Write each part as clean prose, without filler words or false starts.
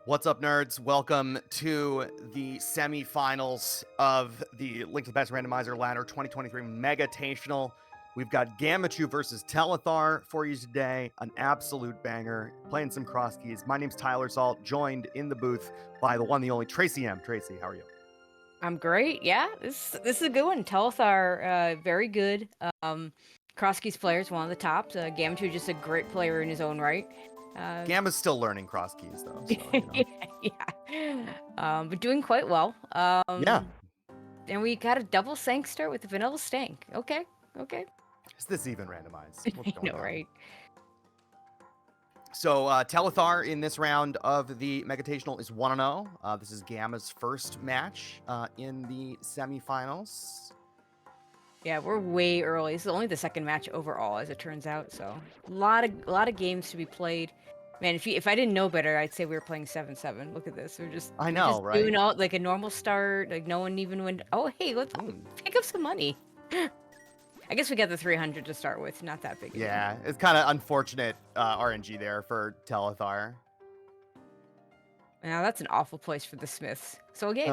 What's up, nerds? Welcome to the semifinals of the Link to the Past Randomizer Ladder 2023 Megatational. We've got Gammachuu versus Telethar for you today. An absolute banger. Playing some Crosskeys. My name's Tyler Salt, joined in the booth by the one, the only Tracy M. Tracy, how are you? I'm great. Yeah, this is a good one. Telethar, very good. Crosskeys player is one of the tops. Gammachuu just a great player in his own right. Gamma's still learning Crosskeys, though, so, yeah. But doing quite well. Yeah. And we got a double Sankster with the vanilla stank. Okay. Is this even randomized? What's I going know, on? right? So Telethar in this round of the Megatational is 1-0. This is Gamma's first match in the semifinals. Yeah, we're way early. This is only the second match overall, as it turns out. So a lot of games to be played. Man, if I didn't know better, I'd say we were playing 7-7. Look at this. We're just Right? doing all like a normal start. Like no one even went. Oh, hey, let's pick up some money. I guess we got the 300 to start with. Not that big. Yeah, it's kind of unfortunate RNG there for Telethar. Now that's an awful place for the Smiths. So again,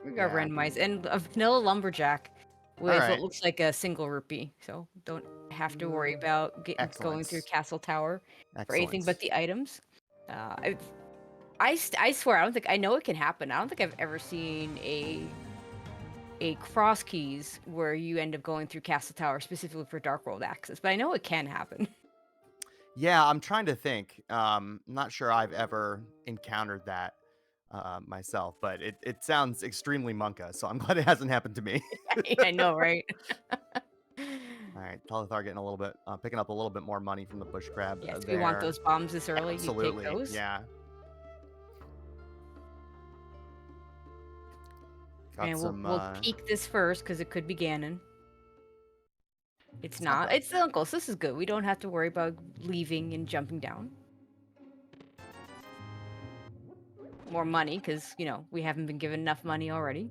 we got yeah. randomized and a vanilla lumberjack with right. what looks like a single rupee. So don't have to worry about going through Castle Tower for anything but the items. I swear I know it can happen. I don't think I've ever seen a cross keys where you end up going through Castle Tower specifically for Dark World access, but I know it can happen. Yeah, I'm trying to think. Not sure I've ever encountered that myself, but it sounds extremely monka, so I'm glad it hasn't happened to me. I know, right? All right, Telethar getting a little bit, picking up a little bit more money from the bush crab. Yes, if there. you want those bombs this early, Absolutely, you take those. yeah. Got And some. we'll peek this first because it could be Ganon. It's not not. bad. It's the uncle, so this is good. We don't have to worry about leaving and jumping down. More money because, you know, we haven't been given enough money already.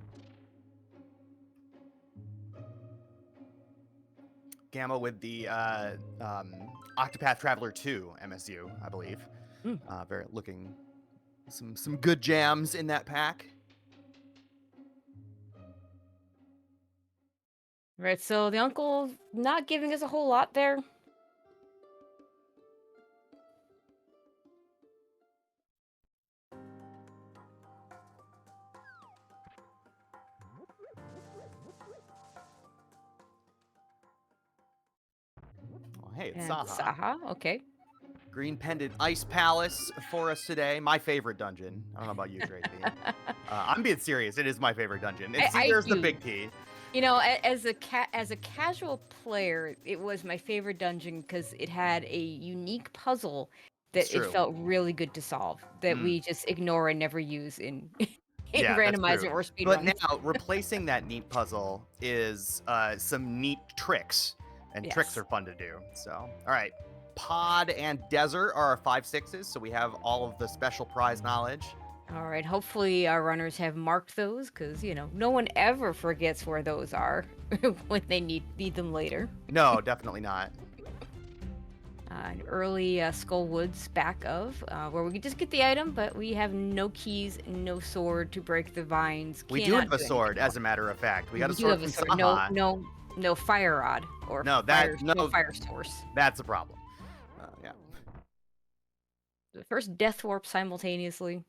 Gamma with the Octopath Traveler 2 MSU, I believe. Very looking some good jams in that pack. Right, so the uncle not giving us a whole lot there. Oh, hey, it's And Saha. Saha, okay. Green Pendant Ice Palace for us today. My favorite dungeon. I don't know about you, Tracy. I'm being serious. It is my favorite dungeon. And see, there's the big T. You know, as a casual player, it was my favorite dungeon because it had a unique puzzle that it felt really good to solve that we just ignore and never use in randomizer or speedruns. But now replacing that neat puzzle is some neat tricks, and tricks are fun to do. So, all right. Pod and Desert are our 5/6s, so we have all of the special prize knowledge. All right, hopefully our runners have marked those because, you know, no one ever forgets where those are when they need them later. No, definitely not. An early Skull Woods back of where we can just get the item, but we have no keys, no sword to break the vines. We do have a sword, as a matter of fact. We got a sword from Saha. No fire rod or no fire source. That's a problem. Yeah. The first death warp simultaneously.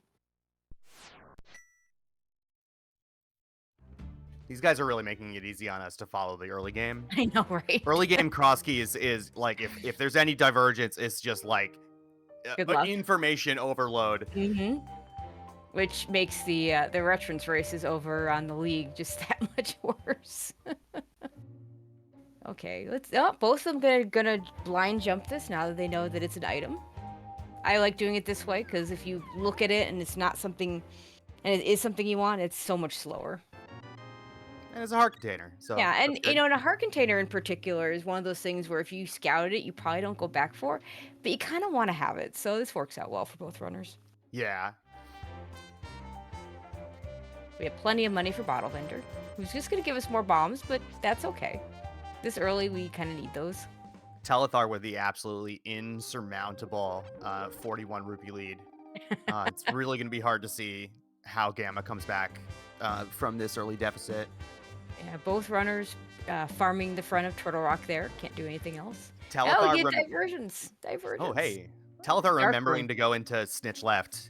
These guys are really making it easy on us to follow the early game. I know, right? Early game Crosskeys is like, if there's any divergence, it's just like information overload. Which makes the reference races over on the league just that much worse. Okay, both of them are gonna blind jump this now that they know that it's an item. I like doing it this way because if you look at it and it's not something, and it is something you want, it's so much slower. And it's a heart container, so yeah, and you know, and a heart container in particular is one of those things where if you scouted it, you probably don't go back for, but you kind of want to have it. So this works out well for both runners. Yeah. We have plenty of money for Bottle Vendor, who's just gonna give us more bombs, but that's okay. This early, we kind of need those. Telethar with the absolutely insurmountable 41 rupee lead. It's really going to be hard to see how Gamma comes back from this early deficit. Yeah, both runners farming the front of Turtle Rock there. Can't do anything else. Oh, Telethar, get diversions. oh, Divergence. hey. Telethar Dark remembering room. to go into Snitch Left,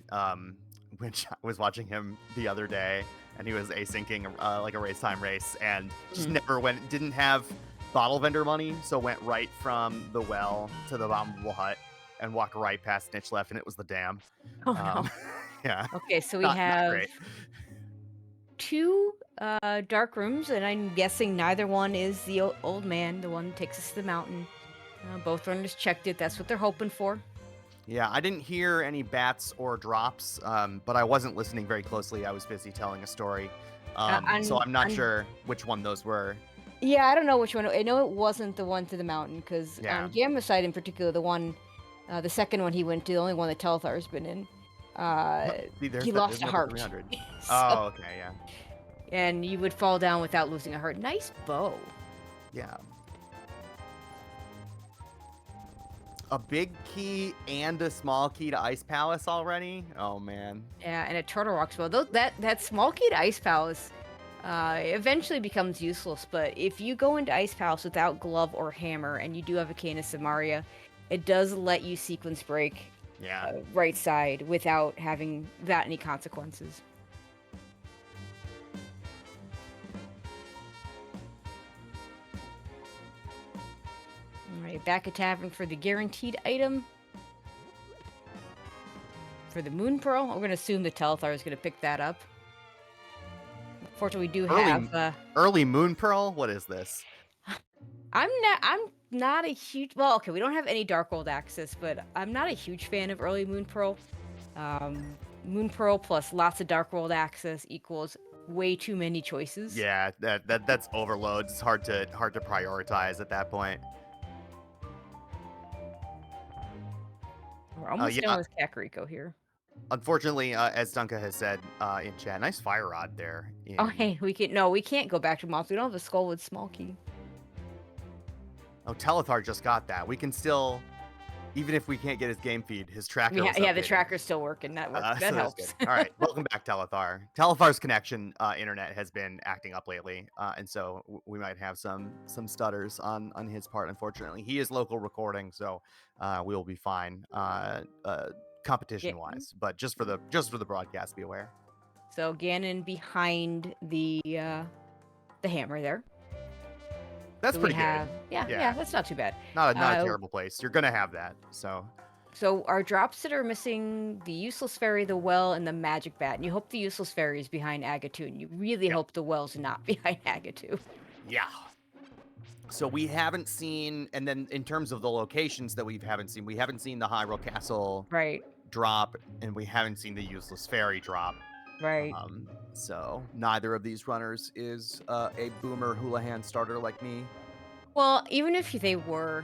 which I was watching him the other day, and he was asyncing like a race time race, and just never didn't have bottle vendor money, so went right from the well to the bombable hut and walked right past Snitch Left, and it was the dam. Oh, no. Yeah. Okay, so we Not have great. 2 dark rooms, and I'm guessing neither one is the old man, the one that takes us to the mountain. Both runners checked it. That's what they're hoping for. Yeah, I didn't hear any bats or drops, but I wasn't listening very closely. I was busy telling a story. So I'm not sure which one those were. Yeah, I don't know which one. I know it wasn't the one to the mountain, because Yeah. on Gamma's side in particular, the second one he went to, the only one that Telethar's been in, he lost a heart. 300. So- Oh, okay, yeah. And you would fall down without losing a heart. Nice bow. Yeah. A big key and a small key to Ice Palace already? Oh, man. Yeah, and a Turtle Rock's bow. That small key to Ice Palace eventually becomes useless, but if you go into Ice Palace without glove or hammer, and you do have a Cane of Samaria, it does let you sequence break right side without having that many consequences. Alright, back at Tavern for the guaranteed item. For the Moon Pearl, we're going to assume the Telethar is going to pick that up. Unfortunately, we do have... Early Moon Pearl? What is this? I'm not a huge... Well, okay, we don't have any Dark World access, but I'm not a huge fan of early Moon Pearl. Moon Pearl plus lots of Dark World access equals way too many choices. Yeah, that's overload. It's hard to prioritize at that point. We're almost done with Kakariko here. Unfortunately, as Dunka has said in chat, nice fire rod there. Oh, hey, we can't go back to Moths. We don't have a Skullwood small key. Oh, Telethar just got that. We can still, even if we can't get his game feed, his tracker. Yeah, the tracker's still working. That works. That helps. All right, welcome back, Telethar. Telethar's connection internet has been acting up lately, and so we might have some stutters on his part. Unfortunately, he is local recording, so we will be fine competition wise. But just for the broadcast, be aware. So Ganon behind the hammer there. That's pretty good. Yeah, that's not too bad. Not a terrible place. You're gonna have that. So our drops that are missing: the useless fairy, the well, and the magic bat. And you hope the useless fairy is behind Agatu, and you really hope the well's not behind Agatu. Yeah. So we haven't seen, and then in terms of the locations that we haven't seen the Hyrule Castle drop, and we haven't seen the useless fairy drop. Right. So neither of these runners is a boomer Houlihan starter like me. Well, even if they were,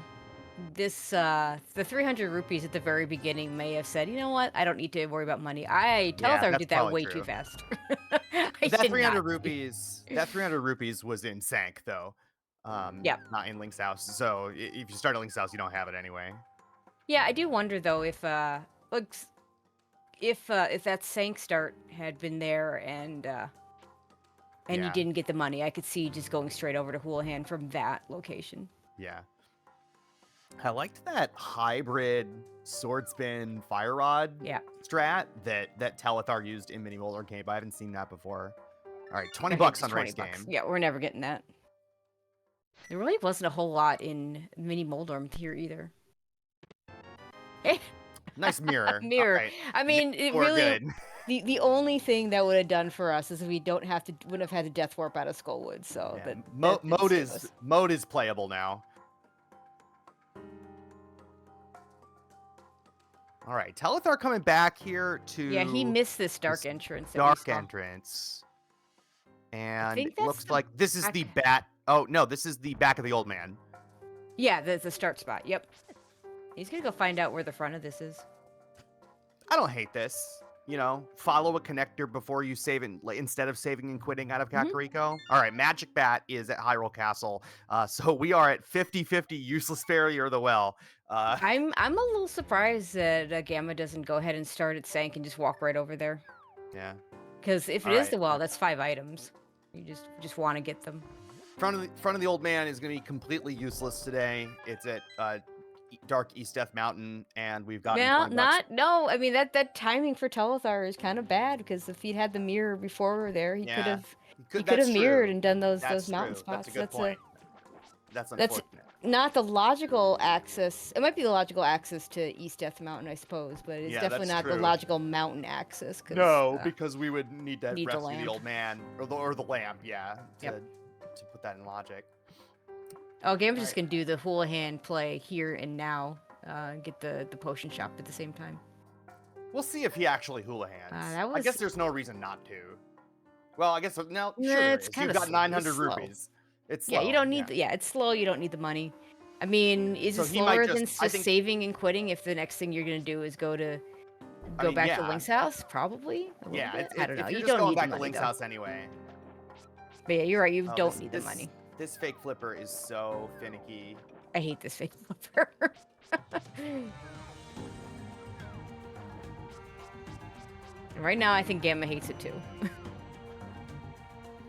the 300 rupees at the very beginning may have said, you know what, I don't need to worry about money. Telethar did that way too fast. That 300 rupees was in Sank though. Not in Link's house. So if you start at Link's house, you don't have it anyway. Yeah, I do wonder though if that Sank start had been there and you didn't get the money, I could see just going straight over to Houlihan from that location. Yeah. I liked that hybrid sword spin fire rod strat that Telethar used in Mini Molder Game. I haven't seen that before. All right, $20 on race game. Yeah, we're never getting that. There really wasn't a whole lot in Mini Moldorm here either. Hey. Nice mirror. Mirror. Right. I mean, it really. The only thing that would have done for us is if we wouldn't have had to death warp out of Skullwood. So mode is playable now. All right, Telethar coming back here to. Yeah, he missed this dark entrance. And it looks like this is the bat. Oh no, this is the back of the old man. Yeah, the start spot. Yep. He's gonna go find out where the front of this is. I don't hate this. follow a connector before you save it, instead of saving and quitting out of Mhm. Kakariko. All right, Magic Bat is at Hyrule Castle. So we are at 50-50 Useless Fairy or the Well. I'm a little surprised that Gamma doesn't go ahead and start at Sank and just walk right over there. Yeah. Because if it All is right. the well, that's 5 items. You just want to get them. Front of the old man is going to be completely useless today. It's at Dark East Death Mountain, and we've got No. I mean that timing for Telethar is kind of bad because if he'd had the mirror before we were there, he could have That's mirrored true. and done those That's mountain true. spots. That's a good point. That's That's unfortunate. not the logical access. It might be the logical access to East Death Mountain, I suppose, but it's definitely not the logical mountain access. No, because we would need to need the rescue the lamp. old man or the lamp, to put that in logic. Oh, Gamma's just gonna do the Houlihan play here and now, get the potion shop at the same time. We'll see if he actually Houlihans. That I guess there's no reason not to. Well, I guess no. Sure, it's you've got 900 rupees. It's slow. Yeah, you don't need it's slow. You don't need the money. I mean, is it slower than just saving and quitting if the next thing you're gonna do is go back to Link's house? Probably. Yeah, I don't know. You don't just going need back the money, to Link's though. house anyway. But yeah, you're right. You don't need the money. This fake flipper is so finicky. I hate this fake flipper. Right now, I think Gamma hates it too.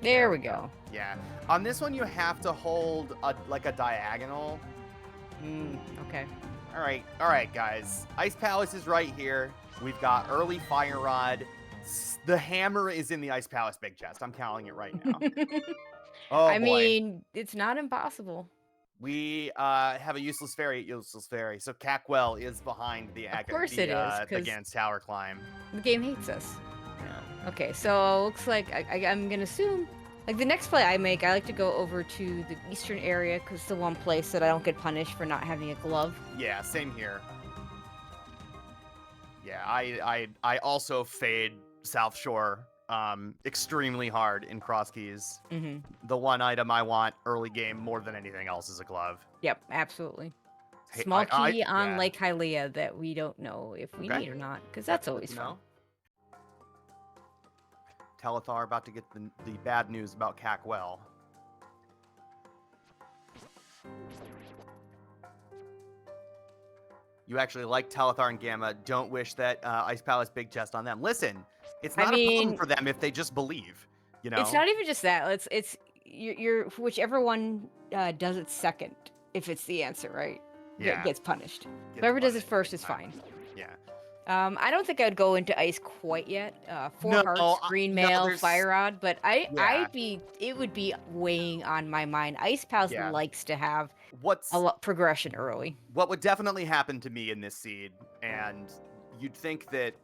There we go. Yeah. On this one, you have to hold a diagonal. Okay. All right, guys. Ice Palace is right here. We've got early Fire Rod. The hammer is in the Ice Palace big chest. I'm counting it right now. I mean, it's not impossible. We have a useless fairy. So Cackwell is behind the Gans Tower climb. The game hates us. Yeah. Okay, so looks like I'm gonna assume the next play I make, I like to go over to the eastern area because it's the one place that I don't get punished for not having a glove. Yeah, same here. Yeah, I also fade South Shore extremely hard in Crosskeys. The one item I want early game more than anything else is a glove. Yep, absolutely. Small key on Lake Hylia that we don't know if we need or not, because that's always fun. Telethar about to get the bad news about Cackwell. You actually like Telethar and Gamma. Don't wish that Ice Palace big chest on them. Listen, it's not a problem for them if they just believe. It's not even just that. It's you're whichever one does it second, if it's the answer, right? Yeah. Gets punished. Whoever does it first is fine. Yeah. I don't think I'd go into ice quite yet. 4 hearts, green mail, fire rod, but it would be weighing on my mind. Ice Palace likes to have progression early. What would definitely happen to me in this seed, and you'd think that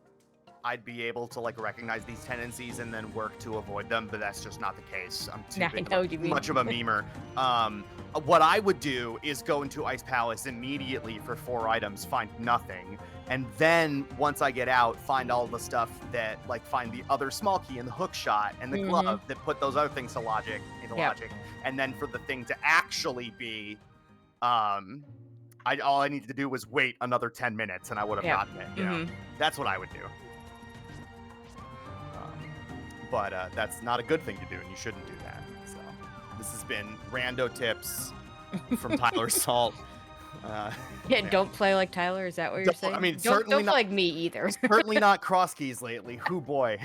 I'd be able to recognize these tendencies and then work to avoid them, but that's just not the case. I'm too much of a memer. What I would do is go into Ice Palace immediately for 4 items, find nothing, and then once I get out, find all the stuff that find the other small key and the hook shot and the glove that put those other things into logic, and then for the thing to actually be, all I needed to do was wait another 10 minutes and I would have gotten it. You know? That's what I would do. But that's not a good thing to do, and you shouldn't do that. So this has been Rando Tips from Tyler Salt. Don't play like Tyler. Is that what you're saying? I mean, don't play like me either. Certainly not Crosskeys lately. Hoo boy.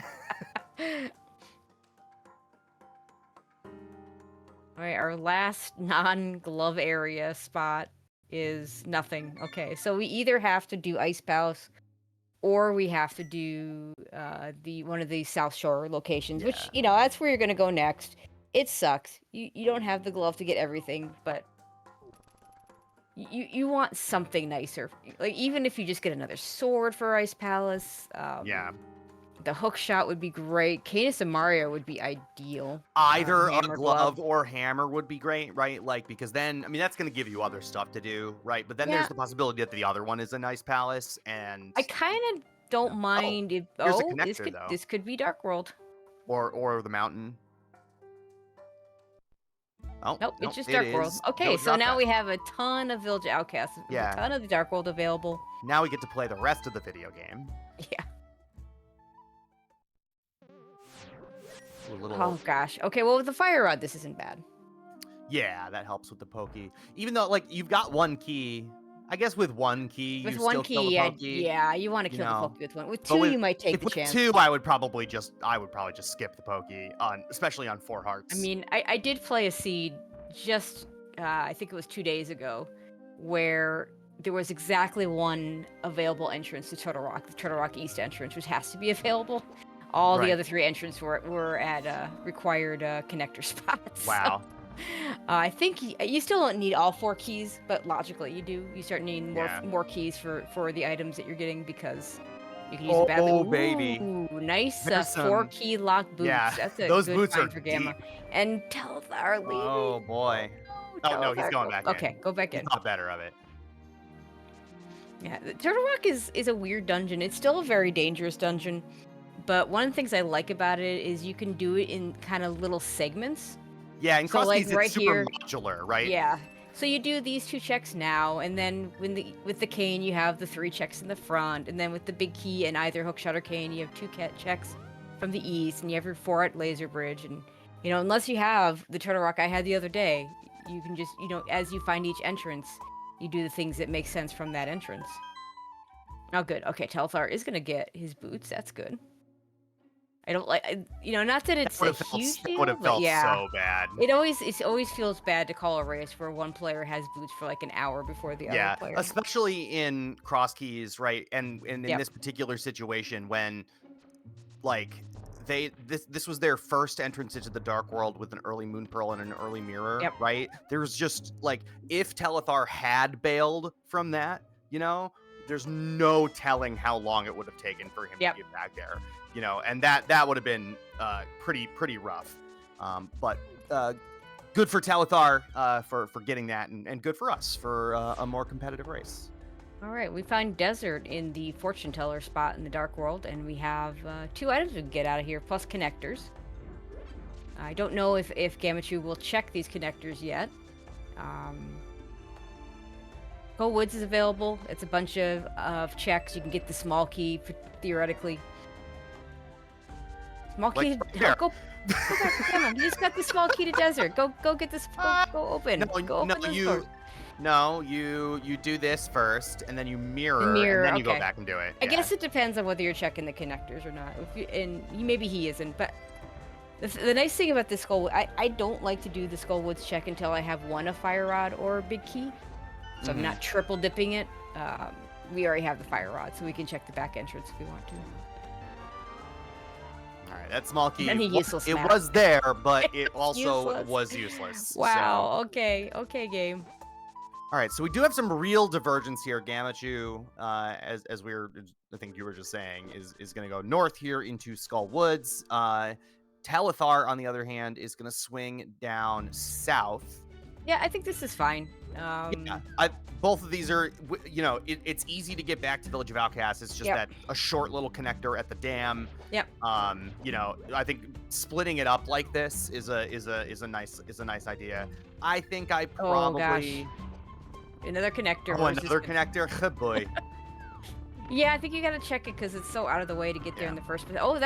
All right, our last non-glove area spot is nothing. Okay, so we either have to do Ice Palace or we have to do one of the South Shore locations, which, that's where you're going to go next. It sucks. You don't have the glove to get everything, but you want something nicer. Even if you just get another sword for Ice Palace. The hook shot would be great. Cadence and Mario would be ideal. Either a glove or hammer would be great, right? Because then, that's going to give you other stuff to do, right? But then there's the possibility that the other one is a Nice Palace, and I kind of don't mind if this could be Dark World or the mountain. Oh, nope, it's just Dark World. Okay, so now we have a ton of Village Outcasts. A ton of the Dark World available. Now we get to play the rest of the video game. Yeah. Ooh, a little. Oh gosh. Okay, well with the fire rod, this isn't bad. Yeah, that helps with the pokey. Even though, like, you've got one key. I guess with one key, With you one still kill the key, pokey. yeah, you want to You kill the know, pokey with one. With but two, you might take the with chance. two, I would probably just skip the pokey on, especially on 4 hearts. I did play a seed just, I think it was 2 days ago, where there was exactly one available entrance to Turtle Rock, the Turtle Rock East entrance, which has to be available. All the Right. other 3 entrances were at required connector spots. Wow. I think you still don't need all 4 keys, but logically you do. You start needing Yeah. more keys for the items that you're getting because you can use it badly. Oh, baby. Ooh, nice There's 4 some. key lock boots. Yeah, That's a those good boots are find for Gamma. deep. And Telethar leaving. Oh boy. No, Oh no, he's Telethar, going back in. okay, go back He in. thought better of it. Yeah, the Turtle Rock is a weird dungeon. It's still a very dangerous dungeon, but one of the things I like about it is you can do it in kind of little segments. Yeah, in So, Crosskeys, like, it's right super here, modular, right? yeah. So you do these 2 checks now, and then with the cane you have the 3 checks in the front, and then with the big key and either hookshot or cane you have 2 checks from the east, and you have your 4 at Laser Bridge, and unless you have the Turtle Rock I had the other day, you can just as you find each entrance, you do the things that make sense from that entrance. Oh, good. Okay, Telethar is gonna get his boots. That's good. I don't like, not that it's a huge That would deal, have but felt yeah. so bad. It always feels bad to call a race where one player has boots for like an hour before the other player. Especially in Crosskeys, right? And in Yep. this particular situation, when like this was their first entrance into the dark world with an early moon pearl and an early mirror, Yep. right? There's just like, if Telethar had bailed from that, there's no telling how long it would have taken for him to get back there, and that would have been pretty rough. But good for Telethar for getting that, and good for us for a more competitive race. All right, we find Desert in the fortune teller spot in the dark world, and we have 2 items we can get out of here, plus connectors. I don't know if Gammachuu will check these connectors yet. Cold Woods is available. It's a bunch of checks. You can get the small key, theoretically. Small key. Go back to Gamma. You just got the small key to Desert. Go get this. Go open. You do this first, and then you mirror, and then you go back and do it. I guess it depends on whether you're checking the connectors or not. Maybe he isn't, but the nice thing about this Skull, I don't like to do the Skull Woods check until I have a fire rod or a big key, so I'm not triple dipping it. We already have the fire rod, so we can check the back entrance if we want to. All right, that small key, it was there, but it also was useless. Wow. So. Okay, game. All right, so we do have some real divergence here. Gammachuu, as I think you were just saying, is going to go north here into Skull Woods. Telethar, on the other hand, is going to swing down south. Yeah, I think this is fine. Both of these are, it's easy to get back to Village of Outcasts. It's just that a short little connector at the dam. Yep. I think splitting it up like this is a nice idea. I think I probably. Another connector. Oh, another connector? Good boy. Yeah, I think you gotta check it because it's so out of the way to get there in the first place. Oh,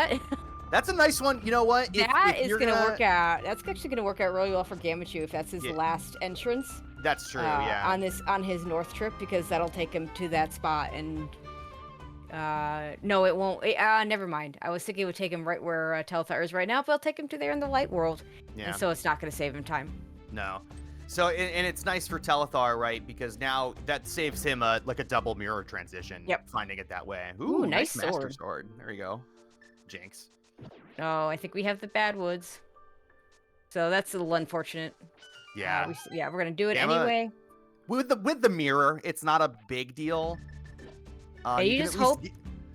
that's a nice one. You know what? That is gonna work out. That's actually gonna work out really well for Gammachuu if that's his last entrance. That's true. Yeah. On his north trip, because that'll take him to that spot. And no, it won't. Never mind. I was thinking it would take him right where Telethar is right now, but it'll take him to there in the light world. Yeah. And so it's not gonna save him time. No. So, and it's nice for Telethar, right? Because now that saves him a double mirror transition. Yep. Finding it that way. Ooh, nice Master Sword. There you go. Jinx. Oh, I think we have the bad woods. So that's a little unfortunate. Yeah. We're gonna do it anyway. With the mirror, it's not a big deal. You just hope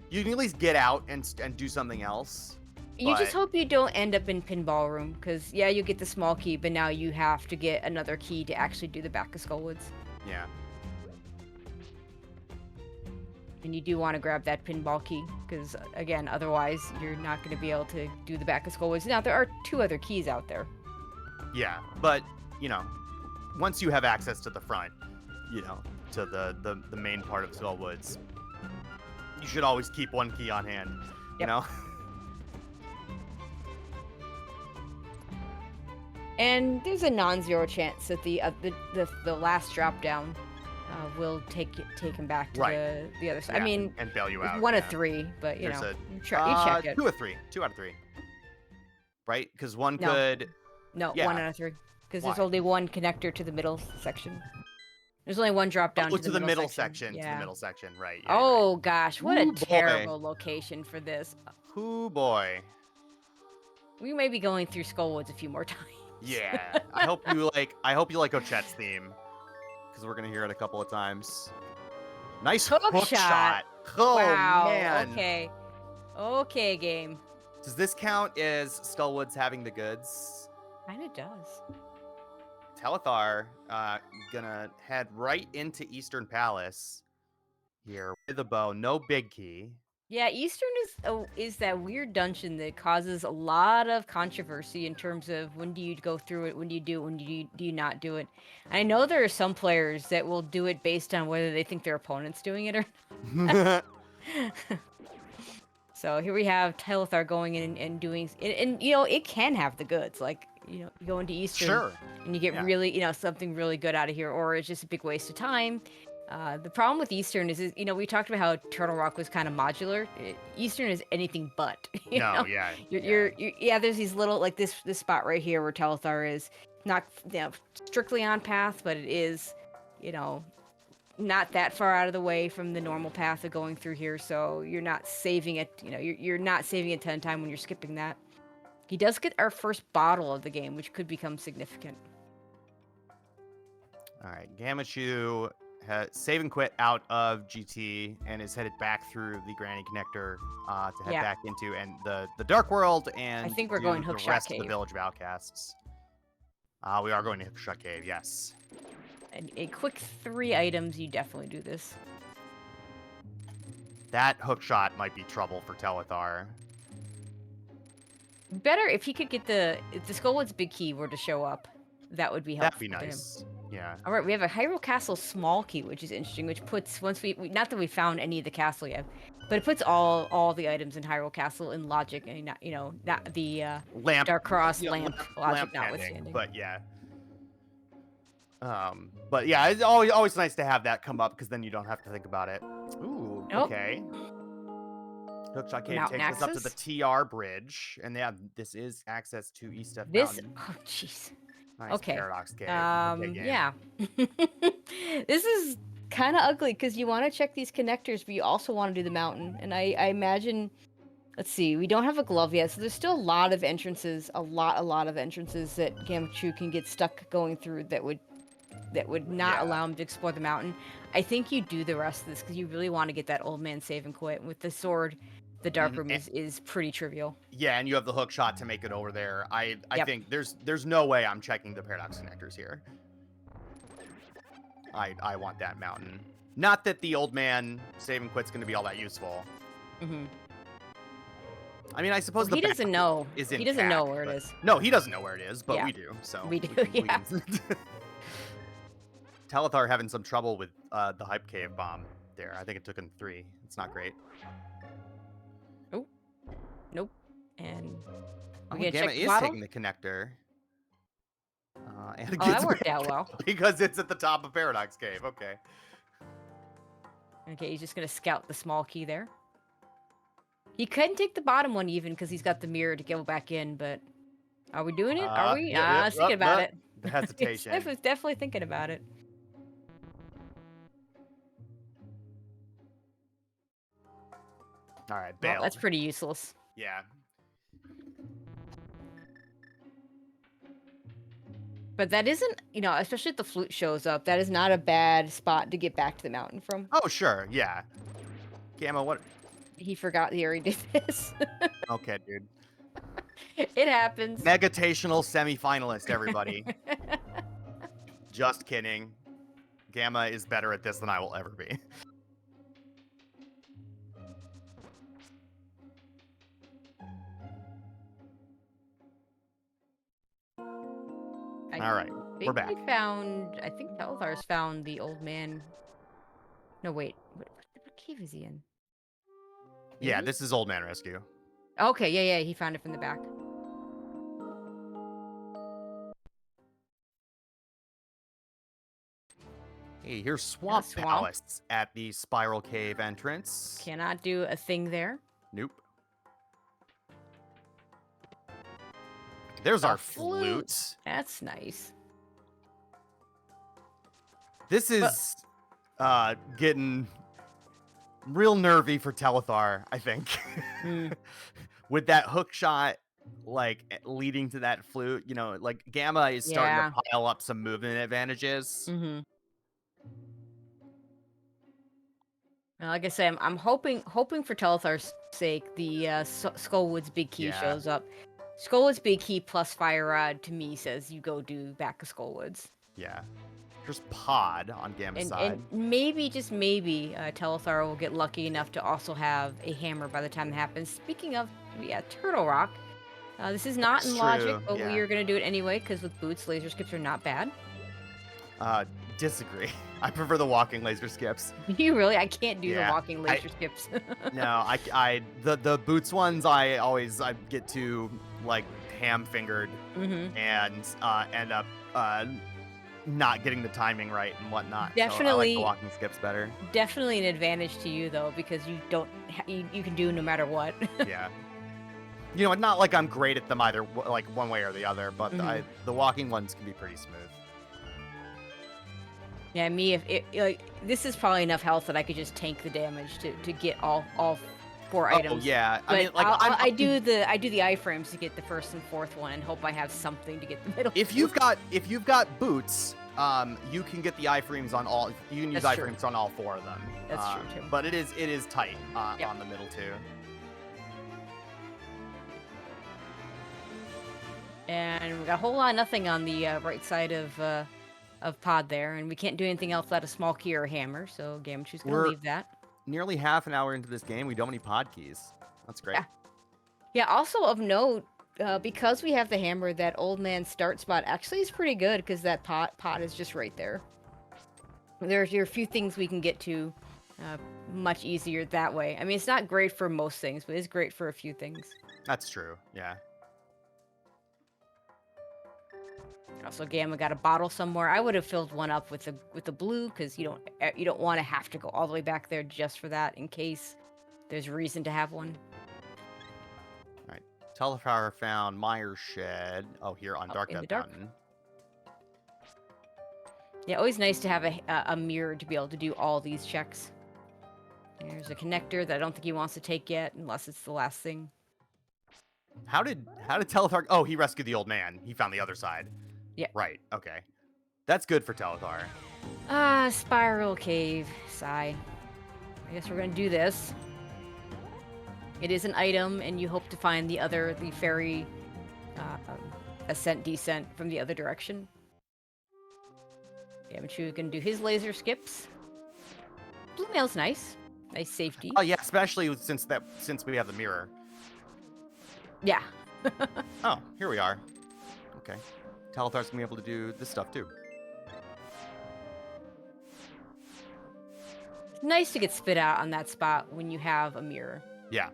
you can at least get out and do something else. You just hope you don't end up in Pinball Room, because, you get the small key, but now you have to get another key to actually do the back of Skull Woods. Yeah. And you do want to grab that pinball key, because, again, otherwise you're not going to be able to do the back of Skull Woods. Now, there are 2 other keys out there. Yeah, but, once you have access to the front, to the main part of Skull Woods, you should always keep one key on hand, you know? And there's a non-zero chance that the last drop down will take him back to the other side. Yeah, I mean, and bail you it's out. 1 of 3, but you check it. 2 of 3. 2 out of 3. Right? Because one No. could. No, Yeah. 1 out of 3. Because Why? there's only one connector to the middle section. There's only one drop down to the middle section. section. Yeah. To the middle section, right. Yeah, oh right. gosh, what a terrible location for this. Hoo boy. We may be going through Skullwoods a few more times. Yeah. I hope you like Ochet's theme. Because we're gonna hear it a couple of times. Nice hook shot. Oh wow. man. Okay. Okay, game. Does this count as Skullwoods having the goods? Kinda does. Telethar gonna head right into Eastern Palace here with a bow. No big key. Yeah, Eastern is that weird dungeon that causes a lot of controversy in terms of when do you go through it, when do you do it, when do you not do it. And I know there are some players that will do it based on whether they think their opponent's doing it or not. So here we have Telethar going in and doing, and it can have the goods, like you go into Eastern and you get really something really good out of here, or it's just a big waste of time. The problem with Eastern is we talked about how Turtle Rock was kind of modular. Eastern is anything but. There's these little, like this spot right here where Telethar is not strictly on path, but it is, not that far out of the way from the normal path of going through here. So you're not saving it. You're not saving a ton of time when you're skipping that. He does get our first bottle of the game, which could become significant. All right, Gammachuu save and quit out of GT and is headed back through the Granny Connector to head back into the Dark World and I think we're going the Hookshot rest Cave. of the Village of Outcasts. We are going to Hookshot Cave, yes. And a quick 3 items, you definitely do this. That hookshot might be trouble for Telethar. Better if he could get if the Skullwoods big key were to show up, that would be helpful. That'd be nice. Yeah. All right, we have a Hyrule Castle small key, which is interesting. Which puts not that we found any of the castle yet, but it puts all the items in Hyrule Castle in logic, and not the lamp, Dark Cross logic notwithstanding. But yeah. But yeah, it's always nice to have that come up because then you don't have to think about it. Ooh, okay. Hookshot Cave takes us up to the TR Bridge, and this is access to East F Mountain. Oh, jeez. Nice okay. Paradox Cave. Yeah. This is kind of ugly because you want to check these connectors, but you also want to do the mountain. And I imagine, let's see, we don't have a glove yet, so there's still a lot of entrances, a lot of entrances that Gammachuu can get stuck going through that would not allow him to explore the mountain. I think you do the rest of this because you really want to get that old man save and quit. With the sword, the dark room is pretty trivial. Yeah, and you have the hook shot to make it over there. I think there's no way I'm checking the paradox connectors here. I want that mountain. Not that the old man save and quit's going to be all that useful. Mm-hmm. I mean, I suppose he doesn't know. He doesn't know where it is. No, he doesn't know where it is, but we do. So we do. Yeah. Telethar having some trouble with the hype cave bomb there. I think it took him 3. It's not great. Oh, nope. And Gamma is taking the connector. And that worked out well. Because it's at the top of Paradox Cave. Okay. Okay, he's just going to scout the small key there. He couldn't take the bottom one even because he's got the mirror to go back in, but are we doing it? Are we? I was thinking about it. The hesitation. I was definitely thinking about it. All right, bail. Well, that's pretty useless. Yeah. But that isn't, especially if the flute shows up, that is not a bad spot to get back to the mountain from. Oh, sure, yeah. Gamma, what? He forgot he already did this. Okay, dude. It happens. Megatational semifinalist, everybody. Just kidding. Gamma is better at this than I will ever be. All right, we're back. I think Telthar's found the old man. No, wait. What cave is he in? Yeah, this is Old Man Rescue. Okay, yeah, he found it from the back. Hey, here's Swamp Swamp. Palace at the Spiral Cave entrance. Cannot do a thing there. Nope. There's our flute. That's nice. This is getting real nervy for Telethar, I think. With that hook shot, like, leading to that flute, you know, like, Gamma is starting to pile up some movement advantages. Like I said, I'm hoping for Telethar's sake, the Skullwood's Big Key shows up. Skullwood's Big Key plus Fire Rod, to me, says you go do back of Skullwood's. Yeah. There's Pod on Gamma's side. And maybe, just maybe, Telethar will get lucky enough to also have a hammer by the time it happens. Speaking of, Turtle Rock. This is not in logic, but we are going to do it anyway, because with boots, laser skips are not bad. Disagree. I prefer the walking laser skips. You really? I can't do the walking laser skips. No, the boots ones I get too, like, ham-fingered and end up not getting the timing right and whatnot. Definitely, so I like the walking skips better. Definitely an advantage to you though, because you don't you can do no matter what. Yeah. You know, not like I'm great at them either, like one way or the other, but the walking ones can be pretty smooth. Yeah, me, this is probably enough health that I could just tank the damage to get all 4 items. Oh yeah, but I mean, like I do the iframes to get the first and fourth one, and hope I have something to get the middle. If you've got boots, you can get the iframes on all. You can use iframes on all 4 of them. That's true too. But it is tight on the middle too. And we got a whole lot of nothing on the right side of Pod there, and we can't do anything else without a small key or a hammer, so Gammachoo's gonna leave that. Nearly half an hour into this game, we don't need pod keys. That's great. Yeah, also of note, because we have the hammer, that old man start spot actually is pretty good, because that pot is just right there. There's a few things we can get to much easier that way. I mean, it's not great for most things, but it's great for a few things. That's true, yeah. Also, Gamma got a bottle somewhere. I would have filled one up with the blue, because you don't want to have to go all the way back there just for that, in case there's a reason to have one. All right, Telethar found Myers' shed. Oh, here on Dark Death Mountain. Yeah, always nice to have a mirror to be able to do all these checks. There's a connector that I don't think he wants to take yet, unless it's the last thing. How did Telethar? Oh, he rescued the old man. He found the other side. Yeah. Right. Okay. That's good for Telethar. Spiral Cave. Sigh. I guess we're gonna do this. It is an item, and you hope to find the fairy ascent descent from the other direction. Gammachuu can do his laser skips. Blue mail's nice. Nice safety. Oh yeah, especially since we have the mirror. Yeah. Oh, here we are. Okay. Telethar's gonna be able to do this stuff too. It's nice to get spit out on that spot when you have a mirror. Yeah.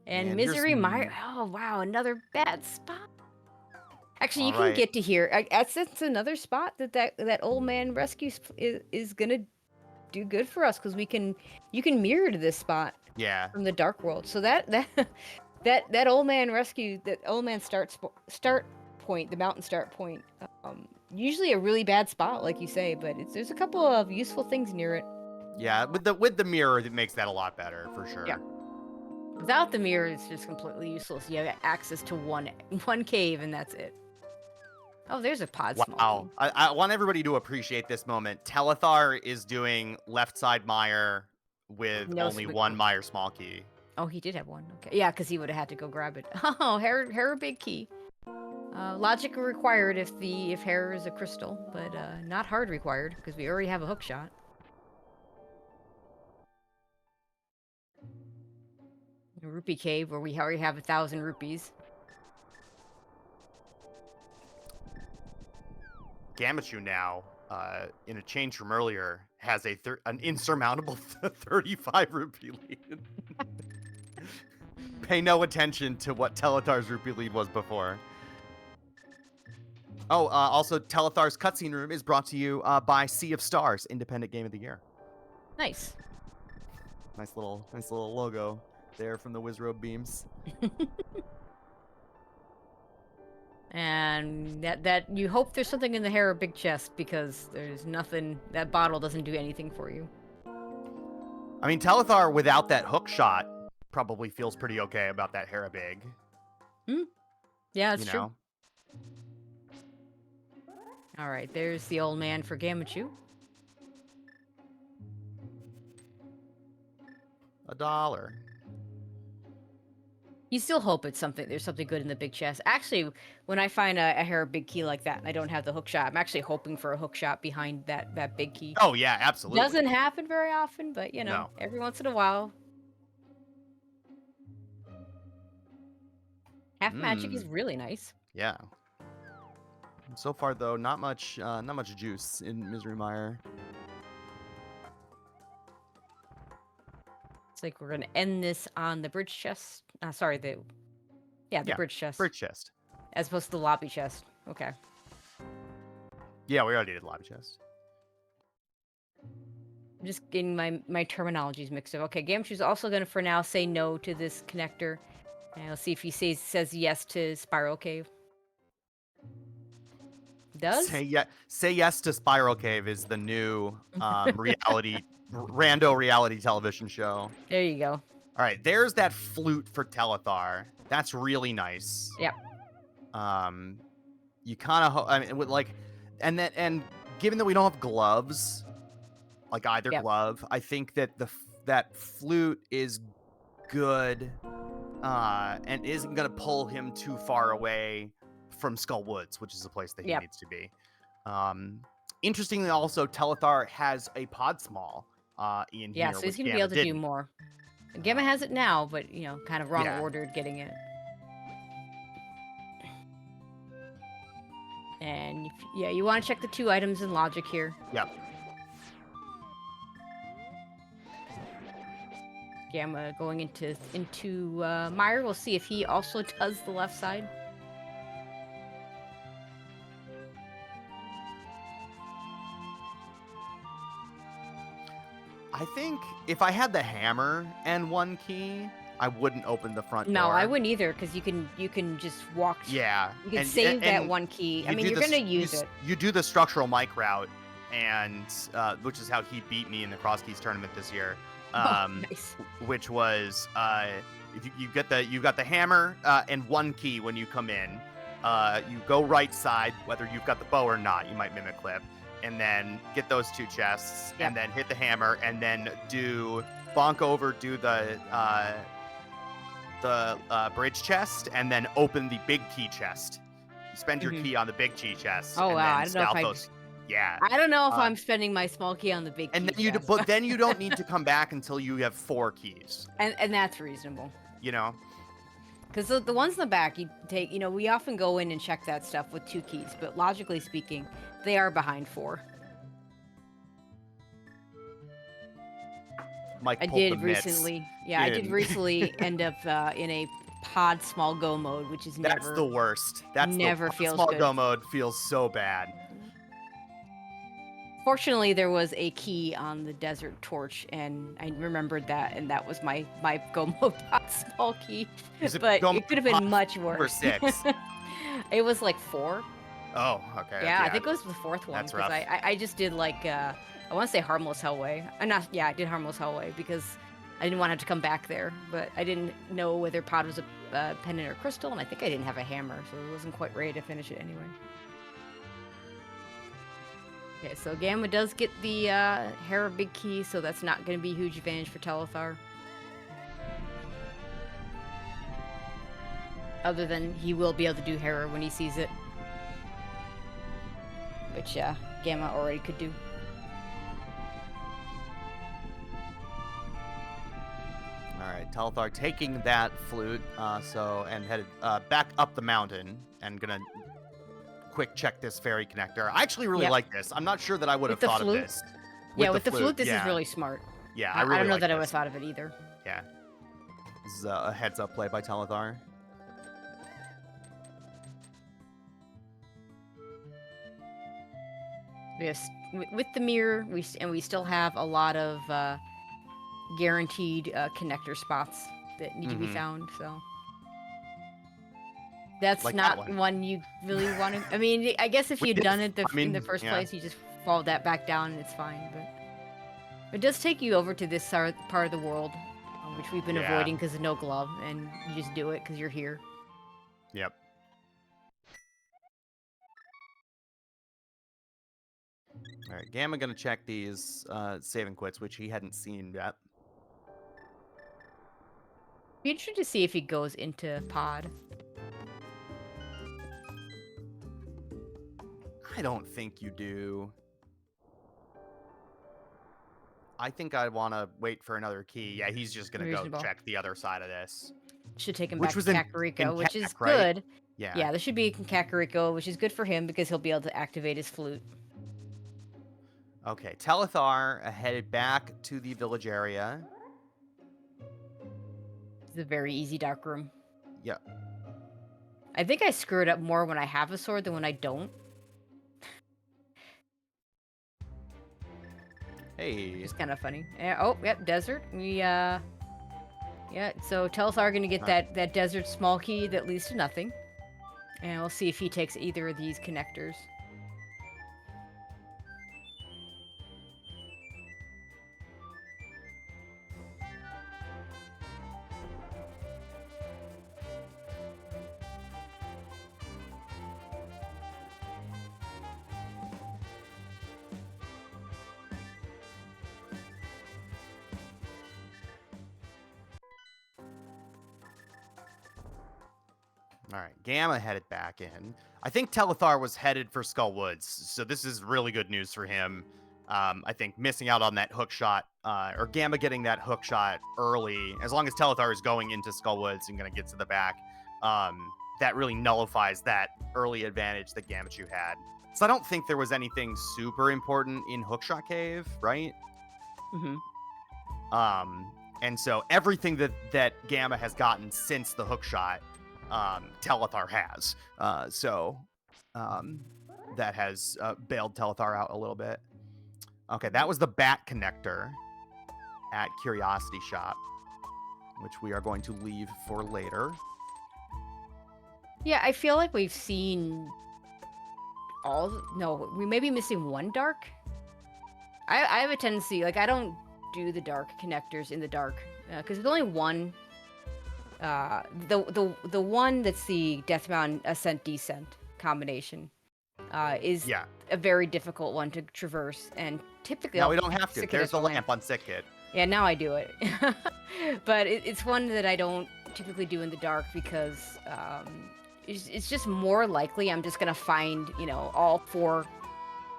And Misery Mire. Oh wow, another bad spot. Actually, you can get to here. That's another spot that old man rescue is gonna do good for us, because you can mirror to this spot. Yeah. From the Dark World. So that old man rescue, that old man start point, the mountain start point, usually a really bad spot, like you say, but there's a couple of useful things near it. Yeah, with the mirror, that makes that a lot better for sure. Yeah. Without the mirror, it's just completely useless. You have access to one cave, and that's it. Oh, there's a pod. Wow. I want everybody to appreciate this moment. Telethar is doing left side mire with only one mire small key. Oh, he did have one. Okay. Yeah, because he would have had to go grab it. Oh, hair big key. Logic required if hair is a crystal, but not hard required, because we already have a hook shot. A rupee cave where we already have 1,000 rupees. Gammachuu now, in a change from earlier, has an insurmountable 35 rupee lead. Pay no attention to what Telethar's rupee lead was before. Oh, also, Telethar's cutscene room is brought to you by Sea of Stars, Independent Game of the Year. Nice. Nice little logo there from the Wizrobe beams. And that you hope there's something in the hair or big chest, because there's nothing. That bottle doesn't do anything for you. I mean, Telethar without that hook shot probably feels pretty okay about that Harabig. Yeah, that's true. All right, there's the old man for Gammachuu. $1. You still hope it's something. There's something good in the big chest. Actually, when I find a hair big key like that and I don't have the hook shot, I'm actually hoping for a hook shot behind that big key. Oh yeah, absolutely. Doesn't happen very often, but No. every once in a while. Half magic is really nice. Yeah. So far though, not much juice in Misery Mire. It's like we're gonna end this on the bridge chest. Sorry, the bridge chest. Bridge chest. As opposed to the lobby chest. Okay. Yeah, we already did lobby chest. I'm just getting my terminologies mixed up. Okay, Gammachoo's also gonna for now say no to this connector. And I'll see if he says yes to Spiral Cave. Does? Say yes to Spiral Cave is the new rando reality television show. There you go. All right, there's that flute for Telethar. That's really nice. Yep. You kind of and given that we don't have gloves, like either glove, I think that that flute is good, and isn't gonna pull him too far away from Skull Woods, which is the place that he needs to be. Interestingly, also Telethar has a pod small in here. Yeah, so he's gonna be able to do more. Gamma has it now, but kind of wrong ordered getting it. And you want to check the 2 items in logic here. Yep. Gamma going into Mire. We'll see if he also does the left side. I think if I had the hammer and 1 key, I wouldn't open the front door. No, I wouldn't either, because you can just walk. Yeah. You can save that 1 key. I mean, you're gonna use it. You do the structural mic route, and which is how he beat me in the Crosskeys tournament this year. Nice. Which was if you got the hammer and 1 key when you come in. You go right side, whether you've got the bow or not. You might mimic clip. And then get those 2 chests, and then hit the hammer, and then bonk over, do the bridge chest, and then open the big key chest. You spend your key on the big key chest. Oh, and wow! I don't know I don't know if I'm spending my small key on the big key chest. But then you don't need to come back until you have 4 keys. And that's reasonable. Because the ones in the back, you take, we often go in and check that stuff with 2 keys, but logically speaking, they are behind 4. Mike I did recently end up in a pod small go mode, which is That's the worst. Never feels small good. go mode feels so bad. Fortunately, there was a key on the desert torch, and I remembered that, and that was my go mode pod small key. But it could have been much worse. Or 6. It was like 4. Oh, okay. Yeah, I think it was the 4th one. That's rough. I just did like I want to say Harmless Hellway. I did Harmless Hellway because I didn't want to have to come back there, but I didn't know whether pod was a pendant or crystal, and I think I didn't have a hammer, so it wasn't quite ready to finish it anyway. Okay, so Gamma does get the Hera big key, so that's not going to be a huge advantage for Telethar. Other than he will be able to do Hera when he sees it. Which, Gamma already could do. Alright, Telethar taking that flute, and headed back up the mountain, and gonna quick check this fairy connector. I actually really like this. I'm not sure that I would have thought of this. With the flute, this is really smart. Yeah, I don't know that I would have thought of it either. Yeah. This is a heads-up play by Telethar. Just with the mirror, we still have a lot of guaranteed connector spots that need to be found. So that's like not that one you really want to. I mean, I guess if you'd done it in the first yeah. place, you just fall that back down and it's fine. But it does take you over to this part of the world, which we've been avoiding because of no glove, and you just do it because you're here. Yep. All right, Gamma gonna check these save and quits, which he hadn't seen yet. Be interested to see if he goes into pod. I don't think you do. I think I want to wait for another key. Yeah, he's just gonna go check the other side of this. Should take him Which back was to in Kakariko, which is right? good. Yeah. Yeah, there should be in Kakariko, which is good for him because he'll be able to activate his flute. Okay, Telethar headed back to the village area. It's a very easy dark room. Yep. I think I screw it up more when I have a sword than when I don't. Hey. It's kind of funny. Oh, yep, desert. Yeah, so Telethar gonna get that desert small key that leads to nothing. And we'll see if he takes either of these connectors. All right, Gamma headed back in. I think Telethar was headed for Skull Woods, so this is really good news for him. I think missing out on that hook shot, or Gamma getting that hook shot early, as long as Telethar is going into Skull Woods and going to get to the back, that really nullifies that early advantage that Gammachuu had. So I don't think there was anything super important in Hookshot Cave, right? And so everything that Gamma has gotten since the hookshot, Telethar has. That has bailed Telethar out a little bit. Okay, that was the bat connector at Curiosity Shop, which we are going to leave for later. Yeah, I feel like we've seen we may be missing one dark. I have a tendency, like, I don't do the dark connectors in the dark because there's only one. The one that's the Death Mountain Ascent Descent combination is a very difficult one to traverse, and typically no, we don't have to. There's a lamp on Sick Kid. Yeah, now I do it, but it's one that I don't typically do in the dark because it's just more likely I'm just gonna find all 4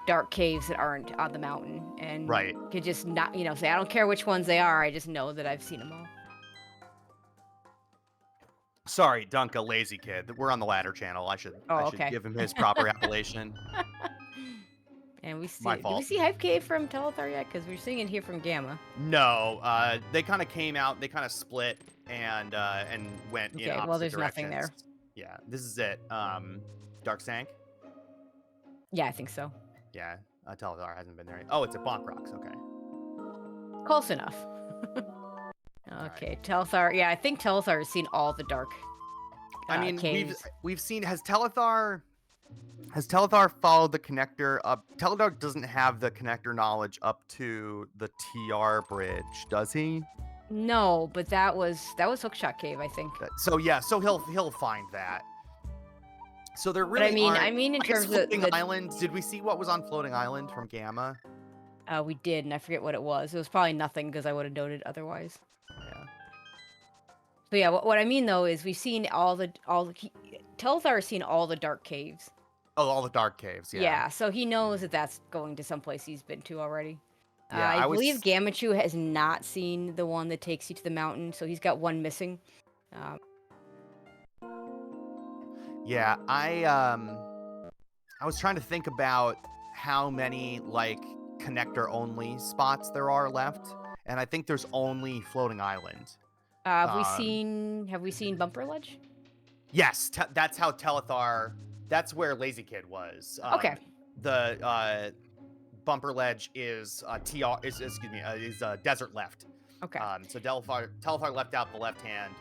dark caves that aren't on the mountain, and could just not say I don't care which ones they are. I just know that I've seen them all. Sorry, Dunka, lazy kid. We're on the Ladder channel. I should give him his proper appellation. And we see. My fault. Did we see Hype Cave from Telethar yet? Because we're seeing it here from Gamma. No, they kind of came out. They kind of split and went in opposite there's directions. Nothing there. Yeah, this is it. Dark Stank. Yeah, I think so. Yeah, Telethar hasn't been there. Oh, it's at Bonk Rocks. Okay. Close enough. Okay, right. Telethar. Yeah, I think Telethar has seen all the dark. I mean, caves. we've seen. Has Telethar followed the connector up? Telethar doesn't have the connector knowledge up to the TR bridge, does he? No, but that was Hookshot Cave, I think. So yeah, so he'll find that. So there really. But I mean, in terms of Floating Island, did we see what was on Floating Island from Gamma? We did, and I forget what it was. It was probably nothing because I would have noted otherwise. Yeah. So yeah, what I mean though is we've seen all the Telethar has seen all the dark caves. Oh, all the dark caves. Yeah. Yeah, so he knows that that's going to someplace he's been to already. Yeah, I believe Gammachuu has not seen the one that takes you to the mountain, so he's got one missing. Yeah, I was trying to think about how many connector only spots there are left, and I think there's only Floating Island. Have we seen Bumper Ledge? Yes, that's how Telethar. That's where Lazy Kid was. Okay. bumper ledge is TR is desert left. Okay. So Telethar left out the left-hand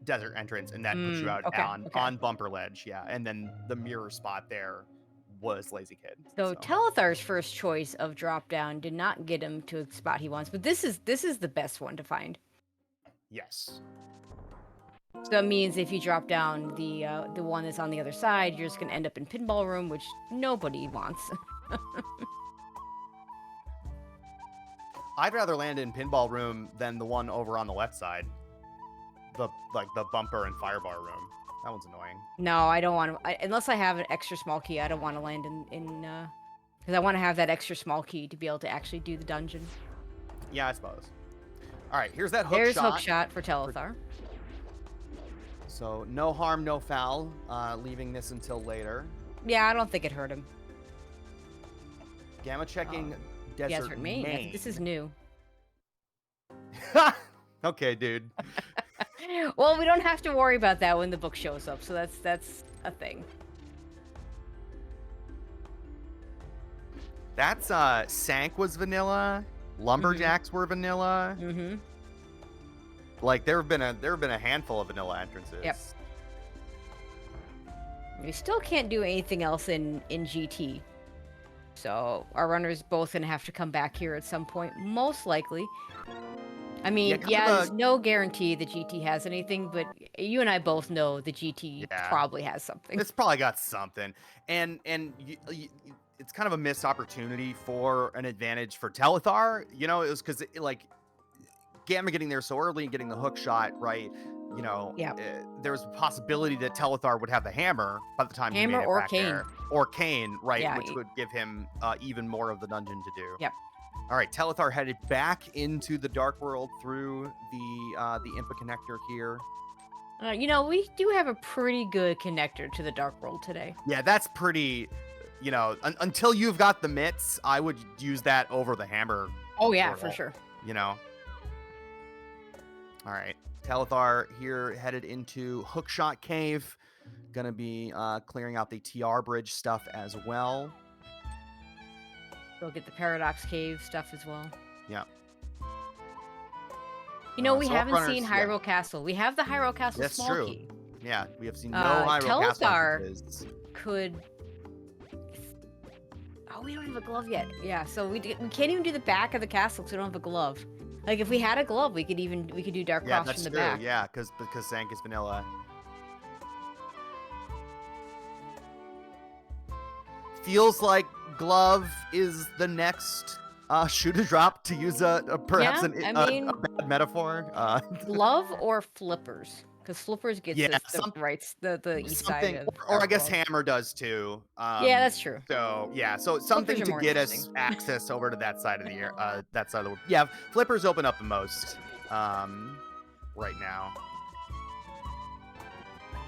desert entrance, and that puts you out Okay. on bumper ledge. Yeah, and then the mirror spot there was Lazy Kid. So Telethar's first choice of drop down did not get him to a spot he wants, but this is the best one to find. Yes. So that means if you drop down the one that's on the other side, you're just gonna end up in pinball room, which nobody wants. I'd rather land in pinball room than the one over on the left side. The bumper and firebar room. That one's annoying. No, I don't want to. Unless I have an extra small key, I don't want to land in because I want to have that extra small key to be able to actually do the dungeon. Yeah, I suppose. All right, here's that hook There's shot. hook shot for Telethar. So no harm, no foul. Leaving this until later. Yeah, I don't think it hurt him. Gamma checking desert yeah, it hurt me. main. This is new. Okay, dude. Well, we don't have to worry about that when the book shows up, so that's a thing. That's Sank was vanilla. Lumberjacks were vanilla. Mm-hmm. Like there have been a handful of vanilla entrances. Yep. We still can't do anything else in GT. So our runner's both gonna have to come back here at some point, most likely. I mean, there's no guarantee that GT has anything, but you and I both know the GT probably has something. It's probably got something, and it's kind of a missed opportunity for an advantage for Telethar. You know, it was because like Gamma getting there so early and getting the hook shot right. You know, there was a possibility that Telethar would have the hammer by the time he made it back there. Or Kane, right, which would give him even more of the dungeon to do. Yep. All right, Telethar headed back into the Dark World through the Impa connector here. You know, we do have a pretty good connector to the Dark World today. Yeah, that's pretty. You know, until you've got the mitts, I would use that over the hammer. Oh yeah, for sure. You know. All right, Telethar here headed into Hookshot Cave. Gonna be clearing out the TR bridge stuff as well. We'll get the Paradox Cave stuff as well. Yeah. You know, we haven't seen Hyrule Castle. We have the Hyrule Castle small key. Yeah, we have seen no Hyrule Castle. Telethar could... Oh, we don't have a glove yet. Yeah, so we can't even do the back of the castle because we don't have a glove. Like, if we had a glove, we could do Dark Cross from the back. Yeah, because Zank is vanilla. Feels like glove is the next shoot a drop, to use perhaps a bad metaphor. Glove or flippers, because flippers gets the east side of or I guess hammer does too. Yeah, that's true. So yeah, so something to get us access over to that side of the world. Yeah, flippers open up the most right now,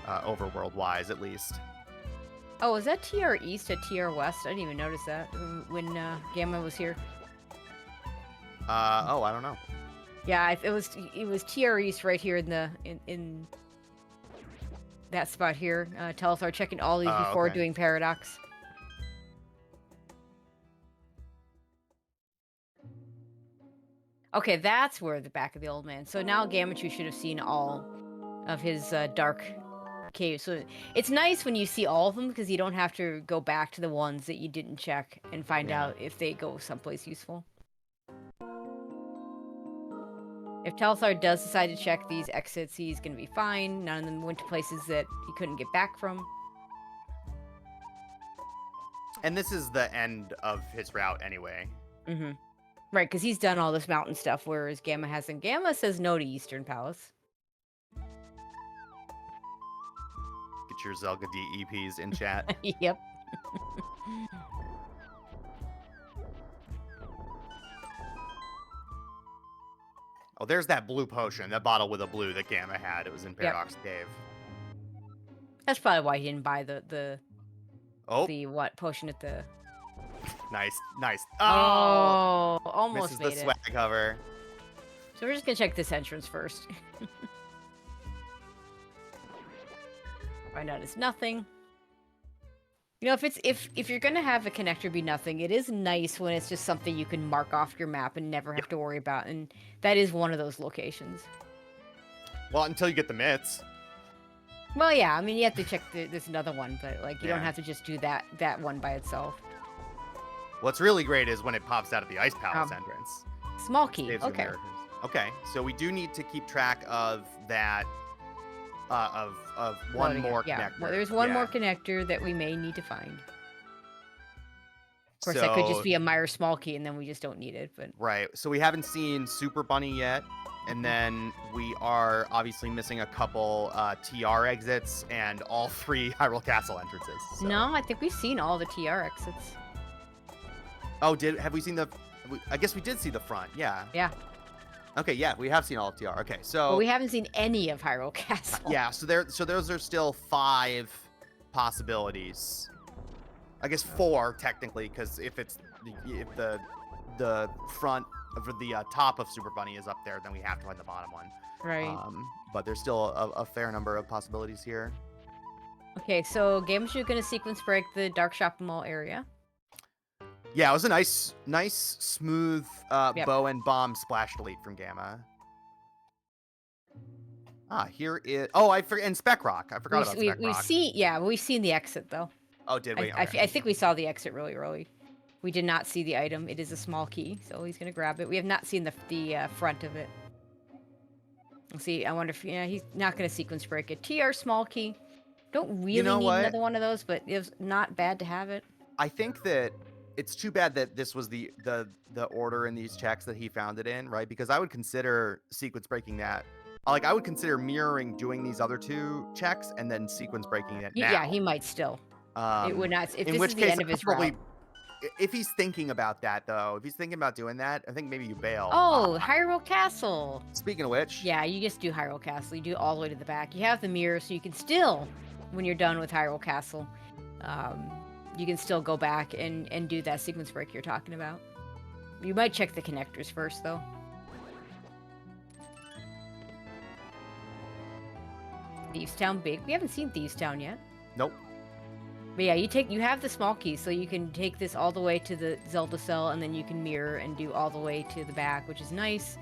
overworld wise at least. Oh, is that TR East at TR West? I didn't even notice that when Gamma was here. Oh, I don't know. Yeah, it was TR East right here in that spot here. Telethar checking all these before doing Paradox. Okay, that's where the back of the old man. So now Gammachuu should have seen all of his dark caves. So it's nice when you see all of them because you don't have to go back to the ones that you didn't check and find out if they go someplace useful. If Telethar does decide to check these exits, he's going to be fine. None of them went to places that he couldn't get back from. And this is the end of his route anyway. Mm-hmm. Right, because he's done all this mountain stuff, whereas Gamma hasn't. Gamma says no to Eastern Palace. Get your Zelga DEPs in chat. Yep. Oh, there's that blue potion, that bottle with a blue that Gamma had. It was in Paradox Cave. That's probably why he didn't buy the what potion at the... Nice. Oh, almost made it. Misses the swag cover. So we're just gonna check this entrance first. Find out it's nothing. You know, if you're gonna have a connector be nothing, it is nice when it's just something you can mark off your map and never have to worry about, and that is one of those locations. Well, until you get the mitts. Well, yeah, I mean, you have to check there's another one, but like you don't have to just do that one by itself. What's really great is when it pops out of the Ice Palace entrance. Small key. Saves Okay. Okay, so we do need to keep track of that. Of one more connector. Well, there's one more connector that we may need to find. Of course, that could just be a Meyer small key, and then we just don't need it. But right. So we haven't seen Super Bunny yet, and then we are obviously missing a couple TR exits and all 3 Hyrule Castle entrances. So. No, I think we've seen all the TR exits. Oh, have we seen the? I guess we did see the front. Yeah. Yeah. Okay, yeah, we have seen all of TR. Okay, so but we haven't seen any of Hyrule Castle. Yeah, so those are still 5 possibilities. I guess 4 technically, because if the front of the top of Super Bunny is up there, then we have to find the bottom one. Right. But there's still a fair number of possibilities here. Okay, so Gammachuu gonna sequence break the Dark Shopping Mall area. Yeah, it was a nice, smooth bow and bomb splash delete from Gamma. Here is... Oh, and Spec Rock. I forgot about Spec Rock. We've seen the exit, though. Oh, did we? I think we saw the exit really early. We did not see the item. It is a small key, so he's going to grab it. We have not seen the front of it. Let's see. I wonder if... Yeah, he's not going to sequence break it. TR small key. Don't really need another one of those, but it was not bad to have it. I think that it's too bad that this was the order in these checks that he found it in, right? Because I would consider sequence breaking that. Like, I would consider mirroring doing these other 2 checks and then sequence breaking it now. Yeah, he might still. It would not. If this is the end of his route. If he's thinking about that, though, if he's thinking about doing that, I think maybe you bail. Oh, Hyrule Castle. Speaking of which. Yeah, you just do Hyrule Castle. You do it all the way to the back. You have the mirror, so you can still, when you're done with Hyrule Castle, you can still go back and do that sequence break you're talking about. You might check the connectors first, though. Thieves Town big. We haven't seen Thieves Town yet. Nope. But yeah, you have the small key, so you can take this all the way to the Zelda cell, and then you can mirror and do all the way to the back, which is nice.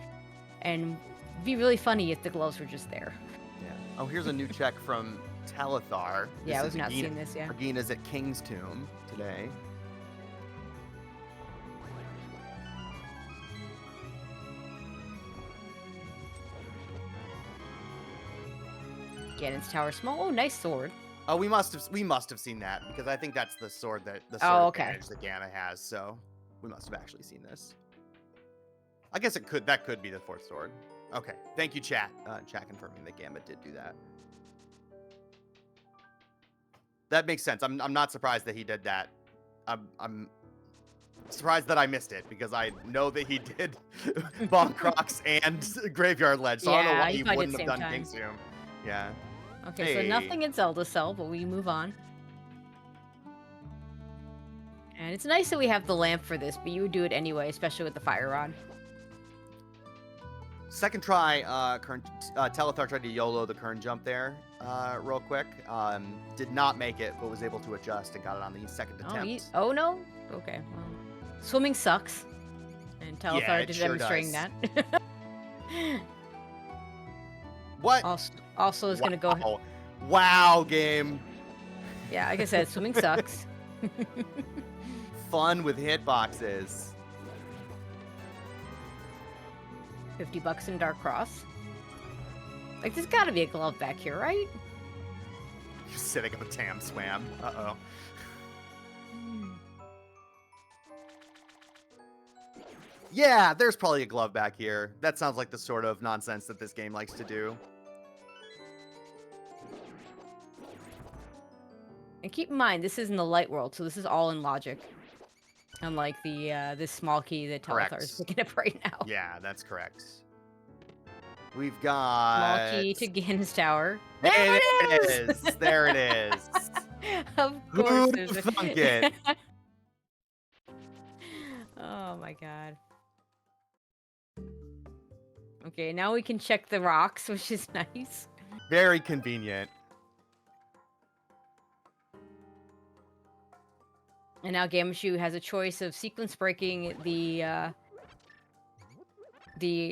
And it'd be really funny if the gloves were just there. Yeah. Oh, here's a new check from Telethar. Yeah, we've not seen this yet. Regina's at King's Tomb today. Ganon's Tower small. Oh, nice sword. Oh, we must have seen that, because I think that's the sword that advantage that Gamma has. So we must have actually seen this. I guess that could be the 4th sword. Okay, thank you, chat. Chat confirming that Gamma did do that. That makes sense. I'm not surprised that he did that. I'm surprised that I missed it, because I know that he did Bomb Crocs and Graveyard Ledge, so I don't know why he wouldn't have done King's Tomb. Yeah. Okay, so nothing in Zelda Cell, but we move on. And it's nice that we have the lamp for this, but you would do it anyway, especially with the fire rod. Second try, Telethar tried to YOLO the Kern jump there real quick. Did not make it, but was able to adjust and got it on the second attempt. Oh no? Okay, well. Swimming sucks. And Telethar is demonstrating that. What? Also is going to go... Wow, game. Yeah, like I said, swimming sucks. Fun with hitboxes. $50 in Dark Cross. Like, there's got to be a glove back here, right? You're sitting up a Tam Swam. Uh-oh. Yeah, there's probably a glove back here. That sounds like the sort of nonsense that this game likes to do. And keep in mind, this isn't the light world, so this is all in logic. Unlike this small key that Telethar is picking up right now. Yeah, that's correct. We've got... Small key to Ganon's Tower. There it is! There it is! Of course there's a... thunk it? Oh my god. Okay, now we can check the rocks, which is nice. Very convenient. And now Gammachuu has a choice of sequence breaking the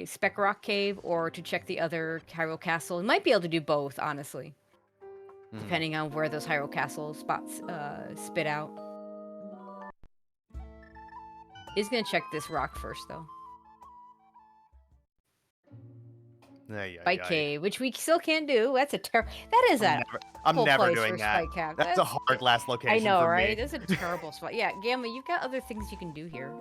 Spec Rock Cave or to check the other Hyrule Castle. He might be able to do both, honestly, depending on where those Hyrule Castle spots spit out. He's gonna check this rock first, though. Spike Cave, which we still can't do. That's a that is I'm never place doing for that. Spike Cave. That's a hard last location. I know, for right? Me. That's a terrible spot. Yeah, Gamma, you've got other things you can do here.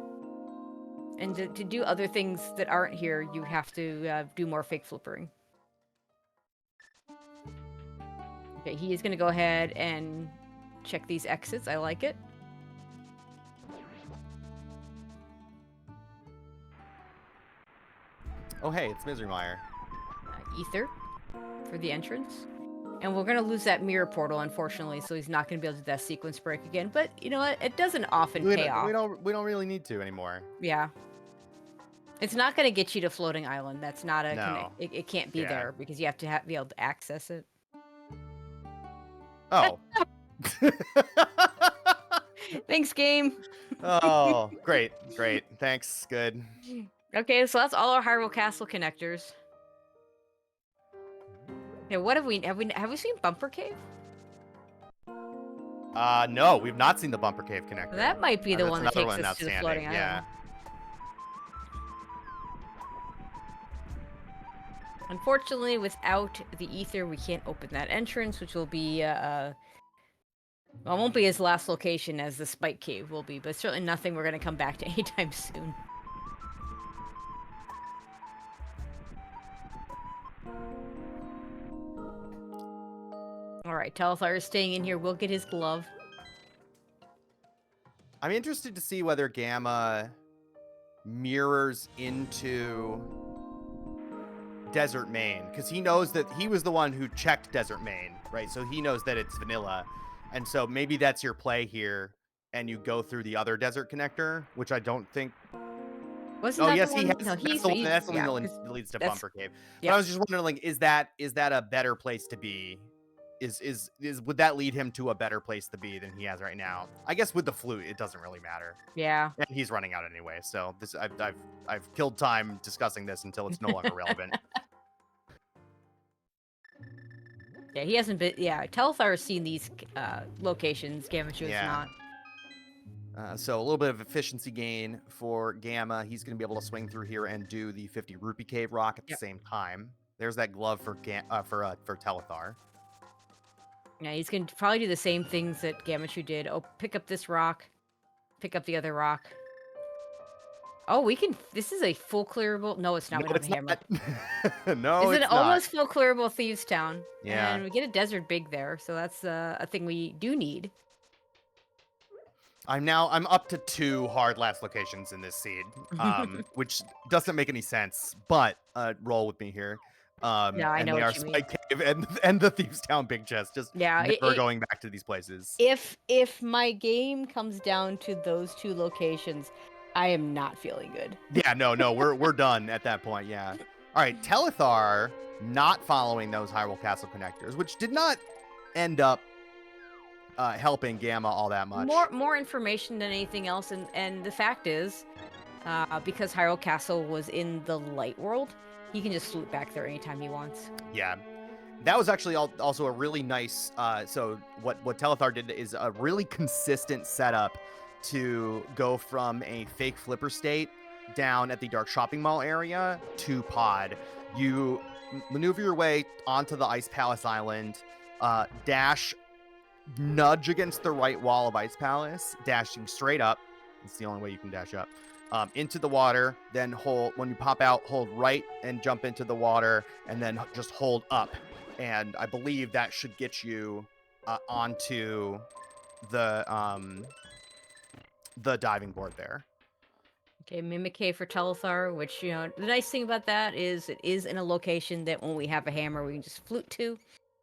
And to do other things that aren't here, you have to do more fake flippering. Okay, he is going to go ahead and check these exits. I like it. Oh, hey, it's Misery Mire. Ether for the entrance. And we're going to lose that mirror portal, unfortunately, so he's not going to be able to do that sequence break again. But, you know what? It doesn't often pay off. We don't really need to anymore. Yeah. It's not going to get you to Floating Island. That's not a... No. It can't be there because you have to be able to access it. Oh. Thanks, game. Oh, great. Thanks. Good. Okay, so that's all our Hyrule Castle connectors. Yeah, what have we seen Bumper Cave? No, we've not seen the Bumper Cave connector. That might be the one that takes us to the Floating Island. Yeah. Unfortunately, without the ether, we can't open that entrance, which will be well, it won't be his last location as the Spike Cave will be, but certainly nothing we're going to come back to anytime soon. All right, Telethar is staying in here. We'll get his glove. I'm interested to see whether Gamma mirrors into Desert Main, because he knows that he was the one who checked Desert Main, right? So he knows that it's vanilla. And so maybe that's your play here, and you go through the other desert connector, which I don't think... Wasn't that yes, the one? he has. No, that's the one that leads to Bumper Cave. Yeah. But I was just wondering, like, is that a better place to be? Would that lead him to a better place to be than he has right now? I guess with the flute, it doesn't really matter. Yeah. And he's running out anyway, so this I've killed time discussing this until it's no longer relevant. Yeah, he hasn't been. Yeah, Telethar has seen these locations. Gammachuu has not. So a little bit of efficiency gain for Gamma. He's going to be able to swing through here and do the 50 Rupee Cave rock at the same time. There's that glove for Telethar. Yeah, he's going to probably do the same things that Gammachuu did. Oh, pick up this rock. Pick up the other rock. Oh, we can... This is a full clearable... No, it's not. No, we don't have a hammer. No, it's an almost full clearable Thieves Town. Yeah. And we get a Desert Big there, so that's a thing we do need. I'm up to 2 hard last locations in this seed, which doesn't make any sense, but roll with me here. Yeah, I know what you mean. Spike Cave and the Thieves Town Big Chest. Just never going back to these places. If my game comes down to those 2 locations, I am not feeling good. Yeah, no, we're done at that point. Yeah. All right, Telethar not following those Hyrule Castle connectors, which did not end up helping Gamma all that much. More information than anything else, and the fact is, because Hyrule Castle was in the light world, he can just swoop back there anytime he wants. Yeah. That was actually also a really nice... so what Telethar did is a really consistent setup to go from a fake flipper state down at the Dark Shopping Mall area to Pod. You maneuver your way onto the Ice Palace Island, dash, nudge against the right wall of Ice Palace, dashing straight up. It's the only way you can dash up. Into the water, then hold, when you pop out, hold right and jump into the water, and then just hold up. And I believe that should get you onto the diving board there. Okay, Mimic Cave for Telethar, which, you know, the nice thing about that is it is in a location that when we have a hammer, we can just flute to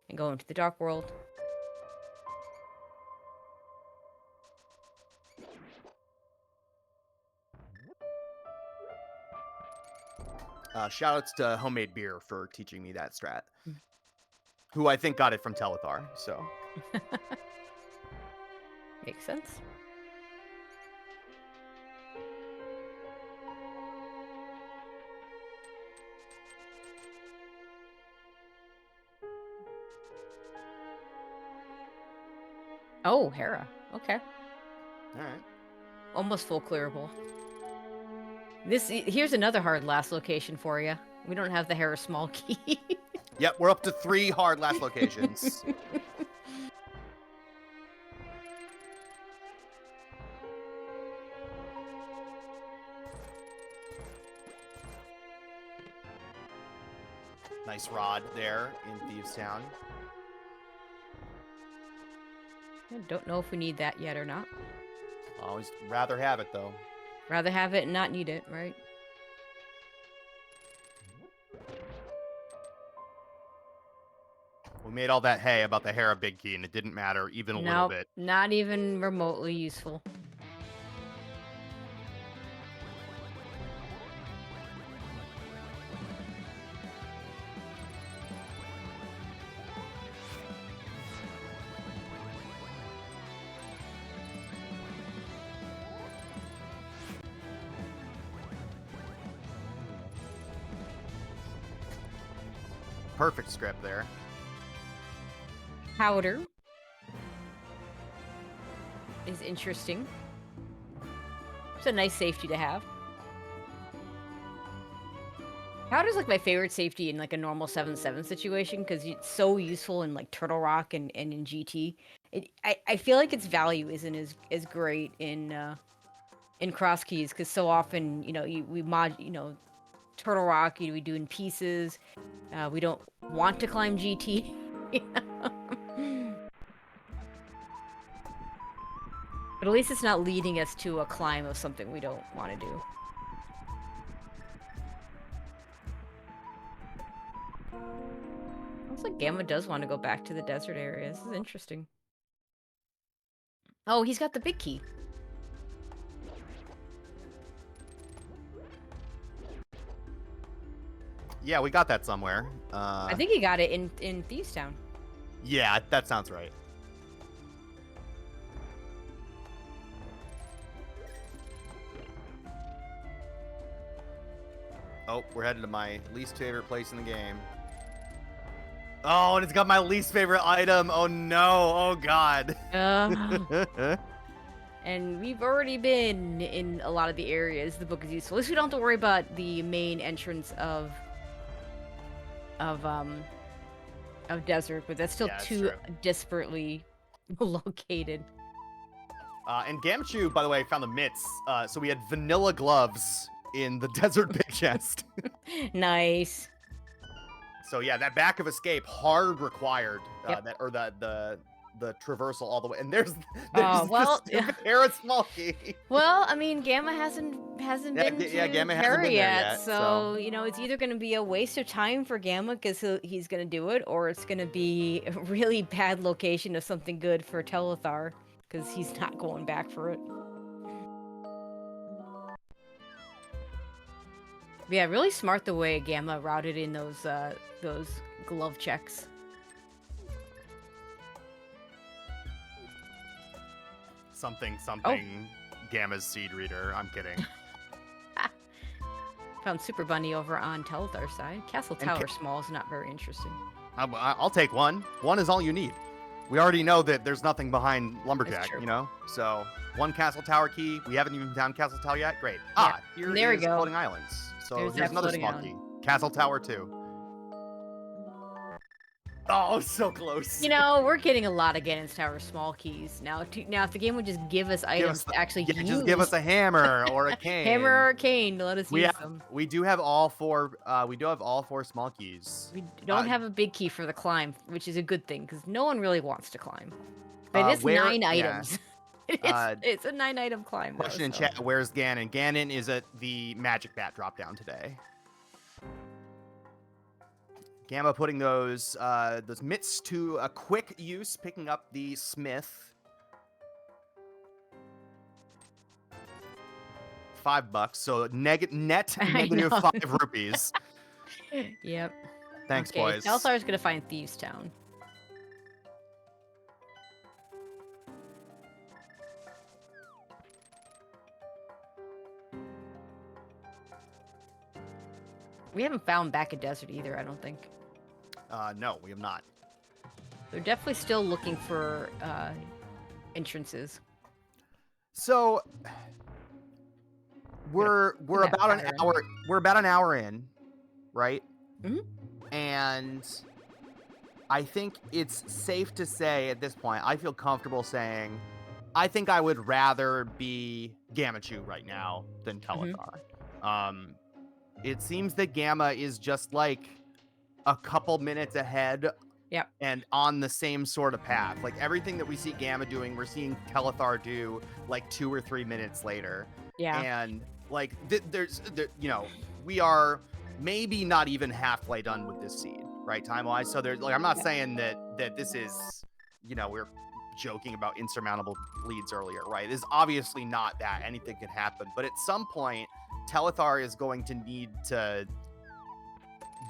and go into the Dark World. Shoutouts to Homemade Beer for teaching me that strat. Who I think got it from Telethar, so. Makes sense. Oh, Hera. Okay. All right. Almost full clearable. Here's another hard last location for you. We don't have the Hera small key. Yep, we're up to 3 hard last locations. Nice rod there in Thieves Town. I don't know if we need that yet or not. Always rather have it, though. Rather have it and not need it, right? We made all that hay about the Hera big key, and it didn't matter even a little bit. Not even remotely useful. Perfect script there. Powder is interesting. It's a nice safety to have. Powder's like my favorite safety in like a normal 7-7 situation because it's so useful in like Turtle Rock and in GT. I feel like its value isn't as great in Crosskeys because so often we mod Turtle Rock we do in pieces. We don't want to climb GT. But at least it's not leading us to a climb of something we don't want to do. Looks like Gamma does want to go back to the desert area. This is interesting. Oh, he's got the big key. Yeah, we got that somewhere. I think he got it in Thieves Town. Yeah, that sounds right. Oh, we're headed to my least favorite place in the game. Oh, and it's got my least favorite item. Oh no. Oh god. And we've already been in a lot of the areas the book is useful. At least we don't have to worry about the main entrance of desert, but that's still too disparately located. And Gammachuu, by the way, found the mitts. So we had vanilla gloves in the desert big chest. Nice. So yeah, that back of escape hard required. Yep. The traversal all the way, and there's well, the Hera small key. Well, I mean, Gamma hasn't been to Gamma hasn't Hera been there yet, so it's either going to be a waste of time for Gamma because he's going to do it, or it's going to be a really bad location of something good for Telethar because he's not going back for it. But yeah, really smart the way Gamma routed in those glove checks. Something. Gamma's seed reader. I'm kidding. Found Super Bunny over on Telethar's side. Castle Tower small is not very interesting. I'll take one. One is all you need. We already know that there's nothing behind Lumberjack, So one Castle Tower key. We haven't even found Castle Tower yet. Great. Yeah. Here there is we go. Floating Islands. So here's another small island. key. Castle Tower 2. Oh, so close. We're getting a lot of Ganon's Tower small keys. Now, if the game would just give us items to actually use. Just give us a hammer or a cane. Hammer or a cane to let us use them. We do have all 4. We do have all 4 small keys. We don't have a big key for the climb, which is a good thing because no one really wants to climb. But it's 9 items. It's a 9-item climb. Question in chat: where's Ganon? Ganon is at the Magic Bat drop down today. Gamma putting those mitts to a quick use, picking up the Smith. $5, so net negative 5 rupees. Yep. Thanks, boys. Telthar's gonna find Thieves Town. We haven't found back a desert either, I don't think. No, we have not. They're definitely still looking for entrances. So we're about an hour. We're about an hour in, right? Mm-hmm. And I think it's safe to say at this point, I feel comfortable saying, I think I would rather be Gammachuu right now than Telethar. Mm-hmm. It seems that Gamma is just like a couple minutes ahead. Yep. And on the same sort of path. Like everything that we see Gamma doing, we're seeing Telethar do like 2 or 3 minutes later. Yeah. And like we are maybe not even halfway done with this seed, right? Time-wise. So there's like, I'm not saying that this is, we're joking about insurmountable leads earlier, right? This is obviously not that. Anything can happen. But at some point, Telethar is going to need to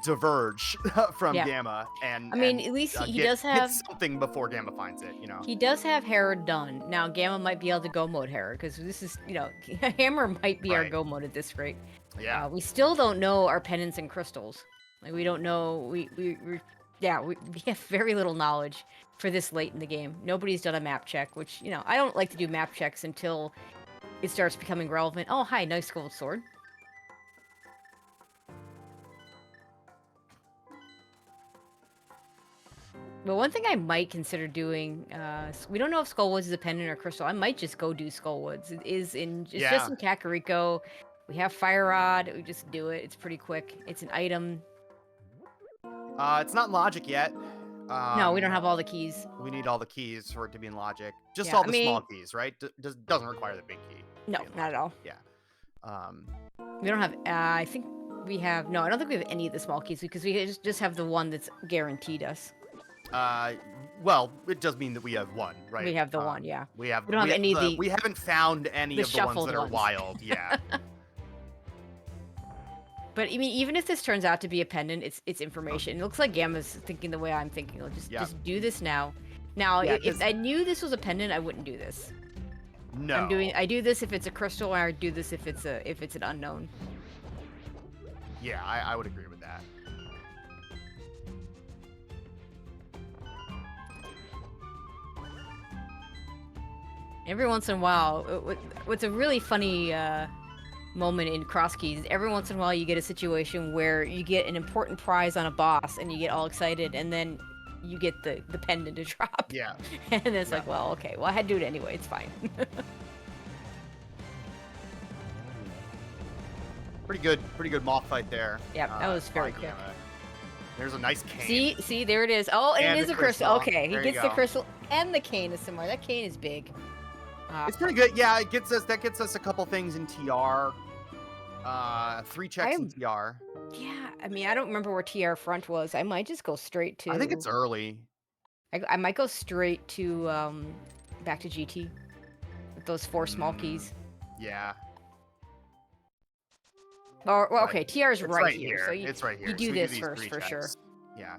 diverge from Gamma, and I mean, at least he does have something before Gamma finds it. He does have Hera done. Now Gamma might be able to go mode Hera because this is, Hammer might be our go mode at this rate. Yeah. We still don't know our pendants and crystals. Like we don't know. We have very little knowledge for this late in the game. Nobody's done a map check, which I don't like to do map checks until it starts becoming relevant. Oh, hi, nice gold sword. But one thing I might consider doing, we don't know if Skullwoods is a pendant or crystal. I might just go do Skullwoods. It's just in Kakariko. We have Fire Rod. We just do it. It's pretty quick. It's an item. It's not in Logic yet. No, we don't have all the keys. We need all the keys for it to be in Logic. Just all the small keys, right? Doesn't require the big key. No, not at all. Yeah. We don't have. I think we have. No, I don't think we have any of the small keys because we just have the one that's guaranteed us. Well, it does mean that we have one, right? We have the one, yeah. We don't have any of the. We haven't found any of the ones that are wild. Yeah. But I mean, even if this turns out to be a pendant, it's information. It looks like Gamma's thinking the way I'm thinking. I'll just do this now. Now, if I knew this was a pendant, I wouldn't do this. No. I do this if it's a crystal, or I do this if it's an unknown. Yeah, I would agree with that. Every once in a while, what's a really funny moment in Crosskeys, every once in a while you get a situation where you get an important prize on a boss and you get all excited, and then you get the pendant to drop. Yeah. And it's like, well, okay, well, I had to do it anyway. It's fine. Pretty good moth fight there. Yeah, that was very quick. There's a nice cane. See, there it is. Oh, and it is a crystal. Okay, he gets the crystal, and the cane is similar. That cane is big. It's pretty good. Yeah, that gets us a couple things in TR. 3 checks in TR. Yeah, I mean, I don't remember where TR front was. I might just go straight to. I think it's early. I might go straight to back to GT with those 4 small keys. Yeah. Or well, okay, TR is right here. So it's right here. You do this first for sure. Yeah.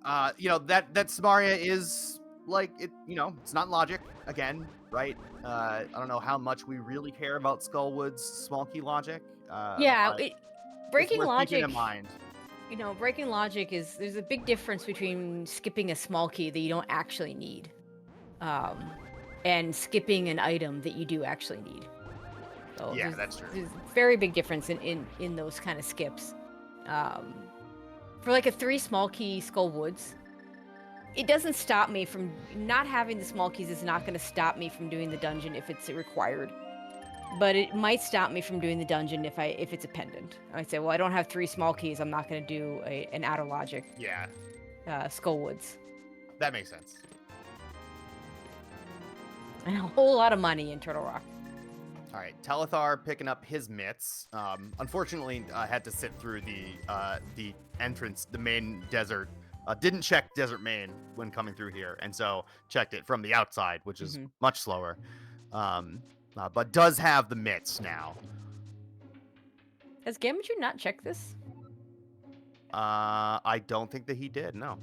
That Samaria is like it. It's not logic again, right? I don't know how much we really care about Skullwood's small key logic. Breaking logic. In mind. Breaking logic there's a big difference between skipping a small key that you don't actually need, and skipping an item that you do actually need. So yeah, that's true. There's a very big difference in those kind of skips. For like a 3 small key Skullwoods, it doesn't stop me from not having the small keys. Is not going to stop me from doing the dungeon if it's required. But it might stop me from doing the dungeon if it's a pendant. I say, well, I don't have 3 small keys. I'm not going to do an out of logic. Yeah. Skullwoods. That makes sense. And a whole lot of money in Turtle Rock. All right, Telethar picking up his mitts. Unfortunately, had to sit through the entrance, the main desert. Didn't check Desert Main when coming through here, and so checked it from the outside, which is much slower. But does have the mitts now. Has Gammachuu not checked this? I don't think that he did, no.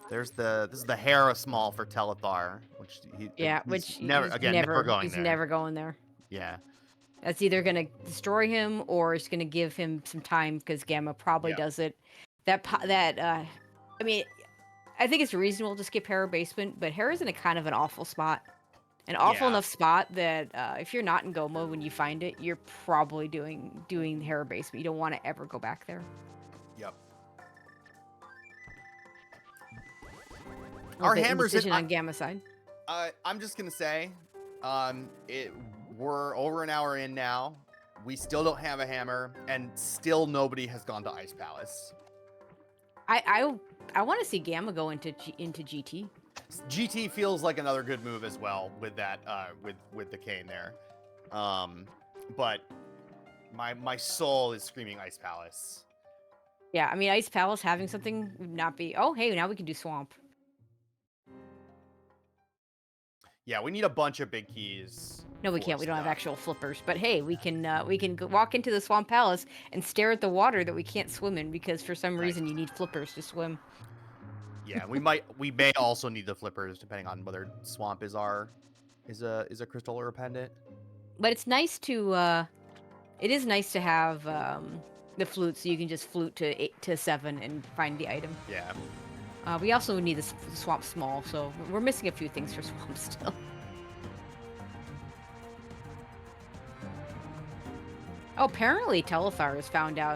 This is the Hera small for Telethar, which he's never going he's there. Never going there. Yeah. That's either going to destroy him or it's going to give him some time because Gamma probably does it. I mean, I think it's reasonable to skip Hera Basement, but Hera's in a kind of an awful spot. An awful Yeah. enough spot that if you're not in Go mode when you find it, you're probably doing Hera Basement. You don't want to ever go back there. Yep. Our hammers decision on Gamma side. I'm just gonna say, we're over an hour in now. We still don't have a hammer, and still nobody has gone to Ice Palace. I want to see Gamma go into GT. GT feels like another good move as well with that with the cane there, but my soul is screaming Ice Palace. Yeah, I mean Ice Palace having something would not be. Oh, hey, now we can do Swamp. Yeah, we need a bunch of big keys. No, we can't. We don't have actual flippers. But hey, we can walk into the Swamp Palace and stare at the water that we can't swim in because for some reason you need flippers to swim. Yeah, we may also need the flippers depending on whether Swamp is a crystal or a pendant. But it's nice to it is nice to have the flute so you can just flute to 8 to 7 and find the item. Yeah. We also need the Swamp small, so we're missing a few things for Swamp still. Oh, apparently Telethar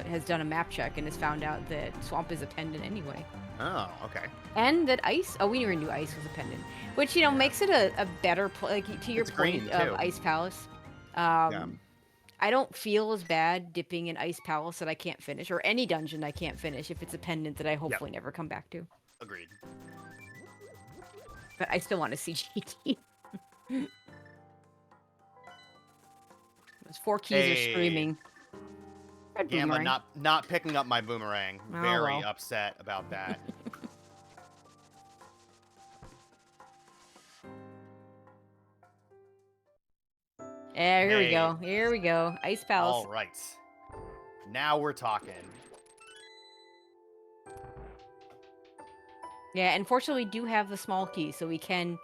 has done a map check and has found out that Swamp is a pendant anyway. Oh, okay. And that Ice, we never knew Ice was a pendant, which, makes it a better, to your point of Ice Palace. Yeah. I don't feel as bad dipping in Ice Palace that I can't finish, or any dungeon I can't finish if it's a pendant that I hopefully never come back to. Agreed. But I still want to see GT. Those 4 keys are screaming. Gamma not picking up my boomerang. Oh, Very upset about that. Yeah, here we go. Here we go. Ice Palace. All right. Now we're talking. Yeah, unfortunately, we do have the small key, so we can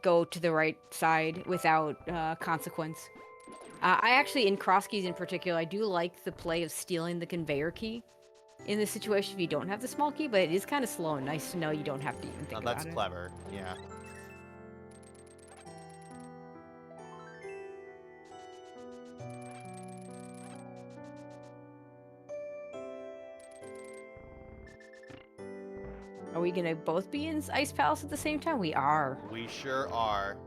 go to the right side without consequence. I actually, in Crosskeys in particular, I do like the play of stealing the conveyor key in this situation if you don't have the small key, but it is kind of slow and nice to know you don't have to even think about it. That's clever, yeah. Are we going to both be in Ice Palace at the same time? We are. We sure are.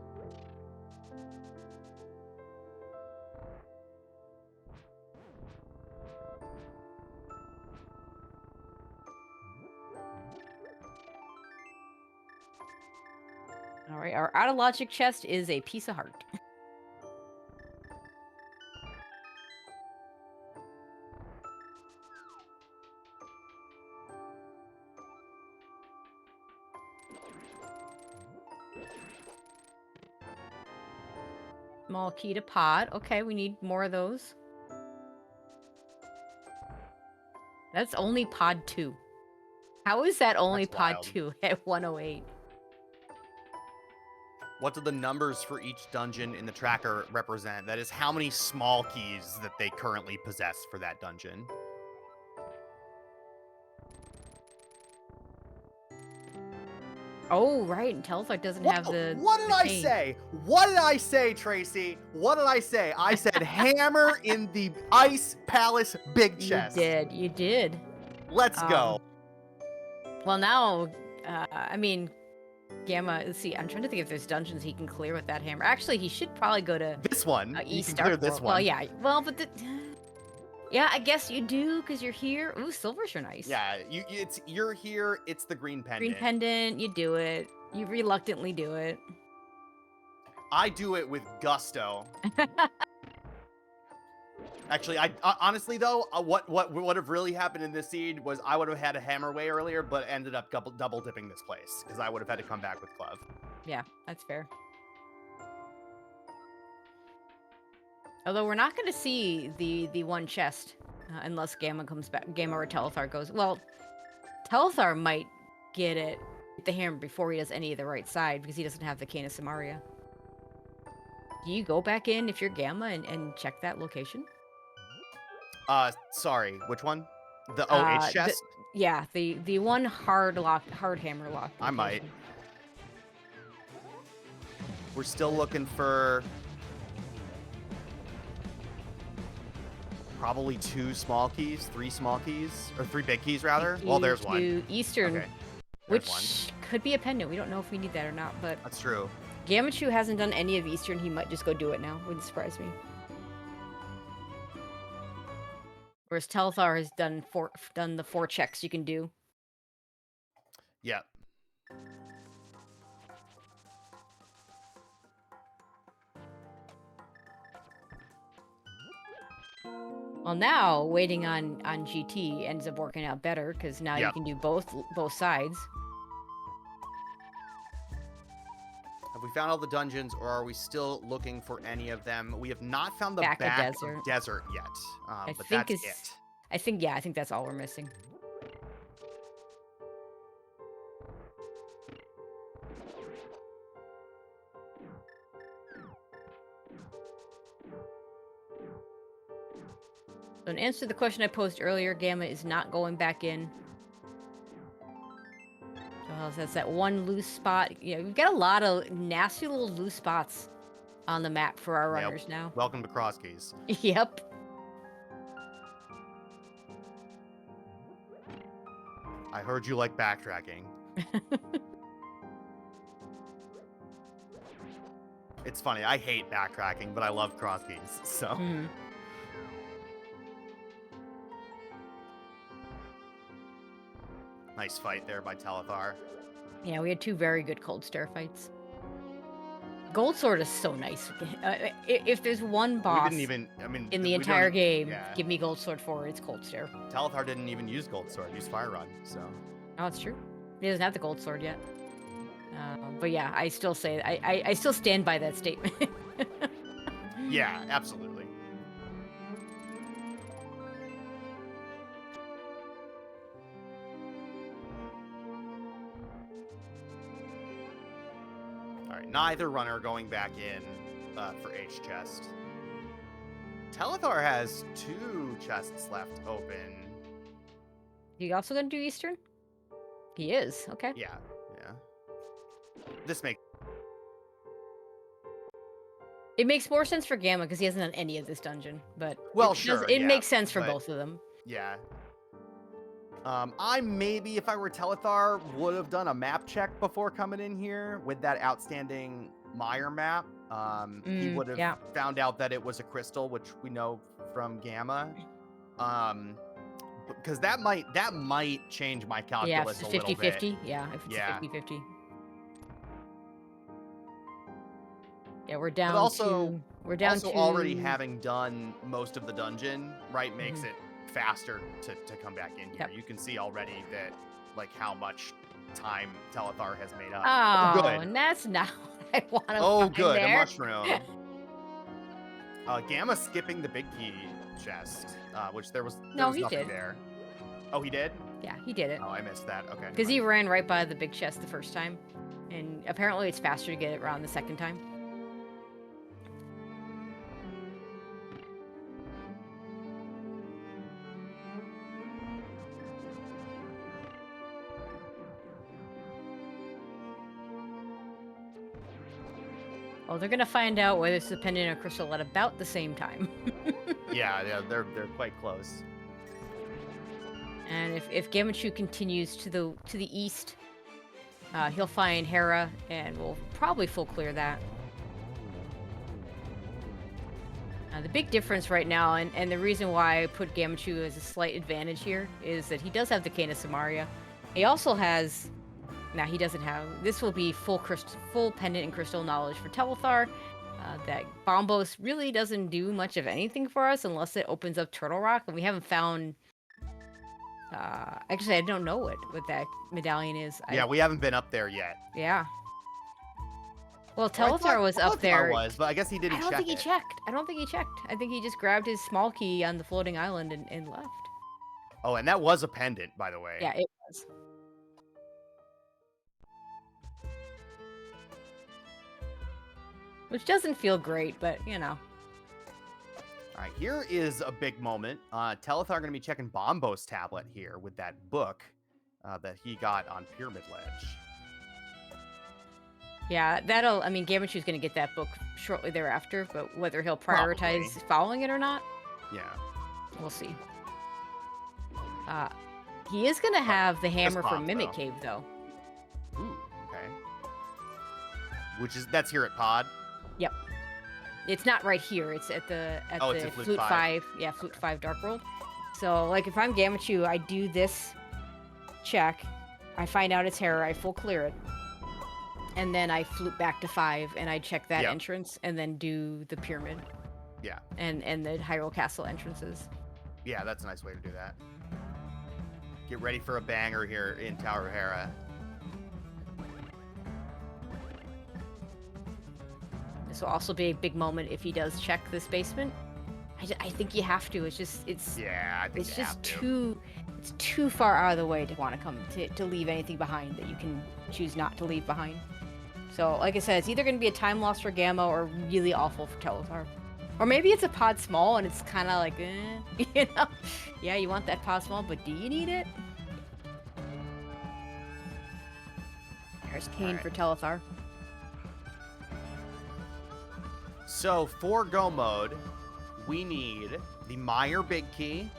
All right, our out of logic chest is a piece of heart. Small key to pod. Okay, we need more of those. That's only pod 2. How is that only pod 2 at 108? What do the numbers for each dungeon in the tracker represent? That is how many small keys that they currently possess for that dungeon. Oh, right. And Telethar doesn't have the. What did I say? What did I say, Tracy? What did I say? I said hammer in the Ice Palace big chest. You did. Let's go. Well, now, I mean, Gamma, let's see. I'm trying to think if there's dungeons he can clear with that hammer. Actually, he should probably go to this one. East you can clear this one. Well, yeah. Well, but yeah, I guess you do because you're here. Ooh, silvers are nice. Yeah, you're here. It's the green pendant. Green pendant. You do it. You reluctantly do it. I do it with gusto. Actually, I honestly though, what would have really happened in this seed was I would have had a hammer way earlier, but ended up double dipping this place because I would have had to come back with Clove. Yeah, that's fair. Although we're not going to see the one chest unless Gamma comes back. Gamma or Telethar goes. Well, Telethar might get the hammer before he does any of the right side because he doesn't have the Cane of Samaria. Do you go back in if you're Gamma and check that location? Sorry, which one? The H chest? Yeah, the one hard hammer lock. I might. We're still looking for probably 2 small keys, 3 small keys, or 3 big keys rather. Well, there's one. Eastern, okay. Which could be a pendant. We don't know if we need that or not, but that's true. Gammachuu hasn't done any of Eastern. He might just go do it now. Wouldn't surprise me. Whereas Telethar has done the 4 checks you can do. Yeah. Well, now waiting on GT ends up working out better because now you can do both sides. Have we found all the dungeons, or are we still looking for any of them? We have not found the back of desert yet, but that's it. I think that's all we're missing. So in answer to the question I posed earlier, Gamma is not going back in. So that's that one loose spot. Yeah, we've got a lot of nasty little loose spots on the map for our runners now. Welcome to Crosskeys. Yep. I heard you like backtracking. It's funny. I hate backtracking, but I love Crosskeys, so... Nice fight there by Telethar. Yeah, we had 2 very good Cold Stare fights. Gold Sword is so nice. If there's one boss in the entire game, give me Gold Sword for it's Cold Stare. Telethar didn't even use Gold Sword, used Fire Run, so... Oh, it's true. He doesn't have the Gold Sword yet. But yeah, I still say... I still stand by that statement. Yeah, absolutely. Alright, neither runner going back in for H chest. Telethar has 2 chests left open. You also gonna do Eastern? He is, okay. Yeah. This makes... It makes more sense for Gamma because he hasn't done any of this dungeon, but it makes sense for both of them. Yeah. I maybe, if I were Telethar, would have done a map check before coming in here with that outstanding Meyer map. He would have found out that it was a crystal, which we know from Gamma. Because that might change my calculus a little bit. 50-50. Yeah, if it's 50-50. Yeah, we're down. But also, to already having done most of the dungeon, right, makes it faster to come back in here. You can see already that, like, how much time Telethar has made up. Oh, good. And that's not what I want to find good. There. A mushroom. Gamma skipping the big key chest, which there was nothing there. Oh, he did? Yeah, he did it. Oh, I missed that. Okay. Because he ran right by the big chest the first time, and apparently it's faster to get it around the second time. Well, they're gonna find out whether it's the pendant or crystal at about the same time. yeah, they're quite close. And if Gammachuu continues to the east, he'll find Hera, and we'll probably full clear that. The big difference right now, and the reason why I put Gammachuu as a slight advantage here, is that he does have the Cane of Samaria. He also has... Now, he doesn't have... This will be full pendant and crystal knowledge for Telethar. That Bombos really doesn't do much of anything for us unless it opens up Turtle Rock, and we haven't found... actually, I don't know what that medallion is. Yeah, we haven't been up there yet. Yeah. Well, Telethar was up there. But I guess he didn't check. I don't think he checked. I think he just grabbed his small key on the floating island and left. Oh, and that was a pendant, by the way. Yeah, it was. Which doesn't feel great, but, you know. All right, here is a big moment. Telethar going to be checking Bombo's tablet here with that book that he got on Pyramid Ledge. Yeah, I mean, Gammachoo's going to get that book shortly thereafter, but whether he'll prioritize following it or not, yeah, we'll see. He is going to have the hammer from Mimic Cave, though. Ooh, okay. That's here at Pod? Yep. It's not right here. It's at the Flute 5. Yeah, Flute 5 Dark World. So, like, if I'm Gammachuu, I do this check. I find out it's Hera. I full clear it. And then I flute back to 5, and I check that entrance, and then do the pyramid. Yeah. And the Hyrule Castle entrances. Yeah, that's a nice way to do that. Get ready for a banger here in Tower of Hera. This will also be a big moment if he does check this basement. I think you have to. It's just too far out of the way to want to come to leave anything behind that you can choose not to leave behind. So, like I said, it's either going to be a time loss for Gamma or really awful for Telethar. Or maybe it's a pod small and it's kind of like, you know? Yeah, you want that pod small, but do you need it? There's Kane for Telethar. So, for go mode, we need the Meyer big key.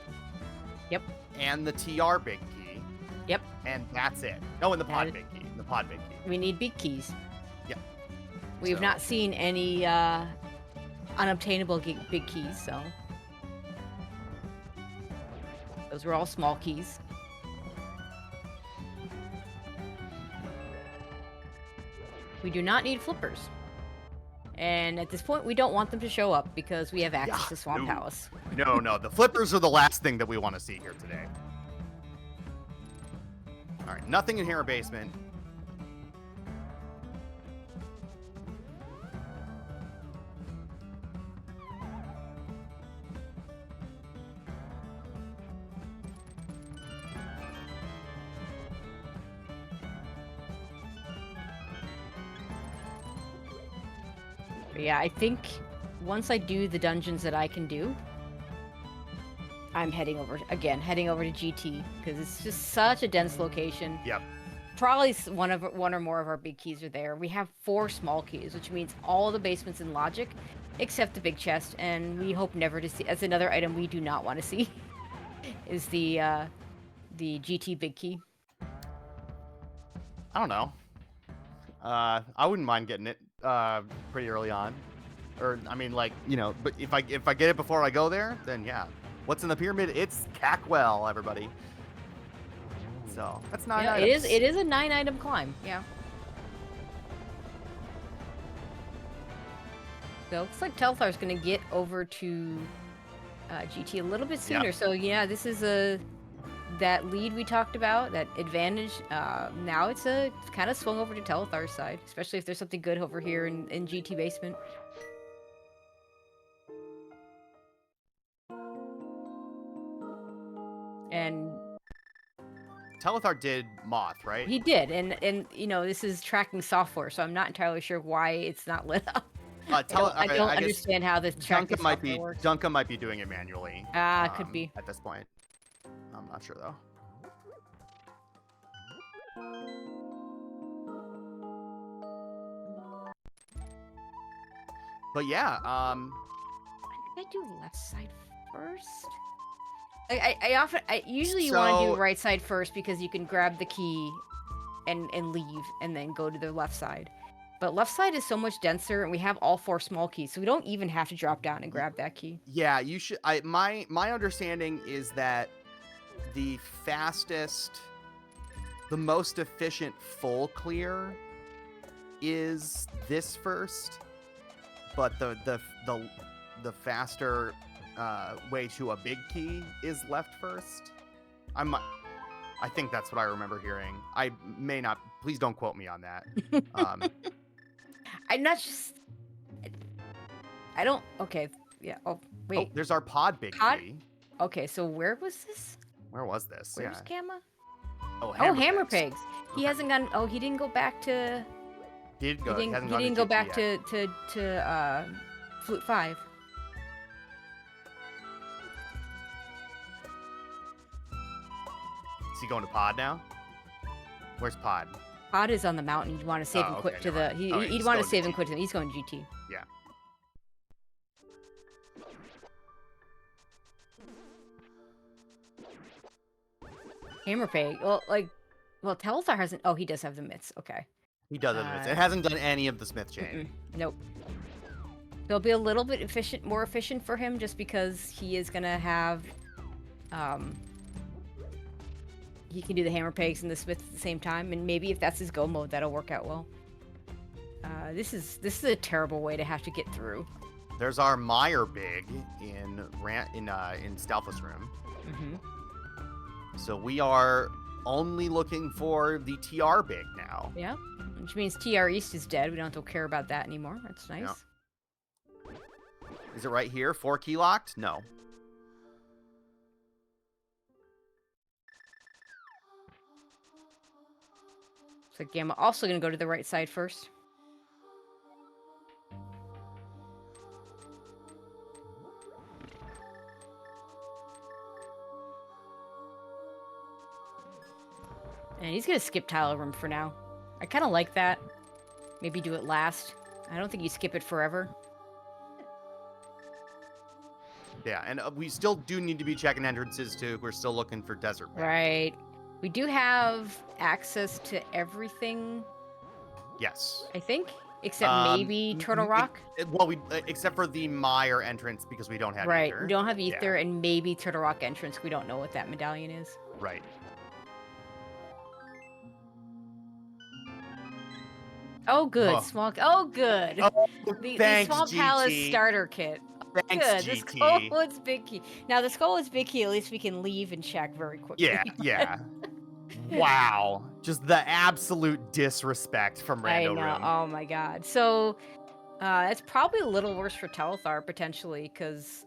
Yep. And the TR big key. Yep. And that's it. Oh, and the pod big key. The pod big key. We need big keys. Yep. We've not seen any unobtainable big keys, so those were all small keys. We do not need flippers. And at this point, we don't want them to show up because we have access to Swamp Palace. No. The flippers are the last thing that we want to see here today. All right, nothing in Hera Basement. Yeah, I think once I do the dungeons that I can do, I'm heading over to GT because it's just such a dense location. Yep. Probably one or more of our big keys are there. We have 4 small keys, which means all the basements in Logic, except the big chest, and we hope never to see. That's another item we do not want to see. Is the GT big key. I don't know. I wouldn't mind getting it pretty early on, or I mean, like, you know, but if I get it before I go there, then yeah. What's in the pyramid? It's Cackwell, everybody. So that's 9 items. It is a 9-item climb. Yeah. So it looks like Telethar's going to get over to GT a little bit sooner. Yep. So yeah, this is that lead we talked about, that advantage. Now it's kind of swung over to Telethar's side, especially if there's something good over here in GT basement. And Telethar did Moth, right? He did, and you know, this is tracking software, so I'm not entirely sure why it's not lit up. I don't understand how this tracking software works. Duncan might be doing it manually. Could be. At this point. I'm not sure, though. But yeah, I think I do left side first. I usually you want to do right side first because you can grab the key and leave and then go to the left side. But left side is so much denser, and we have all 4 small keys, so we don't even have to drop down and grab that key. Yeah, you should. My understanding is that the fastest, the most efficient full clear is this first, but the faster way to a big key is left first. I think that's what I remember hearing. I may not. Please don't quote me on that. I'm not just. I don't. Okay. Yeah. Oh wait. Oh, there's our pod big key. Okay. So where was this? Where was this? Where's Gamma? Oh, Hammer Pigs. He hasn't gone. Oh, he didn't go back to. He didn't go back to Flute 5. he going to pod now? Where's pod? Pod is on the mountain. You want to save him quick to the... He'd want to save him quick to... He's going GT. Yeah. Hammer Pay. Well, Telethar hasn't... Oh, he does have the myths. Okay. He does have the myths. It hasn't done any of the Smith chain. Nope. It'll be a little bit more efficient for him just because he is going to have... He can do the hammer pegs and the smith at the same time, and maybe if that's his go mode, that'll work out well. This is a terrible way to have to get through. There's our Meyer big in Stalfus room. So we are only looking for the TR big now. Yeah, which means TR East is dead. We don't have to care about that anymore. That's nice. Yeah. Is it right here? 4 key locked? No. So Gamma also going to go to the right side first. And he's going to skip tile room for now. I kind of like that. Maybe do it last. I don't think you skip it forever. Yeah, and we still do need to be checking entrances too. We're still looking for desert. Right. We do have access to everything. Yes. I think, except maybe Turtle Rock. Except for the Meyer entrance because we don't have right. Ether. We don't have Ether, and maybe Turtle Rock entrance. We don't know what that medallion is. Right. Oh, good. Oh, good. Oh, the Small Palace starter kit. Thanks, good. GT. The Skullwood's big key. Now, the Skullwood's big key, at least we can leave and check very quickly. Yeah. Wow. Just the absolute disrespect from Rando Room. Oh, my God. So, it's probably a little worse for Telethar, potentially, because,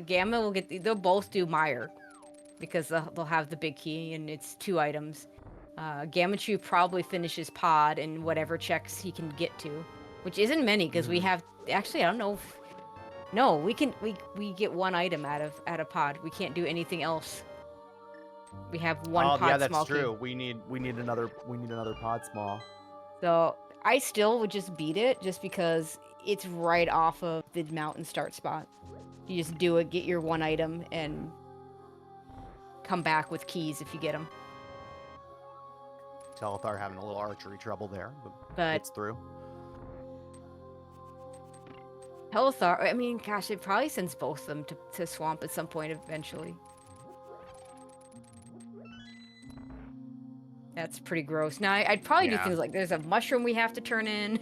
Gamma will they'll both do Meyer, because they'll have the big key, and it's 2 items. Gammachuu probably finishes pod and whatever checks he can get to, which isn't many because we have actually I don't know. No, we get 1 item out of pod. We can't do anything else. We have 1 pod small. Oh yeah, that's true. We need another pod small. So I still would just beat it just because it's right off of the mountain start spot. You just do it, get your 1 item, and come back with keys if you get them. Telethar having a little archery trouble there, but it's through. Telethar, I mean, gosh, it probably sends both of them to Swamp at some point eventually. That's pretty gross. Now, I'd probably do things like there's a mushroom we have to turn in.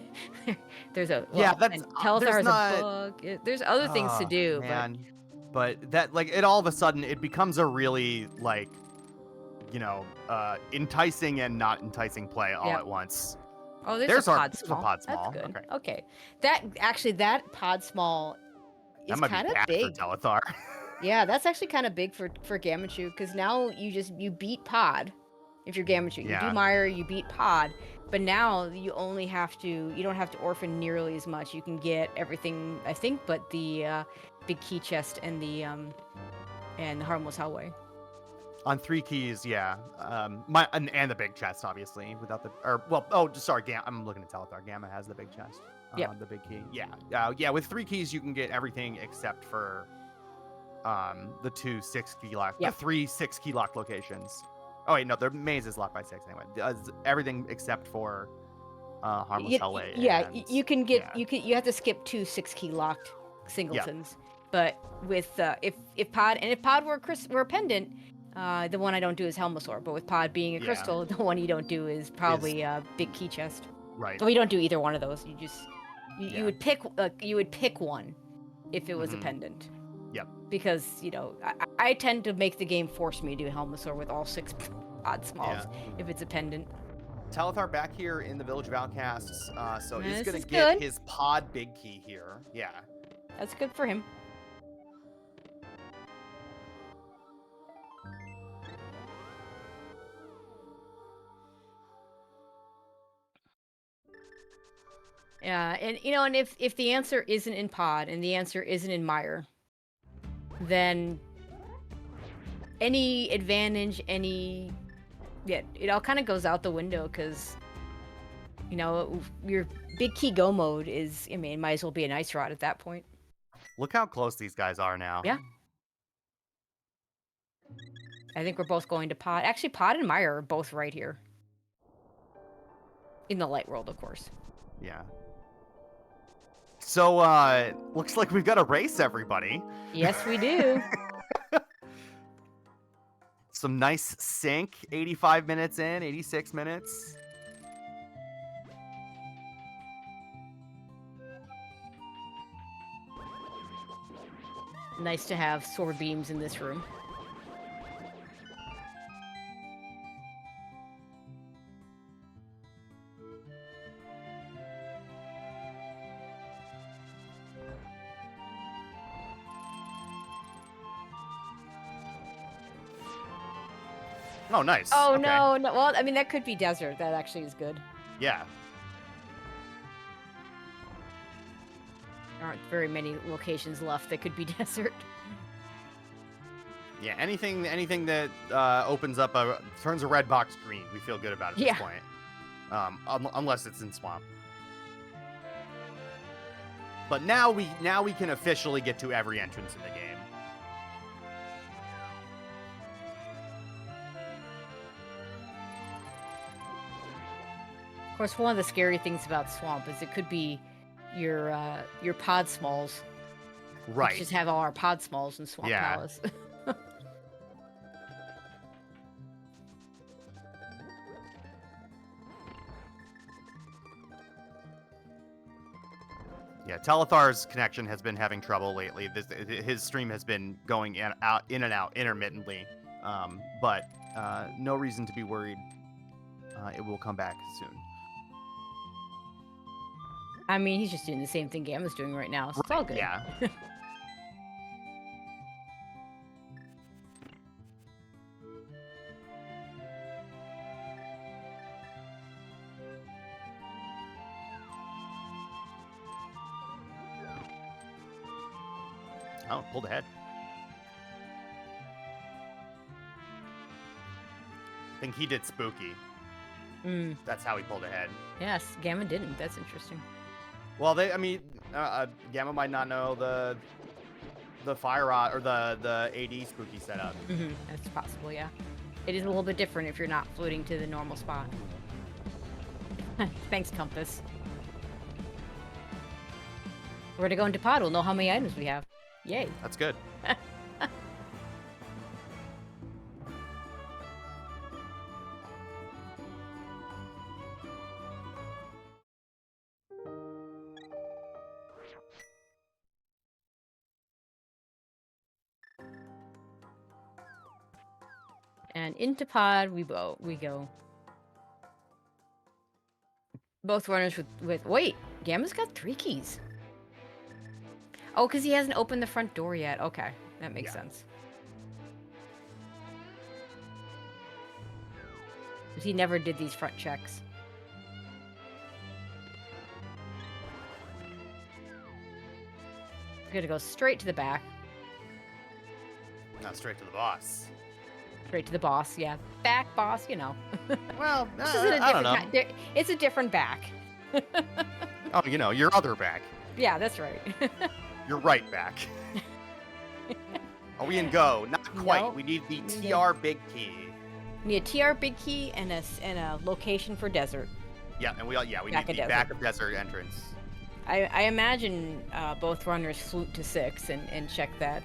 There's a... and Telethar has a bug. There's other things to do, man. But that, it all of a sudden, it becomes a really, enticing and not enticing play all at once. Oh, there's a pod small. Pod small. That's good. Okay. That pod small is kind of big for Telethar. Yeah, that's actually kind of big for Gammachuu because now you beat pod. If you're Gammachuu, you do Meyer, you beat pod, but now you don't have to orphan nearly as much. You can get everything, I think, but the big key chest and the harmless hallway. On 3 keys, and the big chest, obviously. I'm looking at Telethar. Gamma has the big chest. The big key. Yeah. With 3 keys, you can get everything except for the 2 6 key lock, the 3 6 key lock locations. Oh wait, no, the maze is locked by 6 anyway. Does everything except for harmless hallway. Yeah, you can get you have to skip 2 6 key locked singletons, but with if pod were a pendant. The one I don't do is Helmosaur, but with pod being a crystal, the one you don't do is probably a big key chest. Right. So you don't do either one of those. You just you would pick one if it was a pendant. Yep. Because I tend to make the game force me to do Helmosaur with all 6 pod smalls if it's a pendant. Telethar back here in the Village of Outcasts, so he's gonna get good. his pod big key here. Yeah. That's good for him. Yeah, and if the answer isn't in pod and the answer isn't in Meyer, then any advantage, any Yeah, it all kind of goes out the window because, you know, your big key go mode is, I mean, it might as well be an ice rod at that point. Look how close these guys are now. Yeah. I think we're both going to Pod. Actually, Pod and Meyer are both right here. In the light world, of course. Yeah. So, looks like we've got a race, everybody. Yes, we do. Some nice sync. 85 minutes in, 86 minutes. Nice to have sword beams in this room. Oh, nice. Oh, okay. no. Well, I mean, that could be desert. That actually is good. Yeah. There aren't very many locations left that could be desert. Yeah, anything that opens up turns a red box green, we feel good about at this point. Unless it's in swamp. But now we can officially get to every entrance in the game. Of course, one of the scary things about swamp is it could be your pod smalls. Right. We just have all our pod smalls in Swamp Palace. Yeah, Telethar's connection has been having trouble lately. His stream has been going in and out intermittently, but no reason to be worried. It will come back soon. I mean, he's just doing the same thing Gamma's doing right now, so it's all good. Yeah. Oh, pulled ahead. I think he did spooky. That's how he pulled ahead. Yes, Gamma didn't. That's interesting. Well, Gamma might not know the fire rod or the AD spooky setup. That's possible, yeah. It is a little bit different if you're not floating to the normal spot. Thanks, Compass. We're to go into Pod. We'll know how many items we have. Yay. That's good. And into Pod we go. Both runners with wait, Gamma's got 3 keys. Oh, because he hasn't opened the front door yet. Okay, that makes sense. He never did these front checks. We're gonna go straight to the back. Not straight to the boss. Straight to the boss, yeah. Back boss, you know. Well, I don't know. It's a different back. Oh, you know, your other back. Yeah, that's right. Your right back. Are we in go? Not quite. Nope. We need the TR big key. We need a TR big key and a location for desert. Yeah, and we need the back of desert entrance. I imagine both runners flute to 6 and check that.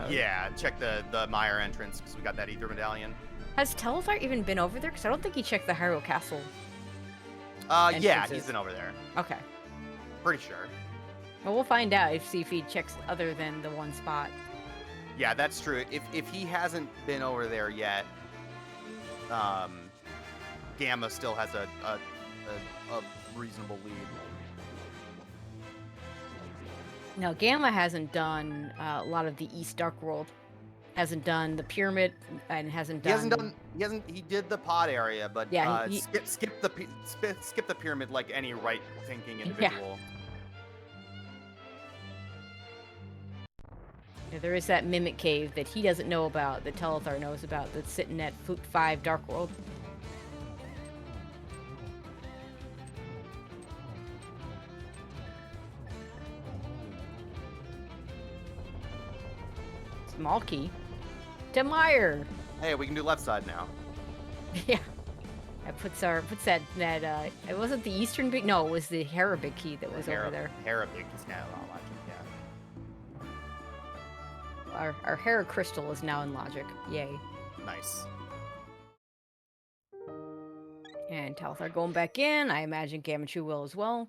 Yeah, check the Meyer entrance because we got that ether medallion. Has Telethar even been over there? Because I don't think he checked the Hyrule Castle. Yeah, he's been over there. Okay. Pretty sure. Well, we'll find out see if he checks other than the one spot. Yeah, that's true. If he hasn't been over there yet, Gamma still has a reasonable lead. No, Gamma hasn't done a lot of the East Dark World. Hasn't done the pyramid and hasn't done. He did the pod area, but yeah, skip the pyramid like any right-thinking individual. Yeah, there is that Mimic Cave that he doesn't know about, that Telethar knows about, that's sitting at Foot 5 Dark World. Small key. To Meyer! Hey, we can do left side now. Yeah. That puts that it wasn't the Eastern big, no, it was the Herabic key that was over there. Herabic is now in logic, yeah. Our Hera crystal is now in logic. Yay. Nice. And Telethar going back in. I imagine Gammachuu will as well.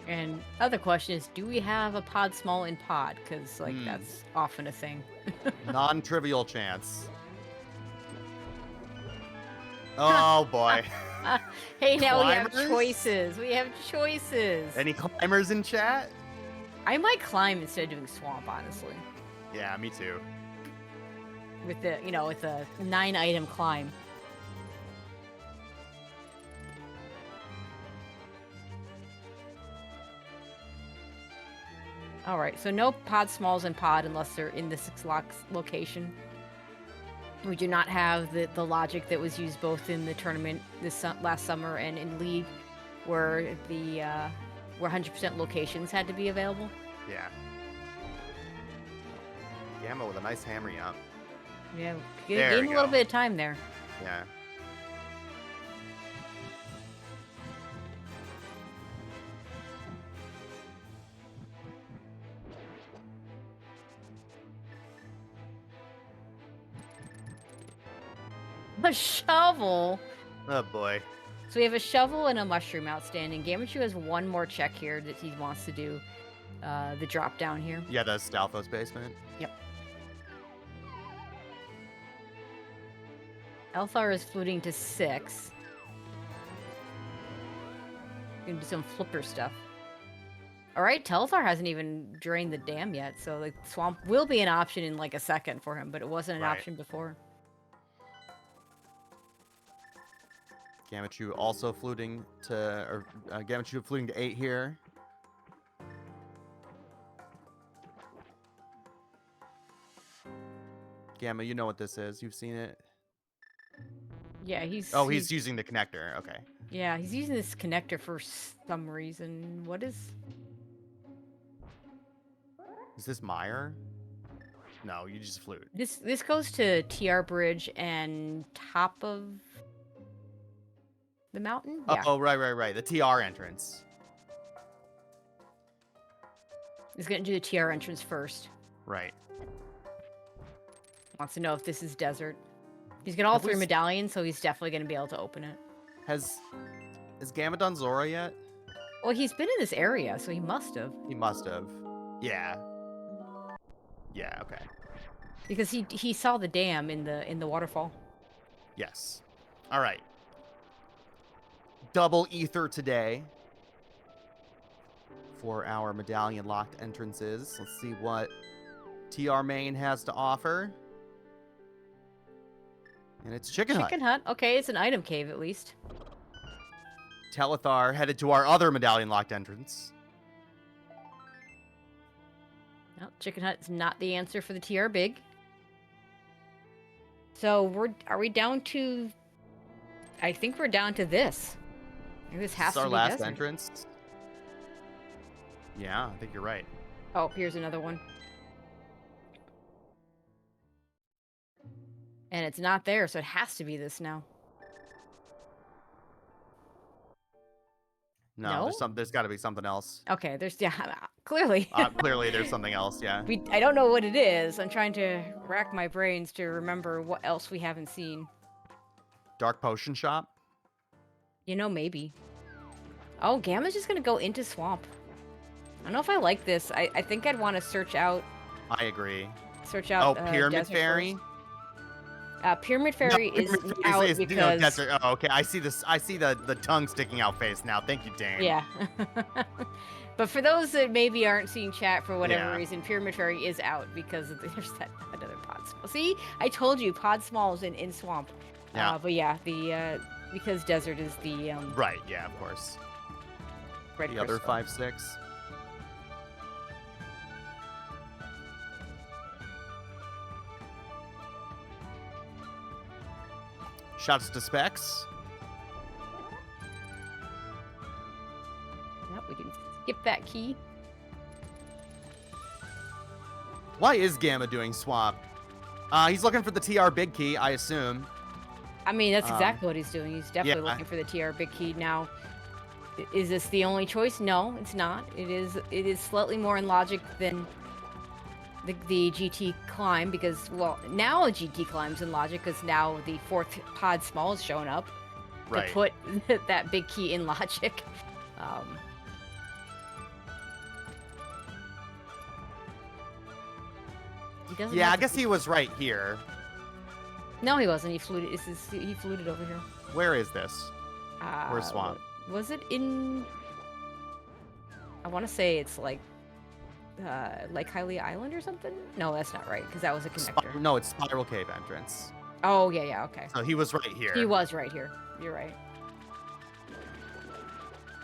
And other question is, do we have a pod small in pod? Because, like, that's often a thing. Non-trivial chance. Oh, boy. Hey, now Climbers? we have choices. We have choices. Any climbers in chat? I might climb instead of doing swamp, honestly. Yeah, me too. With the, with a 9-item climb. Alright, so no pod smalls in pod unless they're in the 6 locks location. We do not have the logic that was used both in the tournament last summer and in League, where the where 100% locations had to be available. Yeah. Gamma with a nice hammer up. Yeah, gain a little bit of time there. Yeah. A shovel? Oh, boy. So we have a shovel and a mushroom outstanding. Gammachuu has one more check here that he wants to do. The drop down here. Yeah, the Stalfos basement. Yep. Telethar is fluting to 6. Gonna do some flipper stuff. Alright, Telethar hasn't even drained the dam yet, so the swamp will be an option in like a second for him, but it wasn't an option before. Gammachuu also fluting to, or Gammachuu fluting to 8 here. Gamma, you know what this is. You've seen it. Yeah, he's... Oh, he's using the connector. Okay. Yeah, he's using this connector for some reason. What is... Is this Meyer? No, you just flute. This goes to TR Bridge and top of the mountain? Yeah. Oh, right. The TR entrance. He's going to do the TR entrance first. Right. Wants to know if this is desert. He's got all 3 medallions, so he's definitely going to be able to open it. Has Gamma done Zora yet? Well, he's been in this area, so he must have. He must have. Yeah. Yeah, okay. Because he saw the dam in the waterfall. Yes. All right. Double ether today for our medallion locked entrances. Let's see what TR main has to offer. And it's Chicken Hut. Chicken Hut. Okay, it's an item cave at least. Telethar headed to our other medallion locked entrance. No, Chicken Hut is not the answer for the TR big. So are we down to? I think we're down to this. This has to be our last desert. entrance. Yeah, I think you're right. Oh, here's another one. And it's not there, so it has to be this now. No? There's got to be something else. Okay, clearly. Clearly there's something else, yeah. I don't know what it is. I'm trying to rack my brains to remember what else we haven't seen. Dark Potion Shop? Maybe. Oh, Gamma's just gonna go into swamp. I don't know if I like this. I think I'd want to search out... I agree. Search out Pyramid Desert Fairy? first. Pyramid Fairy No, is Pyramid out Fairy is because desert. Oh, okay. I see this. I see the tongue sticking out face now. Thank you, Dane. yeah. But for those that maybe aren't seeing chat for whatever Yeah. reason, Pyramid Fairy is out because there's that another pod small. See, I told you pod smalls in swamp. Yeah. But yeah, the because desert is the Right. Yeah. Of course. red The other crystal. 5/6. Shots to Specs. Yep, we can skip that key. Why is Gamma doing swap? He's looking for the TR big key, I assume. I mean, that's exactly what he's doing. He's definitely yeah. looking for the TR big key now. Is this the only choice? No, it's not. It is slightly more in logic than the GT climb because, well, now a GT climb's in logic because now the fourth pod small is showing up Right. to put that big key in logic. He doesn't. Yeah, I guess he was right here. No, he wasn't. He flew it. He flew it over here. Where is this? Where's Swamp? Was it in? I want to say it's like Hylia Island or something. No, that's not right because that was a connector. No, it's Spiral Cave entrance. Oh yeah, okay. So he was right here. He was right here. You're right.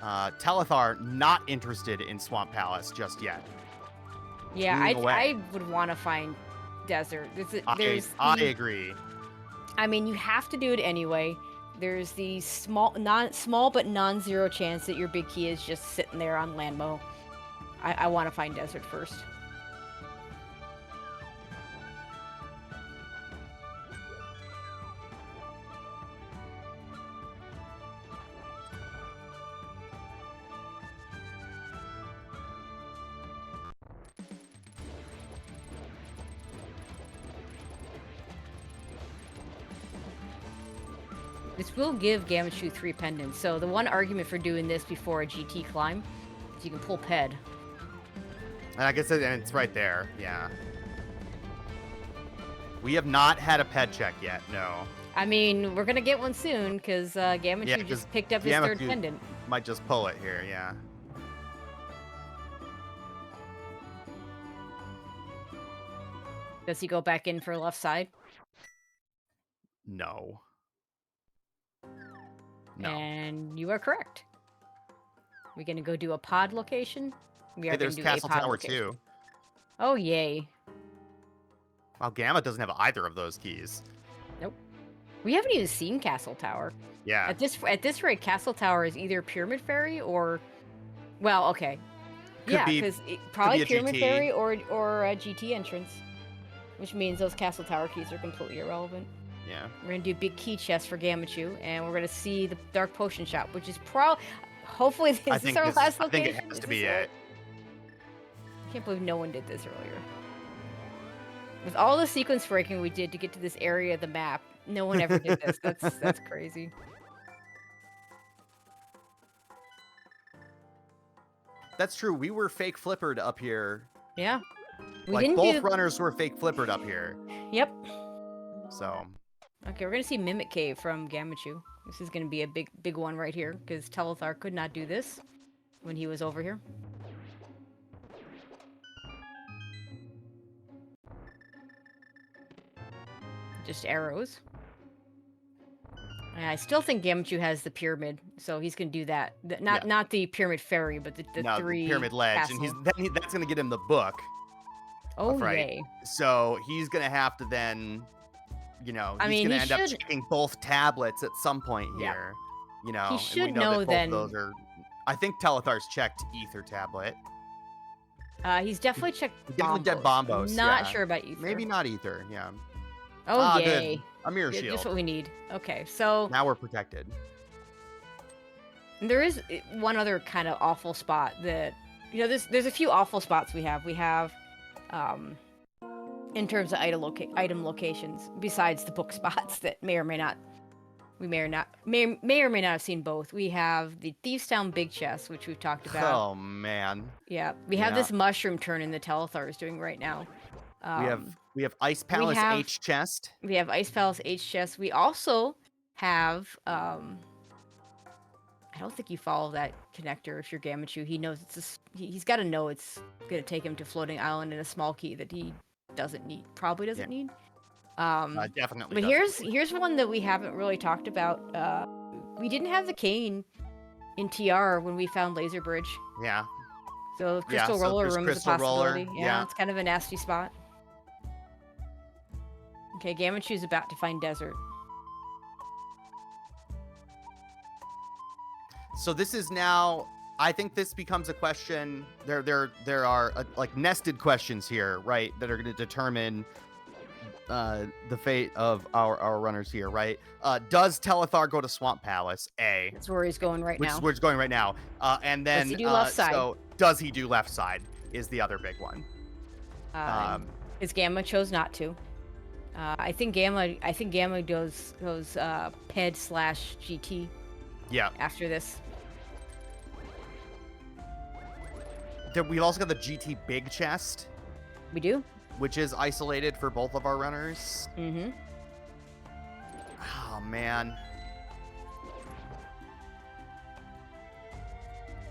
Telethar not interested in Swamp Palace just yet. Yeah, I would want to find desert. I agree. I mean, you have to do it anyway. There's the small but non-zero chance that your big key is just sitting there on Landmo. I want to find desert first. This will give Gammachuu 3 pendants, so the one argument for doing this before a GT climb is you can pull Ped. And like I said, and it's right there, yeah. We have not had a Ped check yet, no. I mean, we're gonna get one soon, because Gammachuu just picked up his third pendant. Might just pull it here, yeah. Does he go back in for left side? No. No. And you are correct. We're gonna go do a pod location. We are Hey, there's gonna do Castle a pod Tower location. too. Oh yay! Wow, Gamma doesn't have either of those keys. Nope. We haven't even seen Castle Tower. Yeah. At this rate, Castle Tower is either Pyramid Fairy or, well, okay. Yeah, because probably Pyramid GT. Fairy or a GT entrance, which means those Castle Tower keys are completely irrelevant. Yeah. We're gonna do big key chest for Gammachuu, and we're gonna see the Dark Potion Shop, which is hopefully this is our last location. I think it has to be it. I can't believe no one did this earlier. With all the sequence breaking we did to get to this area of the map, no one ever did this. That's crazy. That's true. We were fake flippered up here. Yeah. Both runners were fake flippered up here. Yep. So. Okay, we're gonna see Mimic Cave from Gammachuu. This is gonna be a big one right here because Telethar could not do this when he was over here. Just arrows. And I still think Gammachuu has the pyramid, so he's gonna do that. Not the pyramid fairy, but the three the pyramid ledge, castle. and that's gonna get him the book. Oh yay! So he's gonna have to then, he's gonna end up checking both tablets at some point here. He should know then. Those are, I think Telethar's checked Ether tablet. He's definitely checked. Bombos. Not sure about Ether. Maybe not Ether. Yeah. Oh yay! Good. A mirror shield. Just what we need. Okay, so now we're protected. There is one other kind of awful spot that there's a few awful spots we have. We have, in terms of item locations, besides the book spots that may or may not have seen both. We have the Thieves Town Big Chest, which we've talked about. Oh man. Yeah, we have this mushroom turn in the Telethar is doing right now. We have Ice Palace H chest. We have Ice Palace H chest. We also have I don't think you follow that connector if you're Gammachuu. He knows he's got to know it's going to take him to Floating Island in a small key that he doesn't need. Probably doesn't need. Definitely. But here's one that we haven't really talked about. We didn't have the cane in TR when we found Laser Bridge. Yeah. So Crystal Roller Room is a possibility. Yeah, it's kind of a nasty spot. Okay, Gammachoo's about to find Desert. So this is now, I think this becomes a question. There are like nested questions here, right, that are going to determine the fate of our runners here, right? Does Telethar go to Swamp Palace? A. That's where he's going right now. Which is where he's going right now. And then does he do left side? So does he do left side? Is the other big one. His Gamma chose not to. I think Gamma goes Ped/GT. Yeah. After this. We've also got the GT big chest. We do. Which is isolated for both of our runners. Mm-hmm. Oh man.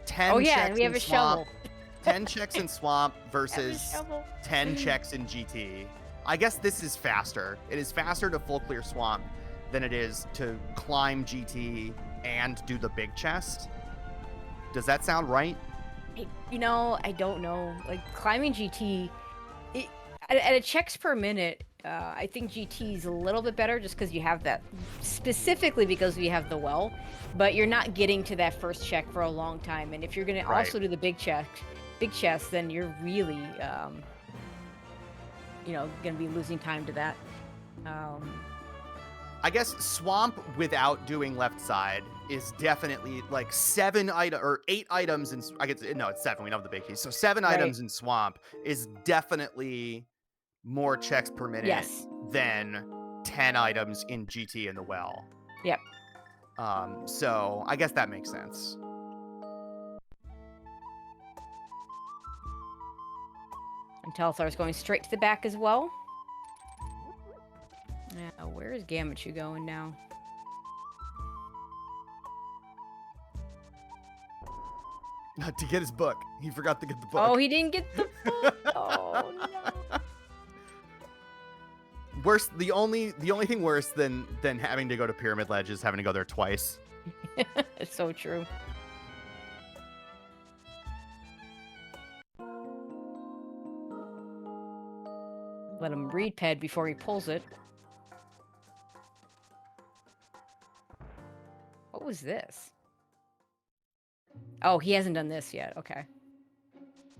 10 oh yeah, checks and we have in a swamp, shovel. 10 checks in swamp versus 10 checks in GT. I guess this is faster. It is faster to full clear swamp than it is to climb GT and do the big chest. Does that sound right? I don't know. Like climbing GT, at a checks per minute, I think GT is a little bit better just because you have that, specifically because we have the well, but you're not getting to that first check for a long time. And if you're going to also do the big chest, then you're really, going to be losing time to that. I guess swamp without doing left side is definitely like 8 items in. It's 7. We don't have the big keys, so 7 items in swamp is definitely more checks per minute than 10 items in GT in the well. Yep. So I guess that makes sense. And Telethar is going straight to the back as well. Now, where is Gammachuu going now? To get his book. He forgot to get the book. Oh, he didn't get the book. Oh no. Worse. The only thing worse than having to go to Pyramid Ledge is having to go there twice. It's so true. Let him read Ped before he pulls it. What was this? Oh, he hasn't done this yet. Okay.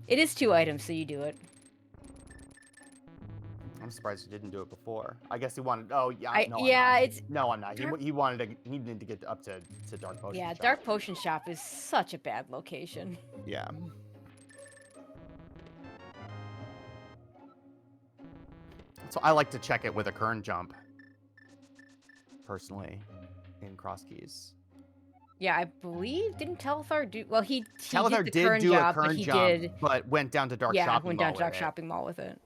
It is 2 items, so you do it. I'm surprised he didn't do it before. I guess he wanted. Oh yeah. I'm not. He wanted to. He needed to get up to Dark Potion. Yeah, Shop. Dark Potion Shop is such a bad location. Yeah. So I like to check it with a Kern jump. Personally, in Crosskeys. Yeah, I believe didn't Telethar do well? He Telethar did the did Kern do job, a Kern but he jump, did. But went down to Dark Shopping Mall. Yeah, went down to Dark Shopping Mall with it.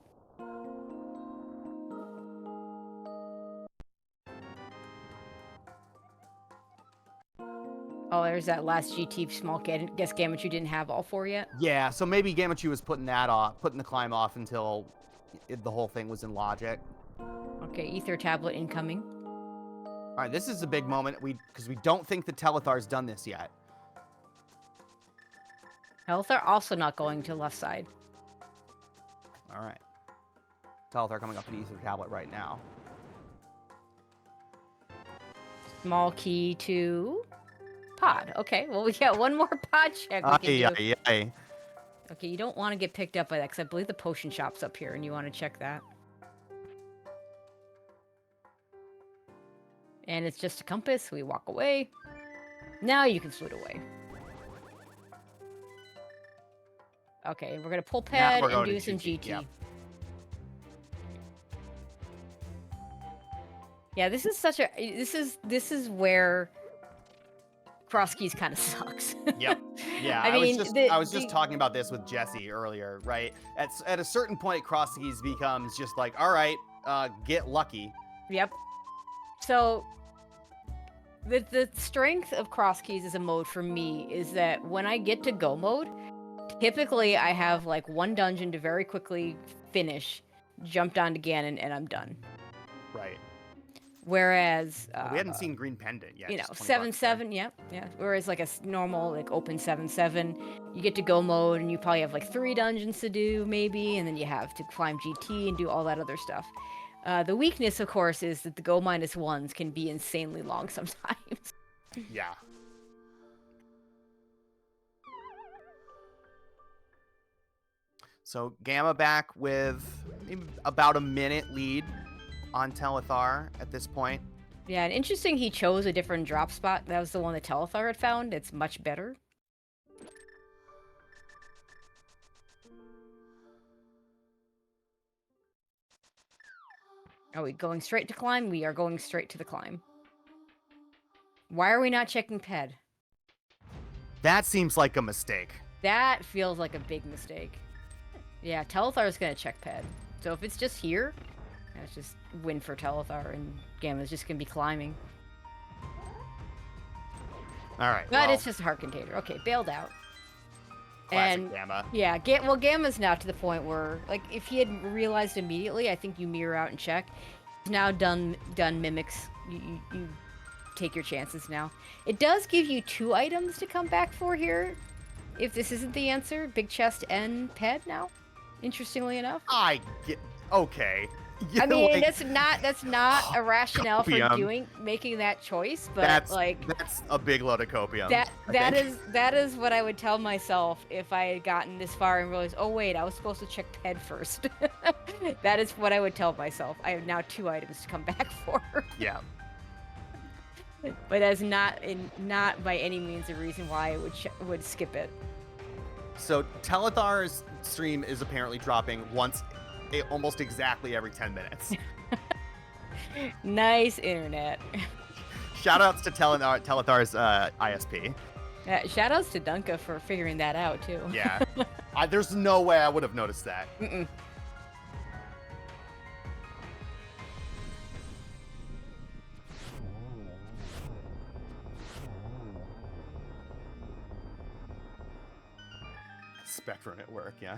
Oh, there's that last GT small kid. Guess Gammachuu didn't have all 4 yet. Yeah, so maybe Gammachuu was putting the climb off until the whole thing was in logic. Okay, Ether Tablet incoming. All right, this is a big moment because we don't think the Telethar's done this yet. Telethar also not going to left side. All right. Telethar coming up to Ether Tablet right now. Small key to pod. Okay, well, we got one more pod check we can do. Okay, you don't want to get picked up by that because I believe the potion shop's up here and you want to check that. And it's just a compass. We walk away. Now you can float away. Okay, we're going to pull Ped and do some GT. Yep. Yeah, this is such a... This is where Crosskeys kind of sucks. Yep. Yeah. I was just talking about this with Jesse earlier, right? At a certain point, Crosskeys becomes just like, all right, get lucky. Yep. So the strength of Crosskeys as a mode for me is that when I get to go mode, typically I have like one dungeon to very quickly finish, jumped onto Ganon, and I'm done. Right. Whereas we hadn't seen Green Pendant yet. 7-7, yeah. Whereas like a normal like open 7-7, you get to go mode and you probably have like 3 dungeons to do maybe, and then you have to climb GT and do all that other stuff. The weakness, of course, is that the go -1s can be insanely long sometimes. Yeah. So Gamma back with about a minute lead on Telethar at this point. Yeah, and interesting he chose a different drop spot. That was the one that Telethar had found. It's much better. Are we going straight to climb? We are going straight to the climb. Why are we not checking PED? That seems like a mistake. That feels like a big mistake. Yeah, Telethar is going to check PED. So if it's just here, that's just win for Telethar, and Gamma's just going to be climbing. All right. But it's just a heart container. Okay, bailed out. Classic Gamma. Yeah, Gamma's now to the point where, like, if he had realized immediately, I think you mirror out and check. He's now done mimics. You take your chances now. It does give you 2 items to come back for here. If this isn't the answer, big chest and PED now. Interestingly enough. Okay. I mean, like, that's not a rationale for making that choice, but that's a big load of copium. That is what I would tell myself if I had gotten this far and realized, oh wait, I was supposed to check PED first. That is what I would tell myself. I have now 2 items to come back for. Yeah. But that's not by any means a reason why I would skip it. So Telethar's stream is apparently dropping once almost exactly every 10 minutes. Nice internet. Shoutouts to Telethar's ISP. Shoutouts to Dunka for figuring that out too. Yeah. There's no way I would have noticed that. Mm-mm. Spectrum at work, yeah.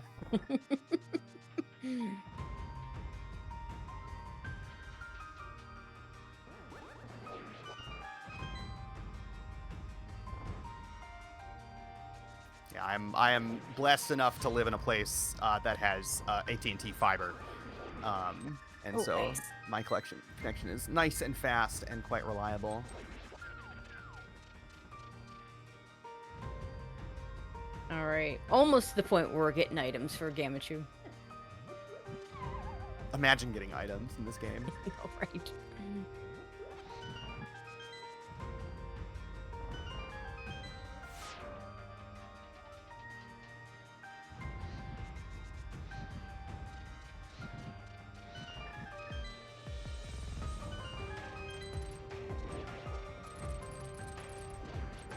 Yeah, I am blessed enough to live in a place that has AT&T fiber, and so nice. My connection is nice and fast and quite reliable. All right, almost to the point where we're getting items for Gammachuu. Imagine getting items in this game. All right.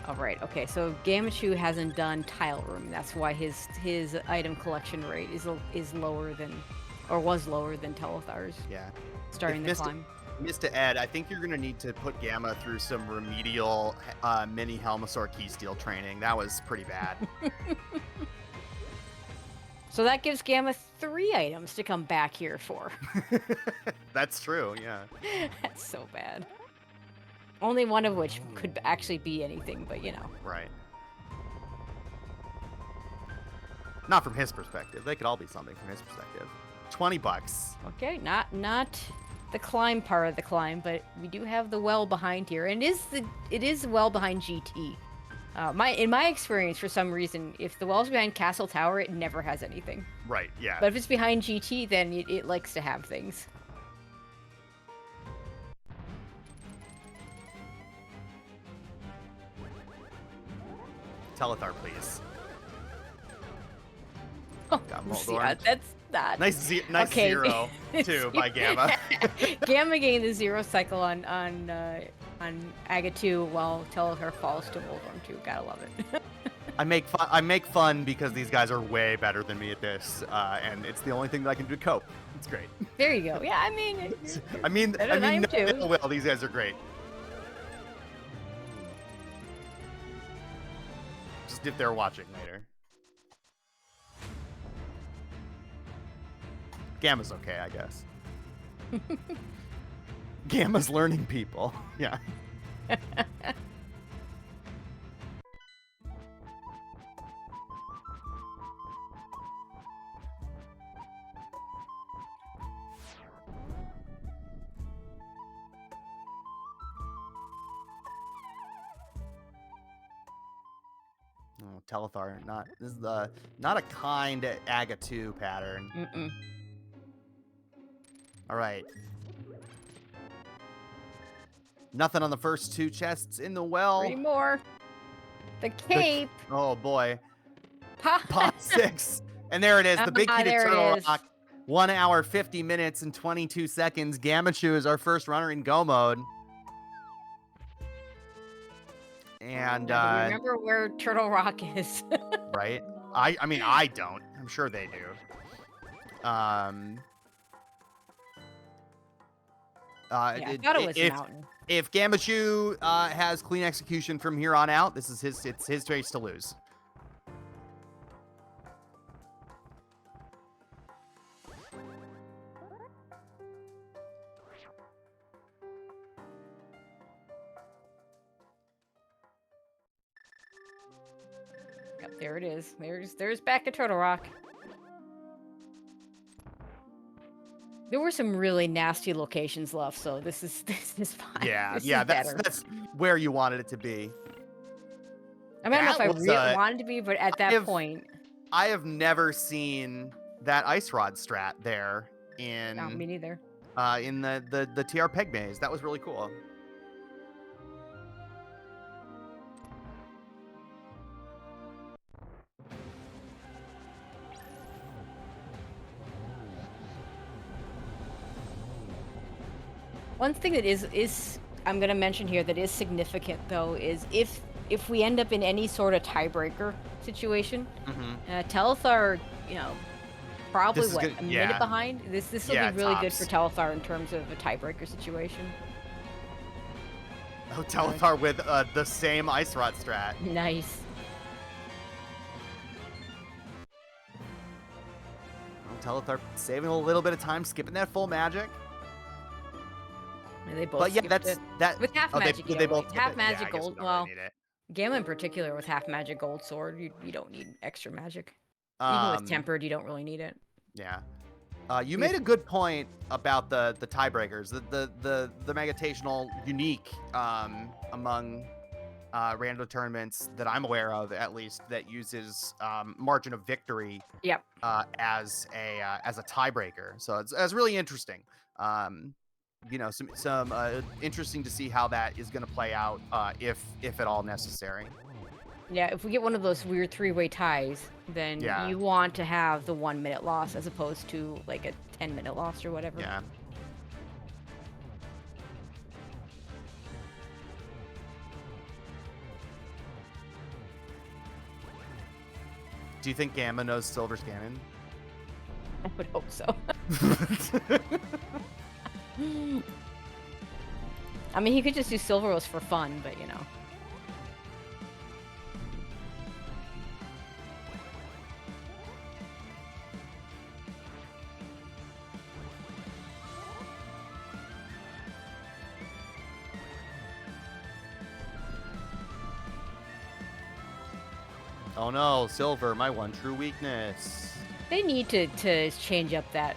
All right. Okay. So Gammachuu hasn't done Tile Room. That's why his item collection rate is lower than, or was lower than Telethar's. Yeah. Starting the climb. Mr. Ed, I think you're going to need to put Gamma through some remedial mini Helmasaur Keysteel training. That was pretty bad. So that gives Gamma 3 items to come back here for. That's true. Yeah. That's so bad. Only one of which could actually be anything, but you know. Right. Not from his perspective. They could all be something from his perspective. $20. Okay, not the climb part of the climb, but we do have the well behind here, and it is well behind GT. In my experience, for some reason, if the well's behind Castle Tower, it never has anything. Right. Yeah. But if it's behind GT, then it likes to have things. Telethar, please. Oh, that's that. Nice okay. 0 too by Gamma. Gamma gained the 0 cycle on on Agatu while Telethar falls to Voltorm too. Gotta love it. I make fun because these guys are way better than me at this, and it's the only thing that I can do to cope. It's great. There you go. Yeah, I mean, better than I am too. No, well, these guys are great. Just if they're watching later. Gamma's okay, I guess. Gamma's learning people. Yeah. Oh, Telethar, this is not a kind Agatu pattern. All right. Nothing on the first two chests in the well. 3 more. The cape. Oh boy. Pot 6. And there it is. The big key to Turtle Rock. 1 hour, 50 minutes, and 22 seconds. Gammachuu is our first runner in Go mode. And remember where Turtle Rock is. Right? I mean, I don't. I'm sure they do. I thought it was a mountain. If Gammachuu has clean execution from here on out, it's his race to lose. Yep, there it is. There's back at Turtle Rock. There were some really nasty locations left, so this is fine. Yeah, that's where you wanted it to be. I mean, I don't know if I wanted to be, but at that point, I have never seen that ice rod strat there in. No, me neither. In the TR Peg Maze, that was really cool. One thing that is I'm going to mention here that is significant though is if we end up in any sort of tiebreaker situation, Telethar, probably a minute behind. This will be really good for Telethar in terms of a tiebreaker situation. Oh, Telethar with the same ice rod strat. Nice. Oh, Telethar saving a little bit of time, skipping that full magic. They both that with half magic. They both half magic gold. Well, Gamma in particular with half magic gold sword, you don't need extra magic. Even with tempered, you don't really need it. Yeah. You made a good point about the tiebreakers. The Megatational unique among random tournaments that I'm aware of, at least, that uses margin of victory. Yep. As a tiebreaker. So it's really interesting. Some interesting to see how that is going to play out, if at all necessary. Yeah, if we get one of those weird 3-way ties, then you want to have the 1 minute loss as opposed to like a 10-minute loss or whatever. Yeah. Do you think Gamma knows Silver's canon? I would hope so. I mean, he could just do Silver Rose for fun, but Oh no, Silver, my one true weakness. They need to change up that.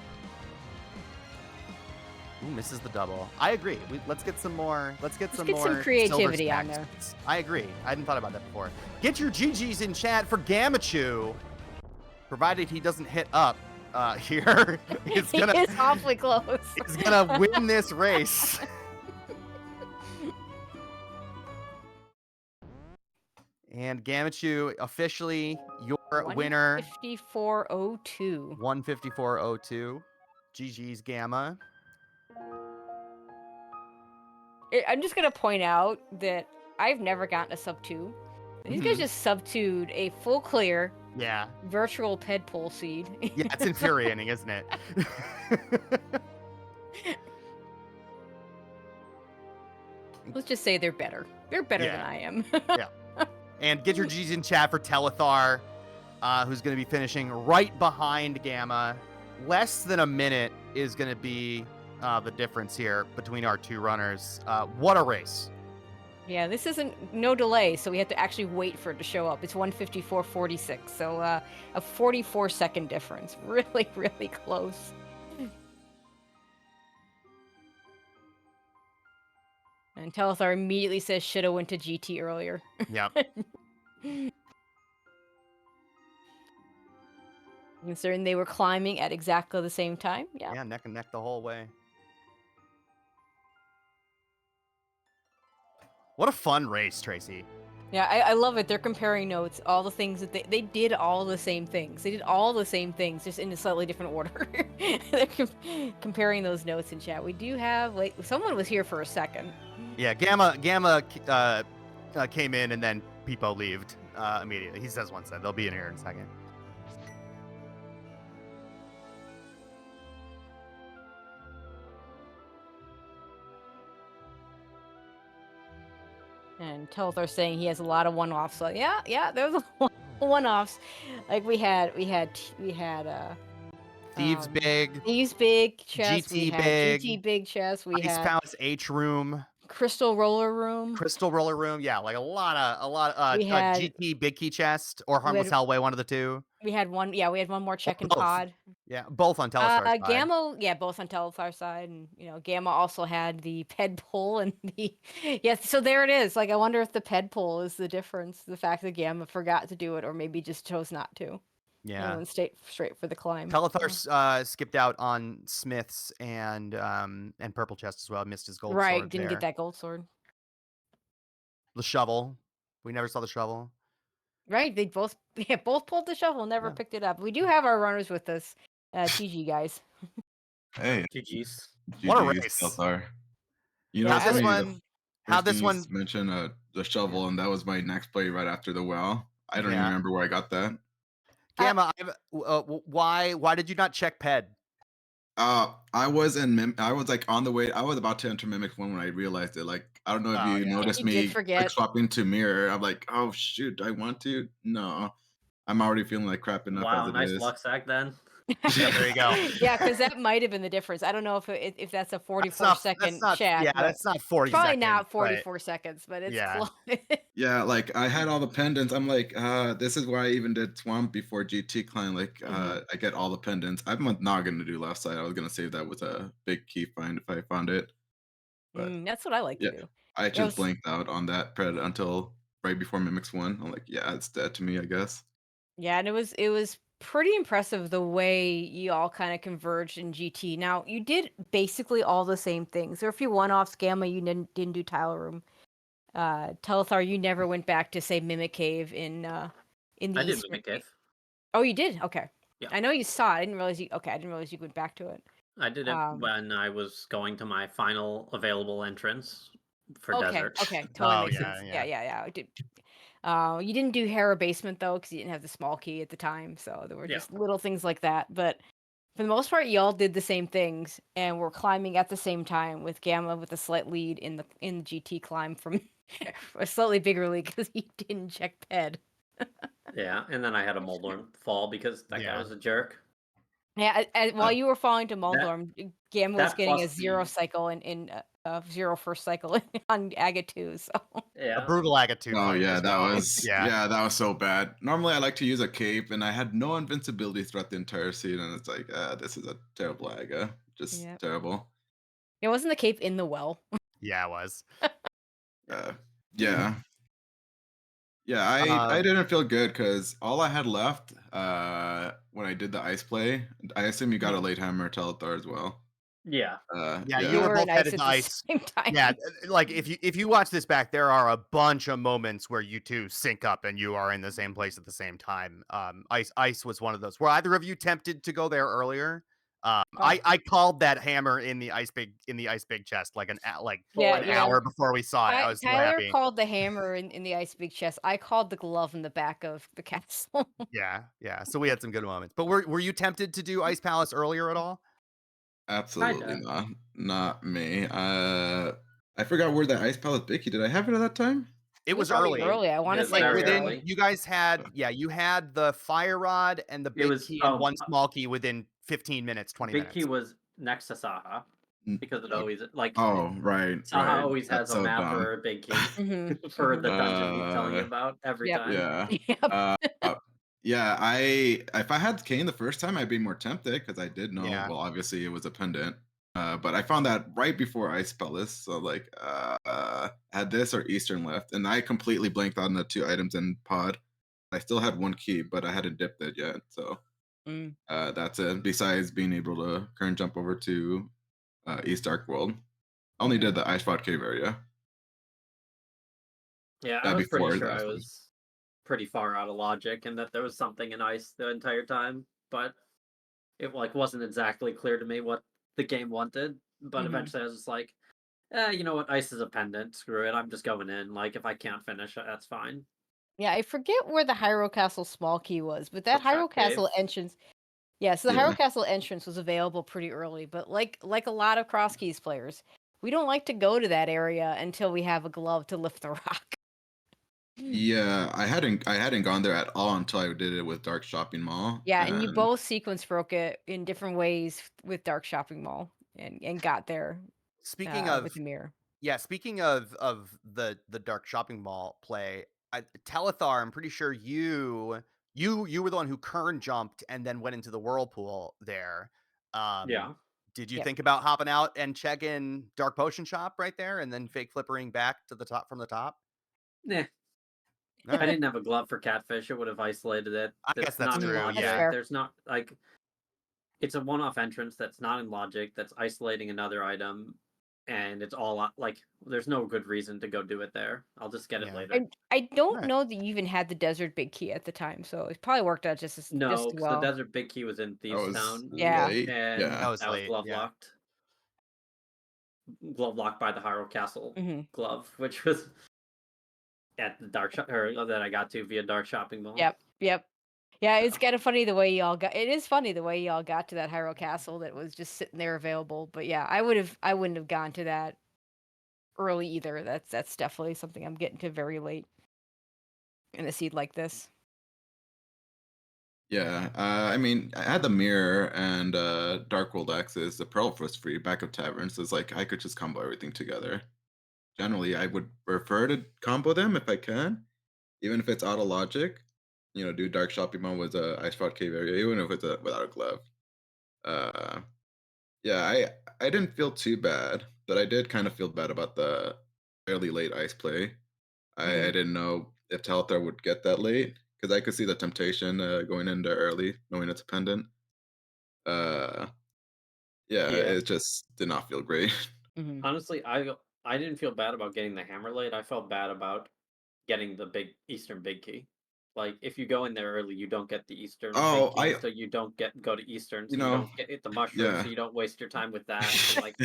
Ooh, misses the double. I agree. Let's get some more. Let's get some creativity on there. I agree. I hadn't thought about that before. Get your GGs in chat for Gammachuu, provided he doesn't hit up here. He is awfully close. He's gonna win this race. And Gammachuu, officially your winner. 154.02. 154.02. GG's Gamma. I'm just gonna point out that I've never gotten a sub 2. These guys just sub 2'd a full clear Yeah. virtual ped pull seed. Yeah, it's infuriating, isn't it? Let's just say they're better. They're better than Yeah. I am. Yeah. And get your G's in chat for Telethar, who's going to be finishing right behind Gamma. Less than a minute is going to be the difference here between our two runners. What a race. Yeah, this isn't no delay, so we have to actually wait for it to show up. It's 1:54:46, so a 44-second difference. Really, really close. And Telethar immediately says shoulda went to GT earlier. Yep. Considering they were climbing at exactly the same time. Yeah. Yeah, neck and neck the whole way. What a fun race, Tracy. Yeah, I love it. They're comparing notes, all the things that they did all the same things. They did all the same things, just in a slightly different order. They're comparing those notes in chat. We do have, like, someone was here for a second. Yeah, Gamma came in and then Peepo left immediately. He says one said they'll be in here in a second. And Telethar saying he has a lot of one-offs. So yeah, there's a lot of one-offs. Like we had Thieves big. Thieves big chest. GT we had big. GT big chest. We Ice had Palace H room. Crystal Roller Room. Crystal Roller Room. Yeah, like a lot. We had GT Big Key Chest or Harmless Hellway, one of the two. We had one. Yeah, we had one more check-in Both. pod. Yeah, both on Telestar's side. Gamma, yeah, both on Telethar side, and Gamma also had the ped pull and the So there it is. Like, I wonder if the ped pull is the difference, the fact that Gamma forgot to do it, or maybe just chose not to. Yeah, and went straight for the climb. Telethar skipped out on Smiths and Purple Chest as well. Missed his gold sword. Right, didn't get that gold sword. The shovel. We never saw the shovel. Right, they both pulled the shovel, never picked it up. We do have our runners with us, TG guys. Hey, GG's. What a race! Telethar. You know, how this one mentioned the shovel, and that was my next play right after the well. I don't even remember where I got that. Gamma, why did you not check Ped? I was like on the way. I was about to enter Mimic 1 when I realized it. Like, I don't know if you noticed me like swapping to mirror. I'm like, oh shoot, I want to. No, I'm already feeling like crap enough. Wow, as it nice is. luck sack then. Yeah, there you go. Yeah, because that might have been the difference. I don't know if that's a 44-second chat. Yeah, that's not 40 probably seconds. Not 44 seconds, but it's close. Yeah, like I had all the pendants. I'm like, this is why I even did Swamp before GT Climb. Like, I get all the pendants. I'm not going to do left side. I was going to save that with a big key find if I found it. But that's what I like to do. I just blanked out on that pred until right before Mimics 1. I'm like, yeah, it's dead to me, I guess. Yeah, and it was pretty impressive the way you all kind of converged in GT. Now, you did basically all the same things. There were a few one-offs. Gamma, you didn't do Tile Room. Telethar, you never went back to, say, Mimic Cave in the I did Mimic Cave. Oh, you did? Okay. Yeah. I know you saw it. I didn't realize you went back to it. I did it when I was going to my final available entrance for desert. Okay, totally makes sense. Yeah. I did. You didn't do Hera Basement, though, because you didn't have the small key at the time, so there were just little things like that. But for the most part, y'all did the same things, and were climbing at the same time, with Gamma with a slight lead in the GT climb from a slightly bigger lead because he didn't check Ped. Yeah, and then I had a Moldorm fall because that guy was a jerk. Yeah, while you were falling to Moldorm, Gamma was getting a 0 cycle in zero first cycle on Aga 2. So a brutal Aga 2. Oh yeah, that was that was so bad. Normally I like to use a cape, and I had no invincibility throughout the entire scene, and it's like, this is a terrible Aga, just terrible. It wasn't the cape in the well. Yeah, it was. Yeah. I didn't feel good because all I had left when I did the ice play, I assume you got a late hammer Telethar as well. Yeah. You were both headed to ice. Yeah, like if you watch this back, there are a bunch of moments where you two sync up and you are in the same place at the same time. Ice was one of those. Were either of you tempted to go there earlier? I called that hammer in the ice big chest like an hour before we saw it. I was so Tyler happy. called the hammer in the ice big chest. I called the glove in the back of the castle. Yeah. So we had some good moments. But were you tempted to do Ice Palace earlier at all? Absolutely Kinda. not. Not me. I forgot where the Ice Palace Bicky. Did I have it at that time? It was Probably early. early. I want to was say Like it was very within early. early. you guys had you had the fire rod and the It big was key and one small key within 15 minutes, 20 Big Key minutes. was next to Saha because it always Oh, right, Saha right. always has That's a so map dumb. or a big key for Mhm. the dungeon he's telling you about every Yep. time. Yeah. Yep. Uh, yeah, if I had Kane the first time, I'd be more tempted because I did know, Yeah. well, obviously it was a pendant. But I found that right before Ice Palace. So like had this or Eastern left. And I completely blanked on the 2 items in pod. I still had 1 key, but I hadn't dipped it yet. So Mm. that's it. Besides being able to current jump over to East Dark World. Only did the Ice Pod Cave area. Yeah, I was pretty Before sure that I was. was pretty far out of logic and that there was something in ice the entire time, but it wasn't exactly clear to me what the game wanted. But Mhm. eventually I was just like, you know what, ice is a pendant, screw it, I'm just going in. Like if I can't finish it, that's fine. Yeah, I forget where the Hyrule Castle small key was, but The that trap Hyrule cave. Castle entrance, yeah, so the Yeah. Hyrule Castle entrance was available pretty early, but like a lot of Crosskeys players, we don't like to go to that area until we have a glove to lift the rock. Yeah, I hadn't gone there at all until I did it with Dark Shopping Mall. Yeah, and you And both sequence broke it in different ways with Dark Shopping Mall and got there Speaking with of the mirror. speaking of the dark shopping mall play, Telethar, I'm pretty sure you were the one who kern jumped and then went into the whirlpool there. Yeah. Did you Yep. think about hopping out and checking Dark Potion Shop right there and then fake flippering back to the top from the top? Nah. All I right. didn't have a glove for catfish, it would have isolated it. I guess It's that's not in true. That's Yeah. logic. fair. There's not like it's a one-off entrance that's not in logic, that's isolating another item, and it's all like there's no good reason to go do it there. I'll just get it Yeah. later. I All don't right. know that you even had the desert big key at the time, so it probably worked out just No, as because the well. desert big key was in that Thieves was Town, Yeah. late. and That Yeah. was that was late. glove Yeah. locked. Glove locked by the Hyrule Castle Mhm. glove, which was at the dark shop or that I got to via Dark Shopping Mall. Yep. Yep. Yeah, it's So kind of funny the way y'all got. It is funny the way y'all got to that Hyrule Castle that was just sitting there available. But yeah, I wouldn't have gone to that early either. That's definitely something I'm getting to very late in a seed like this. Yeah. I mean, I had the mirror and Dark World Access. The Pearl was free. Backup Taverns. So it's like I could just combo everything together. Generally, I would prefer to combo them if I can, even if it's out of logic. Do Dark Shopping Mall with a Ice Pod Cave area, even if it's without a glove. Uh, Yeah, I didn't feel too bad, but I did kind of feel bad about the fairly late ice play. I Mhm. didn't know if Telthar would get that late because I could see the temptation going into early, knowing it's a pendant. Uh, yeah, yeah. it just did not feel great. Mhm. Honestly, I didn't feel bad about getting the hammer late. I felt bad about getting the big Eastern big key. Like if you go in there early, you don't get the Eastern big Oh, key, so you don't go to Eastern, you so you know, don't get the mushroom, so yeah. you don't waste your time with that. And like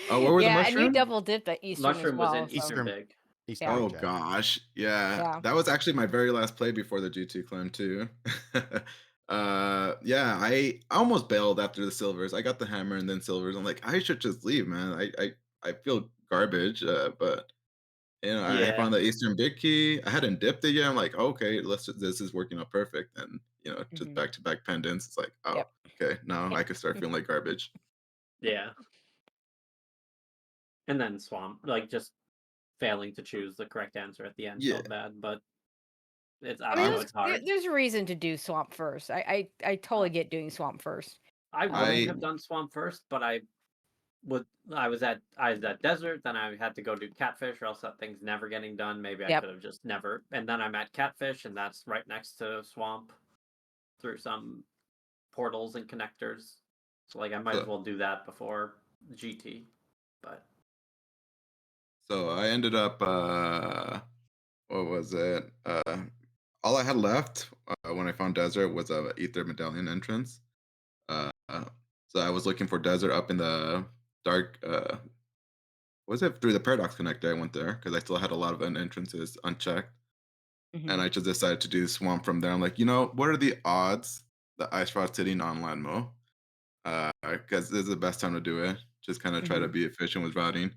Oh, what were the Yeah, and you mushroom? double dipped at Eastern as mushroom was in well. So Eastern Eastern big. Eastern yeah, Oh Big Jet. gosh, yeah, yeah. that was actually my very last play before the GT climb too. Yeah, I almost bailed after the silvers. I got the hammer and then silvers. I'm like, I should just leave, man. I feel garbage, but I Yeah. found the Eastern big key. I hadn't dipped it yet. I'm like, okay, this is working out perfect. And just Mhm. back to back pendants. It's like, oh, Yep. okay, now I can start feeling like garbage. Yeah. And then swamp, like just failing to choose the correct answer at the end Yeah, felt bad, but I I mean, don't I know, it's hard. there's a reason to do swamp first. I totally get doing swamp first. I wouldn't I have done swamp first, but I was at desert, then I had to go do catfish, or else that thing's never getting done. Maybe I Yep. could have just never. And then I'm at catfish, and that's right next to swamp through some portals and connectors. So like I might as so well do that before GT. But so I ended up what was it? All I had left when I found desert was a ether medallion entrance. So I was looking for desert up in the dark. Was it through the Paradox connector? I went there because I still had a lot of entrances unchecked, and Mhm. I just decided to do swamp from there. I'm like, you know, what are the odds that Ice Frost hitting on Landmo? Because this is the best time to do it. Just kind of try to Mhm. be efficient with routing.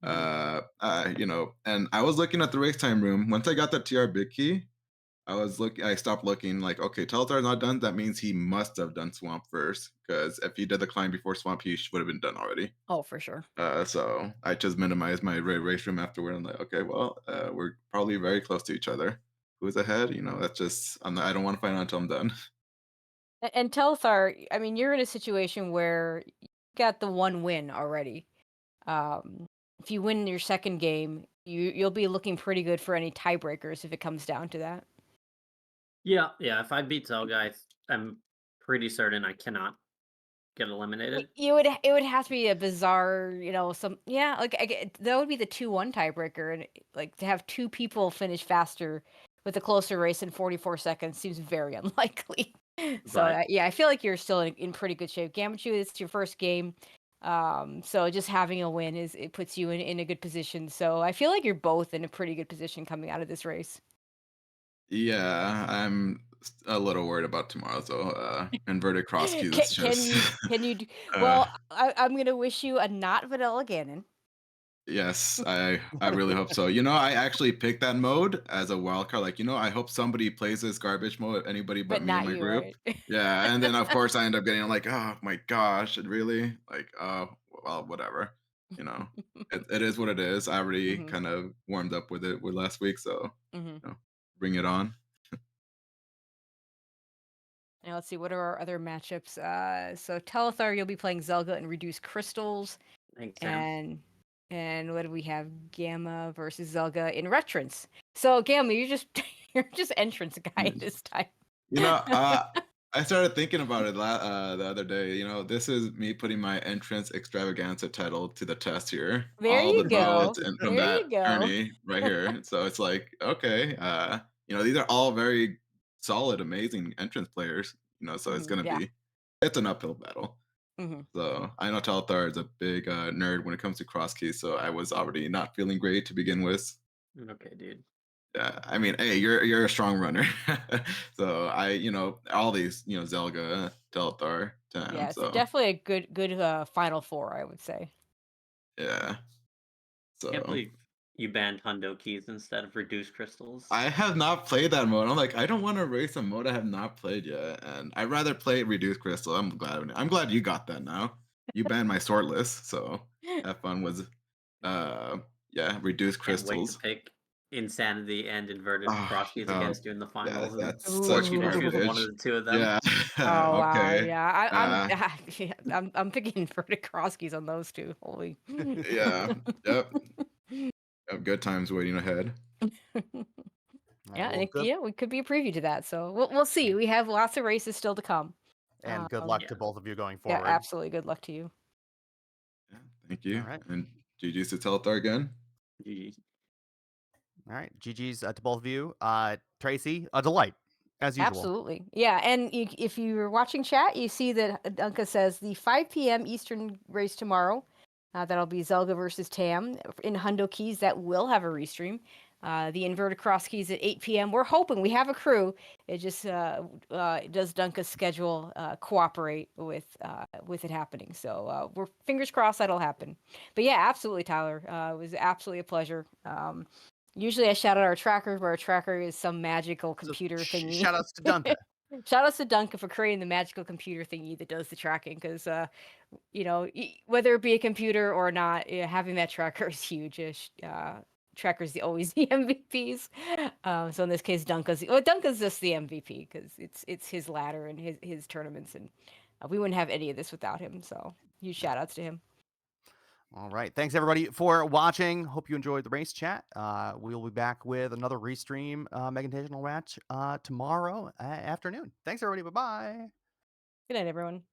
Mhm. You know, and I was looking at the race time room. Once I got the TR big key, I stopped looking like, okay, Telethar not done. That means he must have done Swamp first. Because if he did the climb before Swamp, he would have been done already. Oh, for sure. So I just minimized my race room afterward. I'm like, okay, well, we're probably very close to each other. Who's ahead? You know, that's just I don't want to find out until I'm done. And Telethar, I mean, you're in a situation where you got the one win already. Um, if you win your second game, you'll be looking pretty good for any tiebreakers if it comes down to that. Yeah, yeah. If I beat Zelga, I'm pretty certain I cannot get eliminated. It would have to be a bizarre, some like that would be the 2-1 tiebreaker, and like to have two people finish faster with a closer race in 44 seconds seems very unlikely. So Right. yeah, I feel like you're still in pretty good shape. Gammachuu, it's your first game, so just having a win it puts you in a good position. So I feel like you're both in a pretty good position coming out of this race. Yeah, I'm a little worried about tomorrow. So inverted cross keys is just Can you uh, well, I'm gonna wish you a not vanilla Ganon. yes, I really hope so. You know, I actually picked that mode as a wild card. Like, you know, I hope somebody plays this garbage mode, anybody but But me in not my you, group. right? Yeah, and then of course I end up getting like, oh my gosh, it really like, oh well, whatever. You know, it is what it is. I already Mhm, kind of warmed up with it with last week, so mhm. you know, bring it on. Now let's see, what are our other matchups? So Telethar, you'll be playing Zelga and Reduced Crystals, Thanks, Sam. and what do we have? Gamma versus Zelga in Retrance. So Gamma, you're just entrance guy this time. You know, I started thinking about it the other day. You know, this is me putting my entrance extravaganza title to the test here. There All the you modes go. and from There that you go. journey right here. So it's like, okay, you know, these are all very solid, amazing entrance players. You know, so Yeah. it's an uphill battle. hmm So I know Telethar is a big nerd when it comes to crosskeys. So I was already not feeling great to begin with. Okay, dude. Yeah, I mean, hey, you're a strong runner. So you know, all these, you know, Zelga, Telethar, Yeah, Tam. it's So definitely a good final four, I would say. yeah. Can't So believe you banned Hundo keys instead of reduced crystals. I have not played that mode. I'm like, I don't want to race a mode I have not played yet, and I'd rather play Reduced Crystal. I'm glad you got that now. You banned my sortless, so have fun with uh yeah, Reduced Can't wait to Crystals. pick Insanity and Inverted Oh, Crosskeys against you in the yeah, finals and that's force such you to choose one of garbage. the two of them. Yeah. Oh wow, Okay. yeah. Uh Yeah, I'm picking inverted cross keys on those two. Holy. yeah. Yep. Yep. Good times waiting ahead. All right, Yeah, well, good we could be a preview to that. So we'll see. We have lots of races still to come. and good luck Um, to Yeah. both of you going yeah, forward. absolutely. Good luck to you. Yeah, thank All you. right. And GG's to Telethar again. GG. All right. GG's to both of you. Tracy, a delight, as usual. Absolutely. Yeah, and if you're watching chat, you see that Dunka says the 5 p.m. Eastern race tomorrow. That'll be Zelga versus Tam in Hundo Keys. That will have a restream. The inverted cross keys at 8 p.m. We're hoping we have a crew. It just does Dunka's schedule cooperate with it happening. So we're fingers crossed that'll happen. But yeah, absolutely, Tyler. It was absolutely a pleasure. Usually I shout out our tracker, but our tracker is some magical So computer thingy. shout outs to Duncan. Shout outs to Duncan for creating the magical computer thingy that does the tracking, because whether it be a computer or not, having that tracker is huge. Trackers always the MVPs. So in this case, Duncan's just the MVP because it's his ladder and his tournaments, and we wouldn't have any of this without him. So huge shout outs to him. All right. Thanks, everybody, for watching. Hope you enjoyed the race chat. We'll be back with another restream Megatational match tomorrow afternoon. Thanks, everybody. Bye-bye. Good night, everyone.